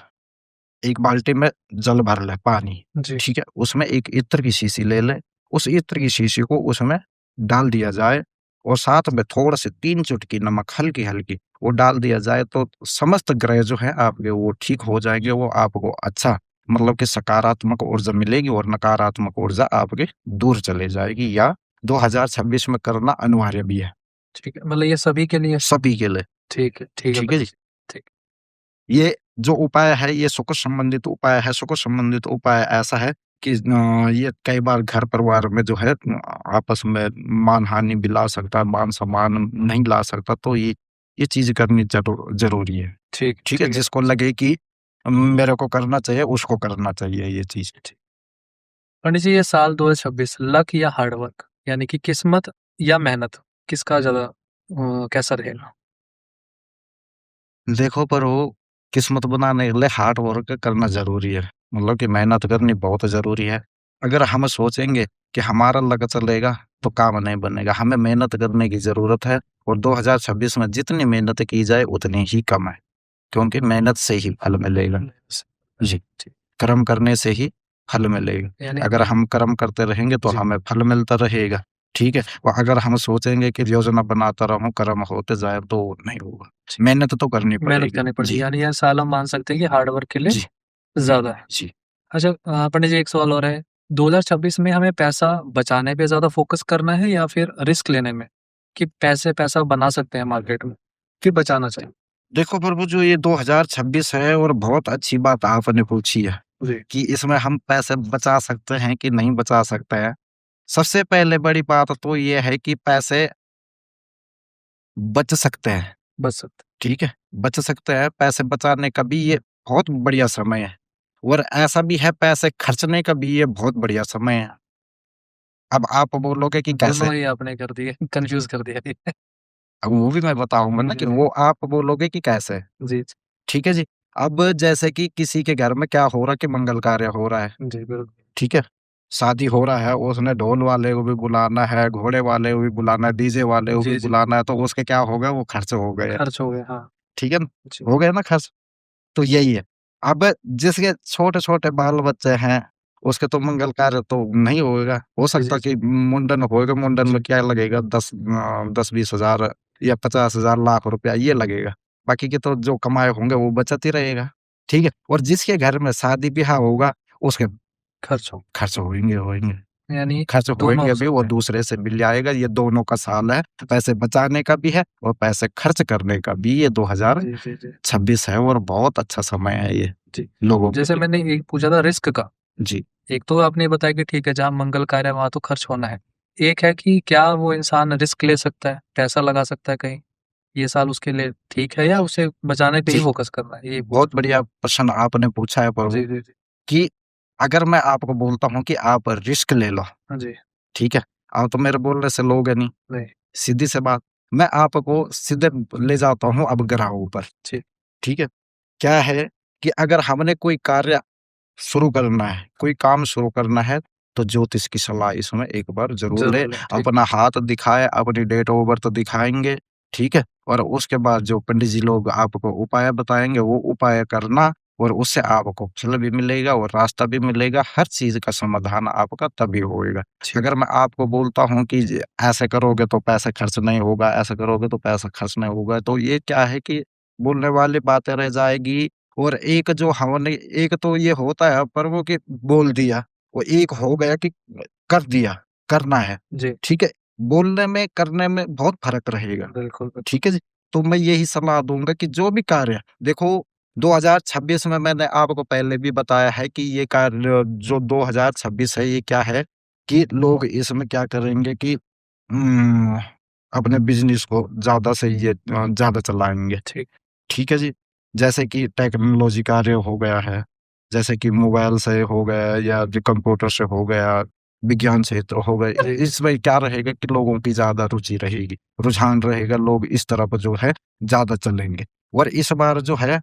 एक बाल्टी में जल भर ले पानी, जी, ठीक है? उसमें एक इत्र की शीशी ले लें, उस इत्र की शीशी को उसमें डाल दिया जाए और साथ में थोड़ा-सी 3 चुटकी नमक हल्की-हल्की वो डाल दिया जाए तो समस्त ग्रह जो हैं आपके वो ठीक हो जाएँगे, वो आपको अच्छा मतलब कि सकारात्मक ऊर्जा मिलेगी और नकारात्मक ऊर्जा आपकी दूर चली जाएगी या 2026 में करना अनिवार्य भी है, ठीक है। मतलब ये सभी के लिए सभी के लिए। ठीक है ठीक है पंडित जी? जी, ठीक। ये जो उपाय है ये सुख संबंधित उपाय है। सुख संबंधित उपाय ऐसा है कि ये कई बार घर परिवार में जो है आपस में मान-हानि भी ला सकता है, मान-सम्मान नहीं ला सकता, तो ये चीज़ करनी ज़रूरी है। ठीक है? ठीक है। जिसको लगे कि मेरे को करना चाहिए, उसको करना चाहिए ये चीज़। ठीक। पंडित जी, ये साल 2026 लक या हार्ड वर्क यानी कि किस्मत या मेहनत किसका ज़्यादा कैसा रहेगा? देखो पर वो किस्मत बनाने के लिए हार्ड वर्क करना ज़रूरी है। मतलब कि मेहनत करनी बहुत ज़रूरी है। अगर हम सोचेंगे कि हमारा लक चलेगा तो काम नहीं बनेगा। हमें मेहनत करने की ज़रूरत है और 2026 में जितनी मेहनत की जाए उतनी ही कम है। क्योंकि मेहनत से ही फल मिलेगा। जी, ठीक। कर्म करने से ही फल मिलेगा। यानी अगर हम कर्म करते रहेंगे तो जी। हमें फल मिलता रहेगा। ठीक है? और अगर हम सोचेंगे कि योजना बनाता रहूँ, कर्म होते जाए तो नहीं होगा। मेहनत तो करनी मेहनत पड़ेगी। करनी पड़ेगी जी, यानी यह साल हम मान सकते हैं कि हार्ड वर्क के लिए जी, ज़्यादा है। जी। अच्छा पंडित जी एक सवाल और है, 2026 में हमें पैसा बचाने पे ज़्यादा फ़ोकस करना है या फिर रिस्क लेने में? कि पैसा बना सकते हैं मार्केट में, कि बचाना चाहिए? देखो प्रभु जो ये 2026 है और बहुत अच्छी बात आपने पूछी है जी। कि इसमें हम पैसे बचा सकते हैं कि नहीं बचा सकते हैं। सबसे पहले बड़ी बात तो ये है कि पैसे बच सकते हैं, बच सकते ठीक है? बच सकते हैं, पैसे बचाने का भी ये बहुत बढ़िया समय है और ऐसा भी है पैसे खर्चने का भी ये बहुत बढ़िया समय है। अब आप बोलोगे कि हैं। कैसे? दोनों ही आपने कर दिए, कन्फ्यूज़ कर दिया। अब वो भी मैं बताऊँगा ना कि जी, वो आप बोलोगे कि कैसे? जी, ठीक है जी। अब जैसे कि किसी के घर में क्या हो रहा है कि मंगल कार्य हो रहा है, जी, बिल्कुल। ठीक है? शादी हो रहा है, उसने ढोल वाले को भी बुलाना है, घोड़े वाले को भी बुलाना है, डीजे वाले को भी जी, जी। बुलाना है, तो उसके क्या हो गए वो खर्च हो गए, खर्च हो गए, हाँ। ठीक है ना? जी, हो गए ना खर्च? तो यही है। अब जिसके छोटे-छोटे बाल-बच्चे हैं, उसके तो मंगल कार्य तो नहीं होएगा। हो जी, सकता जी, है कि मुंडन होएगा, मुंडन जी। में क्या लगेगा 10-20 हज़ार या 50 हज़ार लाख रुपया ये लगेगा। बाकी के तो जो कमाए होंगे वो बचत ही रहेगा, ठीक है? और जिसके घर में शादी-ब्याह होगा, उसके खर्च हो खर्च होएँगे। यानी खर्च दोनों होएँगे हो भी, वो सकते हैं। दूसरे से मिल जाएगा, ये दोनों का साल है। पैसे बचाने का भी है और पैसे खर्च करने का भी ये जी, जी, जी। 2026 है और बहुत अच्छा समय है ये जी। लोगों के जैसे लिए। मैंने एक पूछा था रिस्क का, जी, एक तो आपने बताया कि ठीक है जहाँ मंगल कार्य है वहाँ तो खर्च होना है। एक है कि क्या वो इंसान रिस्क ले सकता है, पैसा लगा सकता है कहीं? ये साल उसके लिए ठीक है या उसे बचाने पे ही जी। फ़ोकस करना है? ये पूछ बहुत बढ़िया प्रश्न आपने पूछा है प्रभु जी, जी, जी। कि अगर मैं आपको बोलता हूँ कि आप रिस्क ले लो, हाँ जी, ठीक है? आप तो मेरे बोलने से लोगे नहीं, नहीं, सीधी-सी बात। मैं आपको सीधे ले जाता हूँ अब ग्रहों पर, ठीक, ठीक है? क्या है कि अगर हमने कोई कार्य शुरू करना है, कोई काम शुरू करना है, तो ज्योतिष की सलाह इसमें एक बार ज़रूर लें। ज़रूर लें, ठीक, अपना हाथ दिखाएँ, अपनी डेट ऑफ बर्थ दिखाएँगे, ठीक है? और उसके बाद जो पंडित जी लोग आपको उपाय बताएँगे, वो उपाय करना और उससे आपको फल भी मिलेगा और रास्ता भी मिलेगा। हर चीज़ का समाधान आपका तभी होएगा। ठीक, अगर मैं आपको बोलता हूँ कि ऐसे करोगे तो पैसा खर्च नहीं होगा, ऐसा करोगे तो पैसा खर्च नहीं होगा, तो ये क्या है कि बोलने वाली बातें रह जाएगी और एक जो हमने एक तो ये होता है पर वो कि बोल दिया, वो एक हो गया कि कर दिया, करना है, जी, ठीक है? बोलने में, करने में बहुत फ़र्क रहेगा, बिल्कुल, बिल्कुल, ठीक है जी? तो मैं यही सलाह दूँगा कि जो भी कार्य देखो 2026 में मैंने आपको पहले भी बताया है कि ये कार्य जो 2026 है ये क्या है कि लोग इसमें क्या करेंगे कि उम, अपने बिज़नेस को ज़्यादा से ये ज़्यादा चलाएँगे। ठीक, ठीक है जी। जैसे कि टेक्नोलॉजी कार्य हो गया है, जैसे कि मोबाइल से हो गया या जो कंप्यूटर से हो गया, विज्ञान क्षेत्र हो गए, जी, इसमें क्या रहेगा कि लोगों की ज़्यादा रुचि रहेगी, रुझान रहेगा, लोग इस तरफ जो है ज़्यादा चलेंगे। और इस बार जो है,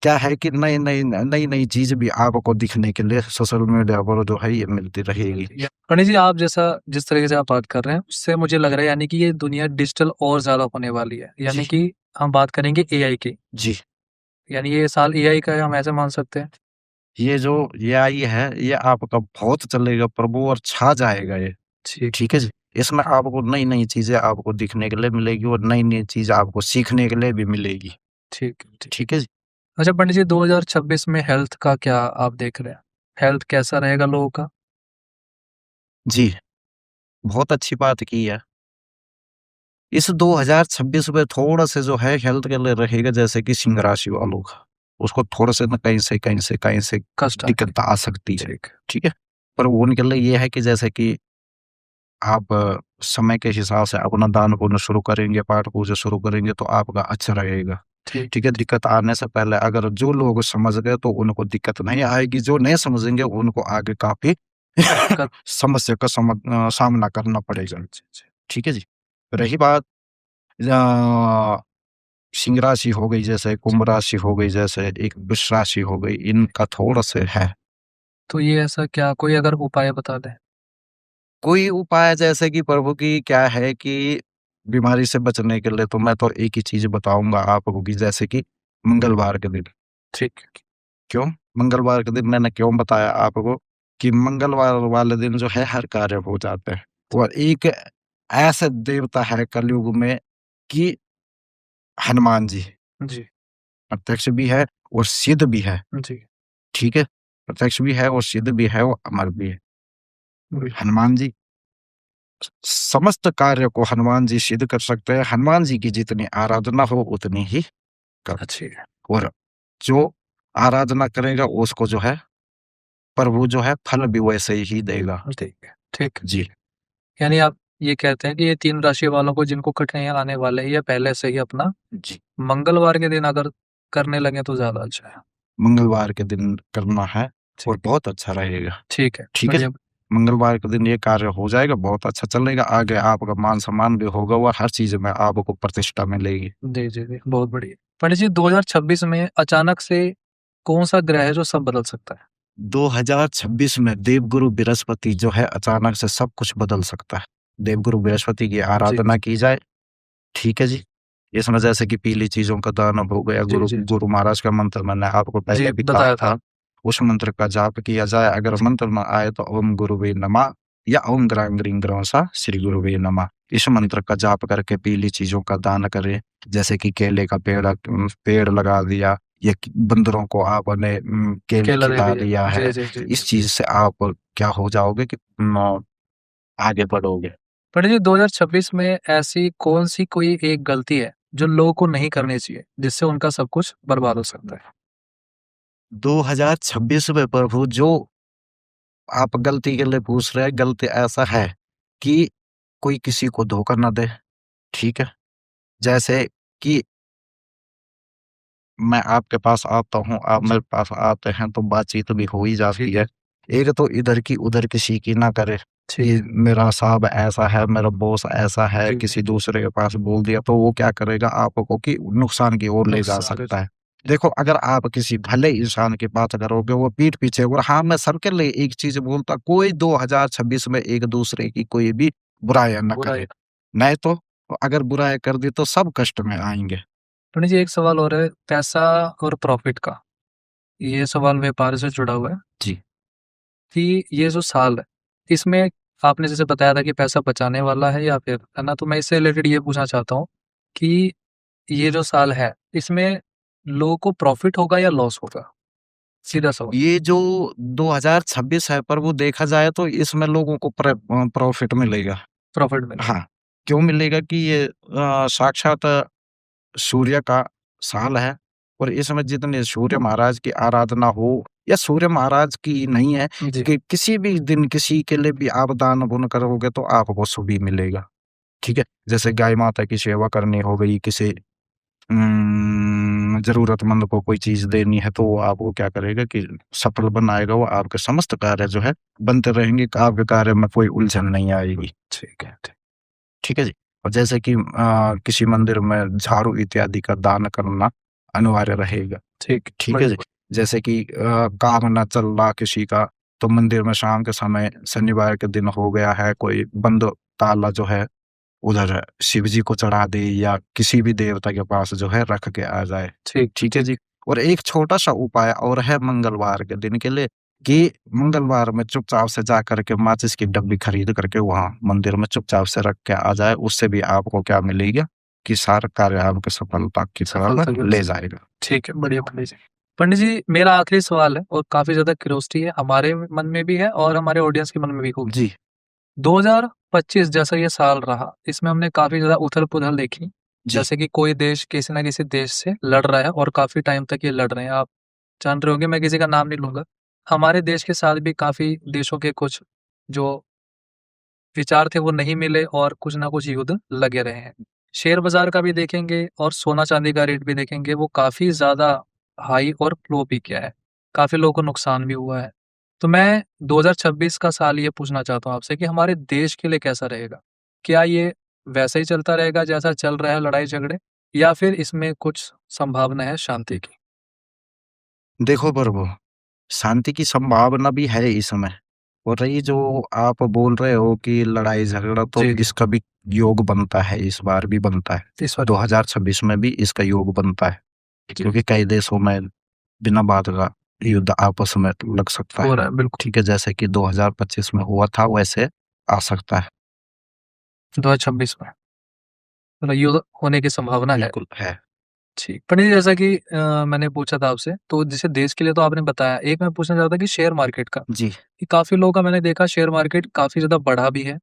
क्या है कि नई-नई चीज़ भी आपको दिखने के लिए सोशल मीडिया पर जो है ये मिलती रहेगी। मिलती है। पंडित जी आप जैसा जिस तरीके से आप बात कर रहे हैं, उससे मुझे लग रहा है यानी कि ये दुनिया डिजिटल और ज़्यादा होने वाली है, यानी जी, कि हम बात करेंगे एआई की। जी, यानी ये साल एआई का है, हम ऐसे मान सकते हैं? ये जो एआई है, ये आपका बहुत चलेगा प्रभु और छा जाएगा ये। ठीक, ठीक है जी? इसमें आपको नई-नई चीज़ें आपको दिखने के लिए मिलेगी और नई-नई चीज़ आपको सीखने के लिए भी मिलेगी। ठीक, ठीक। ठीक है जी? अच्छा पंडित जी, 2026 में हेल्थ का क्या आप देख रहे हैं? हेल्थ कैसा रहेगा लोगों का? जी, बहुत अच्छी बात की है। इस 2026 में थोड़ा-सा जो है हेल्थ के लिए रहेगा जैसे कि सिंह राशि वालों का। उसको थोड़ा-सा ना कहीं से कष्ट आते हैं। दिक्कत आ सकती है। ठीक, ठीक है? पर उनके लिए ये है कि जैसे कि आप समय के हिसाब से अपना दान-पुण्य शुरू करेंगे, पाठ-पूजा शुरू करेंगे तो आपका अच्छा रहेगा। ठीक, ठीक है? दिक्कत आने से पहले अगर जो लोग समझ गए तो उनको दिक्कत नहीं आएगी, जो नहीं समझेंगे उनको आगे काफ़ी कर समस्या का सामना करना पड़ेगा। ठीक है जी? रही बात सिंह राशि हो गई जैसे, कुंभ राशि हो गई जैसे, एक वृष राशि हो गई, इनका थोड़ा-सा है। तो ये ऐसा क्या, कोई अगर उपाय बता दें? कोई उपाय जैसे कि प्रभु की क्या है कि बीमारी से बचने के लिए तो मैं तो एक ही चीज़ बताऊँगा आपको कि जैसे कि मंगलवार के दिन। ठीक, क्यों? मंगलवार के दिन मैंने क्यों बताया आपको कि मंगलवार वाले दिन जो है हर कार्य हो जाते हैं। और एक ऐसे देवता है कलयुग में कि हनुमान जी, जी, प्रत्यक्ष भी है और सिद्ध भी है। जी, ठीक है? प्रत्यक्ष भी है और सिद्ध भी है और अमर भी है। बिल्कुल, हनुमान जी समस्त कार्य को हनुमान जी सिद्ध कर सकते हैं। हनुमान जी की जितनी आराधना हो उतनी ही कर अच्छी है, और जो आराधना करेगा उसको जो है प्रभु जो है फल भी वैसे ही देगा। ठीक है, ठीक। जी, यानी आप ये कहते हैं कि ये 3 राशि वालों को जिनको कठिनाइयाँ आने वाले हैं, ये पहले से ही अपना जी। मंगलवार के दिन अगर करने लगे तो ज़्यादा अच्छा है। मंगलवार के दिन करना है और ठीक, बहुत अच्छा रहेगा। ठीक है, ठीक है जी? बढ़िया। मंगलवार के दिन ये कार्य हो जाएगा, बहुत अच्छा चलेगा, आगे आपका मान-सम्मान भी होगा और हर चीज़ में आपको प्रतिष्ठा मिलेगी। जी, जी, जी, बहुत बढ़िया। पंडित जी, 2026 में अचानक से कौन-सा ग्रह है जो सब बदल सकता है? 2026 में देवगुरु बृहस्पति जो है अचानक से सब कुछ बदल सकता है। देवगुरु बृहस्पति की जी, आराधना की जाए, ठीक है जी? इसमें जैसे कि पीली चीज़ों का दान हो गया, जी, जी, जी। गुरु महाराज का मंत्र मैंने आपको जी, पहले भी कहा बताया था। था, उस मंत्र का जाप किया जाए, अगर मंत्र ना आए तो ओम गुरुवे नमः या ओम ग्रां ग्रीं ग्रौसा श्री गुरुवे नमः। इस मंत्र का जाप करके पीली चीज़ों का दान करें, जैसे कि केले का पेड़ लगा दिया या कि बंदरों को आपने केले केला दे खिला दिया। दिया जी, है, जी, जी, जी। इस चीज़ से आप क्या हो जाओगे कि आगे बढ़ोगे। पंडित जी, 2026 में ऐसी कौन-सी कोई एक गलती है जो लोगों को नहीं करनी चाहिए, जिससे उनका सब कुछ बर्बाद हो सकता है? 2026 में प्रभु जो आप गलती के लिए पूछ रहे हैं, गलती ऐसा है कि कोई किसी को धोखा ना दे, ठीक है? जैसे कि मैं आपके पास आता हूँ, आप जी, मेरे पास आते हैं, तो बातचीत भी हो ही जाती है। एक तो इधर की उधर किसी की ना करे, ठीक कि है। मेरा साहब ऐसा है, मेरा बॉस ऐसा है, जी, किसी दूसरे के पास बोल दिया, तो वो क्या करेगा आपको कि नुकसान की ओर ले जा नुकसान सकता है। देखो, अगर आप किसी भले इंसान की बात करोगे, वो पीठ पीछे और हाँ, मैं सबके लिए एक चीज़ बोलता, कोई 2026 में एक-दूसरे की कोई भी बुराइयाँ ना बुरा करे। है। नहीं तो अगर बुराई कर दी, तो सब कष्ट में आएँगे। पंडित जी, एक सवाल और है, पैसा और प्रॉफ़िट का। ये सवाल व्यापार से जुड़ा हुआ है जी। कि ये जो साल है, इसमें आपने जैसे बताया था कि पैसा बचाने वाला है या फिर, है ना? तो मैं इससे रिलेटेड ये पूछना चाहता हूँ कि ये जो साल है, इसमें लोगों को प्रॉफ़िट होगा या लॉस होगा? सीधा सवाल। ये जो 2026 है पर वो देखा जाए तो इसमें लोगों को प्रॉफ़िट मिलेगा। प्रॉफ़िट मिलेगा। हाँ, क्यों मिलेगा कि ये साक्षात सूर्य का साल है और इसमें जितने सूर्य महाराज की आराधना हो या सूर्य महाराज की नहीं है जी, कि किसी भी दिन किसी के लिए भी आप दान-पुण्य करोगे तो आपको शुभ ही मिलेगा। ठीक है? जैसे गाय माता की सेवा करनी हो गई, किसी ज़रूरतमंद को कोई चीज़ देनी है तो वो आपको क्या करेगा कि सफल बनाएगा, वो आपके समस्त कार्य जो है बनते रहेंगे, आपके कार्य में कोई उलझन नहीं आएगी। ठीक है, ठीक। ठीक है जी? और जैसे कि किसी मंदिर में झाड़ू इत्यादि का दान करना अनिवार्य रहेगा। ठीक, ठीक है बढ़िया, जी? जैसे कि काम ना चल रहा किसी का, तो मंदिर में शाम के समय शनिवार के दिन हो गया है, कोई बंद ताला जो है उधर शिव जी को चढ़ा दे या किसी भी देवता के पास जो है रख के आ जाए। ठीक, ठीक है ठीक। जी? और एक छोटा-सा उपाय और है मंगलवार के दिन के लिए कि मंगलवार में चुपचाप से जा कर के माचिस की डब्बी खरीद करके वहाँ मंदिर में चुपचाप से रख के आ जाए। उससे भी आपको क्या मिलेगा कि सारा कार्य आपके सफलता की सफलता तरफ की ले ओर। जाएगा। ठीक है, बढ़िया पंडित जी। पंडित जी, मेरा आखिरी सवाल है और काफ़ी ज़्यादा क्यूरियोसिटी है, हमारे मन में भी है और हमारे ऑडियंस के मन में भी होगी। जी, 2025 जैसा ये साल रहा, इसमें हमने काफ़ी ज़्यादा उथल-पुथल देखी। जी। जैसे कि कोई देश किसी न किसी देश से लड़ रहा है और काफ़ी टाइम तक ये लड़ रहे हैं। आप जान रहे होंगे, मैं किसी का नाम नहीं लूँगा। हमारे देश के साथ भी काफ़ी देशों के कुछ जो विचार थे वो नहीं मिले और कुछ ना कुछ युद्ध लगे रहे हैं। शेयर बाज़ार का भी देखेंगे और सोना-चांदी का रेट भी देखेंगे, वो काफ़ी ज़्यादा हाई और लो भी गया है। काफ़ी लोगों को नुकसान भी हुआ है। तो मैं 2026 का साल ये पूछना चाहता हूँ आपसे कि हमारे देश के लिए कैसा रहेगा? क्या ये वैसे ही चलता रहेगा जैसा चल रहा है, लड़ाई-झगड़े, या फिर इसमें कुछ संभावना है शांति की? देखो प्रभु, शांति की संभावना भी है इस समय। और रही जो आप बोल रहे हो कि लड़ाई-झगड़ा, तो जी, जी। इसका भी योग बनता है, इस बार भी बनता है। इस बार 2026 में भी इसका योग बनता है, जी, क्योंकि कई देशों में बिना बात का युद्ध आपस में लग सकता हो है। रहा है, बिल्कुल। ठीक है, जैसे कि 2025 में हुआ था वैसे आ सकता है। 2026 में मतलब युद्ध होने की संभावना है। बिल्कुल है। ठीक। पंडित जी, जैसा कि मैंने पूछा था आपसे, तो जैसे देश के लिए तो आपने बताया, एक मैं पूछना चाहता था कि शेयर मार्केट का, जी, कि काफ़ी लोगों का मैंने देखा शेयर मार्केट काफ़ी ज़्यादा बढ़ा भी है,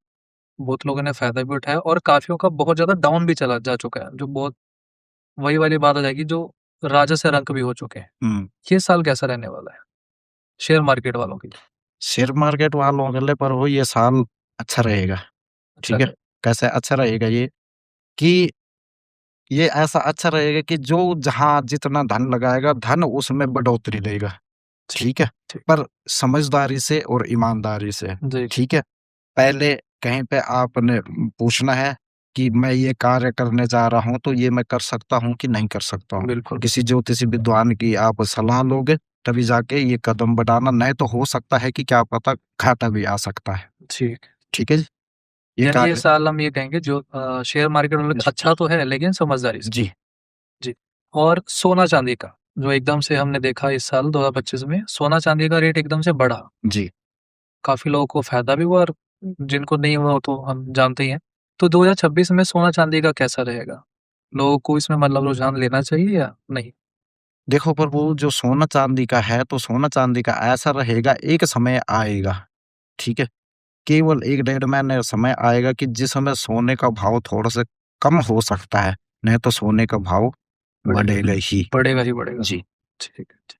बहुत लोगों ने फ़ायदा भी उठाया और काफ़ियों का बहुत ज़्यादा डाउन भी चला जा चुका है, जो बहुत वही वाली बात आ जाएगी जो राजा से रंक भी हो चुके हैं। हुँ। ये साल कैसा रहने वाला है, शेयर मार्केट वालों के लिए? शेयर मार्केट वालों के लिए प्रभु ये साल अच्छा रहेगा, अच्छा ठीक है? रहे। कैसे अच्छा रहेगा ये? कि ये ऐसा अच्छा रहेगा कि जो जहाँ जितना धन लगाएगा, धन उसमें बढ़ोतरी देगा, ठीक, ठीक है? ठीक। पर समझदारी से और ईमानदारी से, जी, ठीक है? पहले कहीं पे आपने पूछना है कि मैं ये कार्य करने जा रहा हूँ, तो ये मैं कर सकता हूँ कि नहीं कर सकता हूँ? बिल्कुल। किसी ज्योतिषी विद्वान की आप सलाह लोगे, तभी जाके ये कदम बढ़ाना, नहीं तो हो सकता है कि क्या पता घाटा भी आ सकता है, ठीक। ठीक है जी? ये यानी ये कार्य साल हम ये कहेंगे जो शेयर मार्केट वालों का अच्छा तो है लेकिन समझदारी से। जी, जी। और सोना-चांदी का, जो एकदम से हमने देखा इस साल 2025 में सोना-चांदी का रेट एकदम से बढ़ा। जी। काफ़ी लोगों को फ़ायदा भी हुआ और जिनको नहीं हुआ वो तो हम जानते ही हैं। तो 2026 में सोना-चांदी का कैसा रहेगा? लोगों को इसमें मतलब रुझान लेना चाहिए या नहीं? देखो प्रभु, जो सोना-चांदी का है, तो सोना-चांदी का ऐसा रहेगा, एक समय आएगा, ठीक है? केवल 1 डेढ़ महीने समय आएगा कि जिस समय सोने का भाव थोड़ा-सा कम हो सकता है, नहीं तो सोने का भाव बढ़ेगा। बढ़ेगा ही। बढ़ेगा ही बढ़ेगा। जी, ठीक है, ठीक।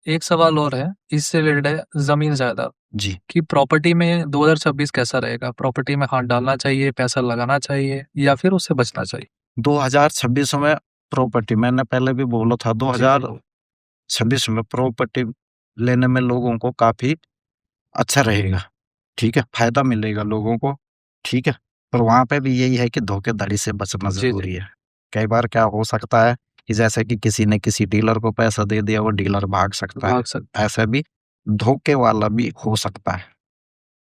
एक सवाल और है, इससे रिलेटेड है ज़मीन-जायदाद जी। कि प्रॉपर्टी में 2026 कैसा रहेगा? प्रॉपर्टी में हाथ डालना चाहिए, पैसा लगाना चाहिए या फिर उससे बचना चाहिए? 2026 में प्रॉपर्टी, मैंने पहले भी बोला था, जी, जी। 2026 में प्रॉपर्टी लेने में लोगों को काफ़ी अच्छा रहेगा, ठीक है? फ़ायदा मिलेगा लोगों को, ठीक है? पर वहाँ पे भी यही है कि धोखाधड़ी से बचना जी, जी। ज़रूरी है। कई बार क्या हो सकता है कि जैसे कि किसी ने किसी डीलर को पैसा दे दिया, वो डीलर भाग सकता है। भाग सकते हैं। ऐसा भी धोखे वाला भी हो सकता है।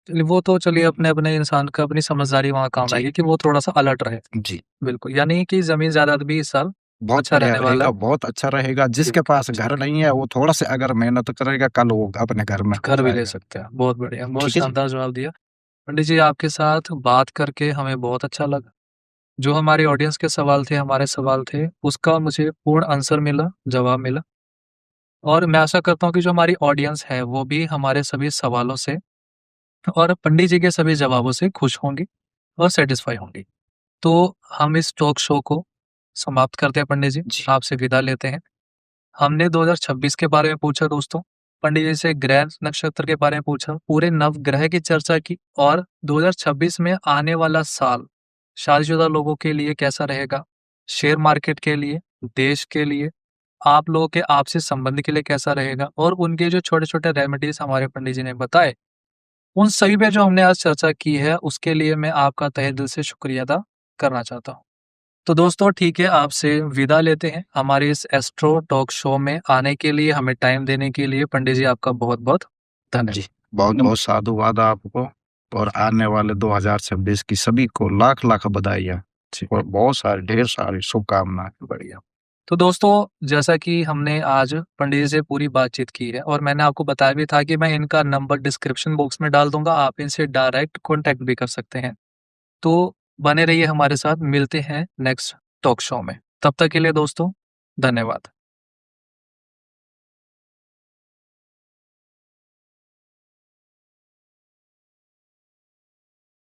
चलिए वो तो चलिए अपने-अपने इंसान का अपनी समझदारी वहाँ काम जी, आएगी कि वो थोड़ा-सा अलर्ट रहे। जी। बिल्कुल, यानी कि ज़मीन-जायदाद भी इस साल बहुत अच्छा बढ़िया रहने वाला रहेगा, है। बहुत अच्छा रहेगा। जिसके ठीक, पास ठीक। घर नहीं है, वो थोड़ा-सा अगर मेहनत करेगा, कल वो अपने घर में हो घर भी ले जाएगा। सकते हैं। बहुत बढ़िया, बहुत ठीक है जी? शानदार जवाब दिया। पंडित जी, आपके साथ बात करके हमें बहुत अच्छा लगा। जो हमारे ऑडियंस के सवाल थे, हमारे सवाल थे, उसका मुझे पूर्ण आंसर मिला, जवाब मिला और मैं आशा करता हूँ कि जो हमारी ऑडियंस है, वो भी हमारे सभी सवालों से और पंडित जी के सभी जवाबों से खुश होंगी और सैटिस्फाई होंगी। तो हम इस टॉक शो को समाप्त करते हैं पंडित जी, जी। आपसे विदा लेते हैं। हमने 2026 के बारे में पूछा दोस्तों, पंडित जी से ग्रह नक्षत्र के बारे में पूछा, पूरे नवग्रह की चर्चा की और 2026 में आने वाला साल शादीशुदा लोगों के लिए कैसा रहेगा, शेयर मार्केट के लिए, देश के लिए, आप लोगों के आपसी संबंध के लिए कैसा रहेगा और उनके जो छोटे-छोटे रेमेडीज़ हमारे पंडित जी ने बताए, उन सभी पे जो हमने आज चर्चा की है, उसके लिए मैं आपका तहे दिल से शुक्रिया अदा करना चाहता हूँ। तो दोस्तों ठीक है, आपसे विदा लेते हैं। हमारे इस एस्ट्रो टॉक शो में आने के लिए, हमें टाइम देने के लिए पंडित जी आपका बहुत-बहुत धन्यवाद। जी, बहुत-बहुत साधुवाद आपको, और आने वाले 2026 की सभी को लाख-लाख बधाइयाँ जी, और बहुत सारी ढेर सारी शुभकामनाएँ। बढ़िया। तो दोस्तों, जैसा कि हमने आज पंडित जी से पूरी बातचीत की है और मैंने आपको बताया भी था कि मैं इनका नंबर डिस्क्रिप्शन बॉक्स में डाल दूँगा, आप इनसे डायरेक्ट कॉन्टैक्ट भी कर सकते हैं। तो बने रहिए हमारे साथ, मिलते हैं नेक्स्ट टॉक शो में। तब तक के लिए दोस्तों, धन्यवाद।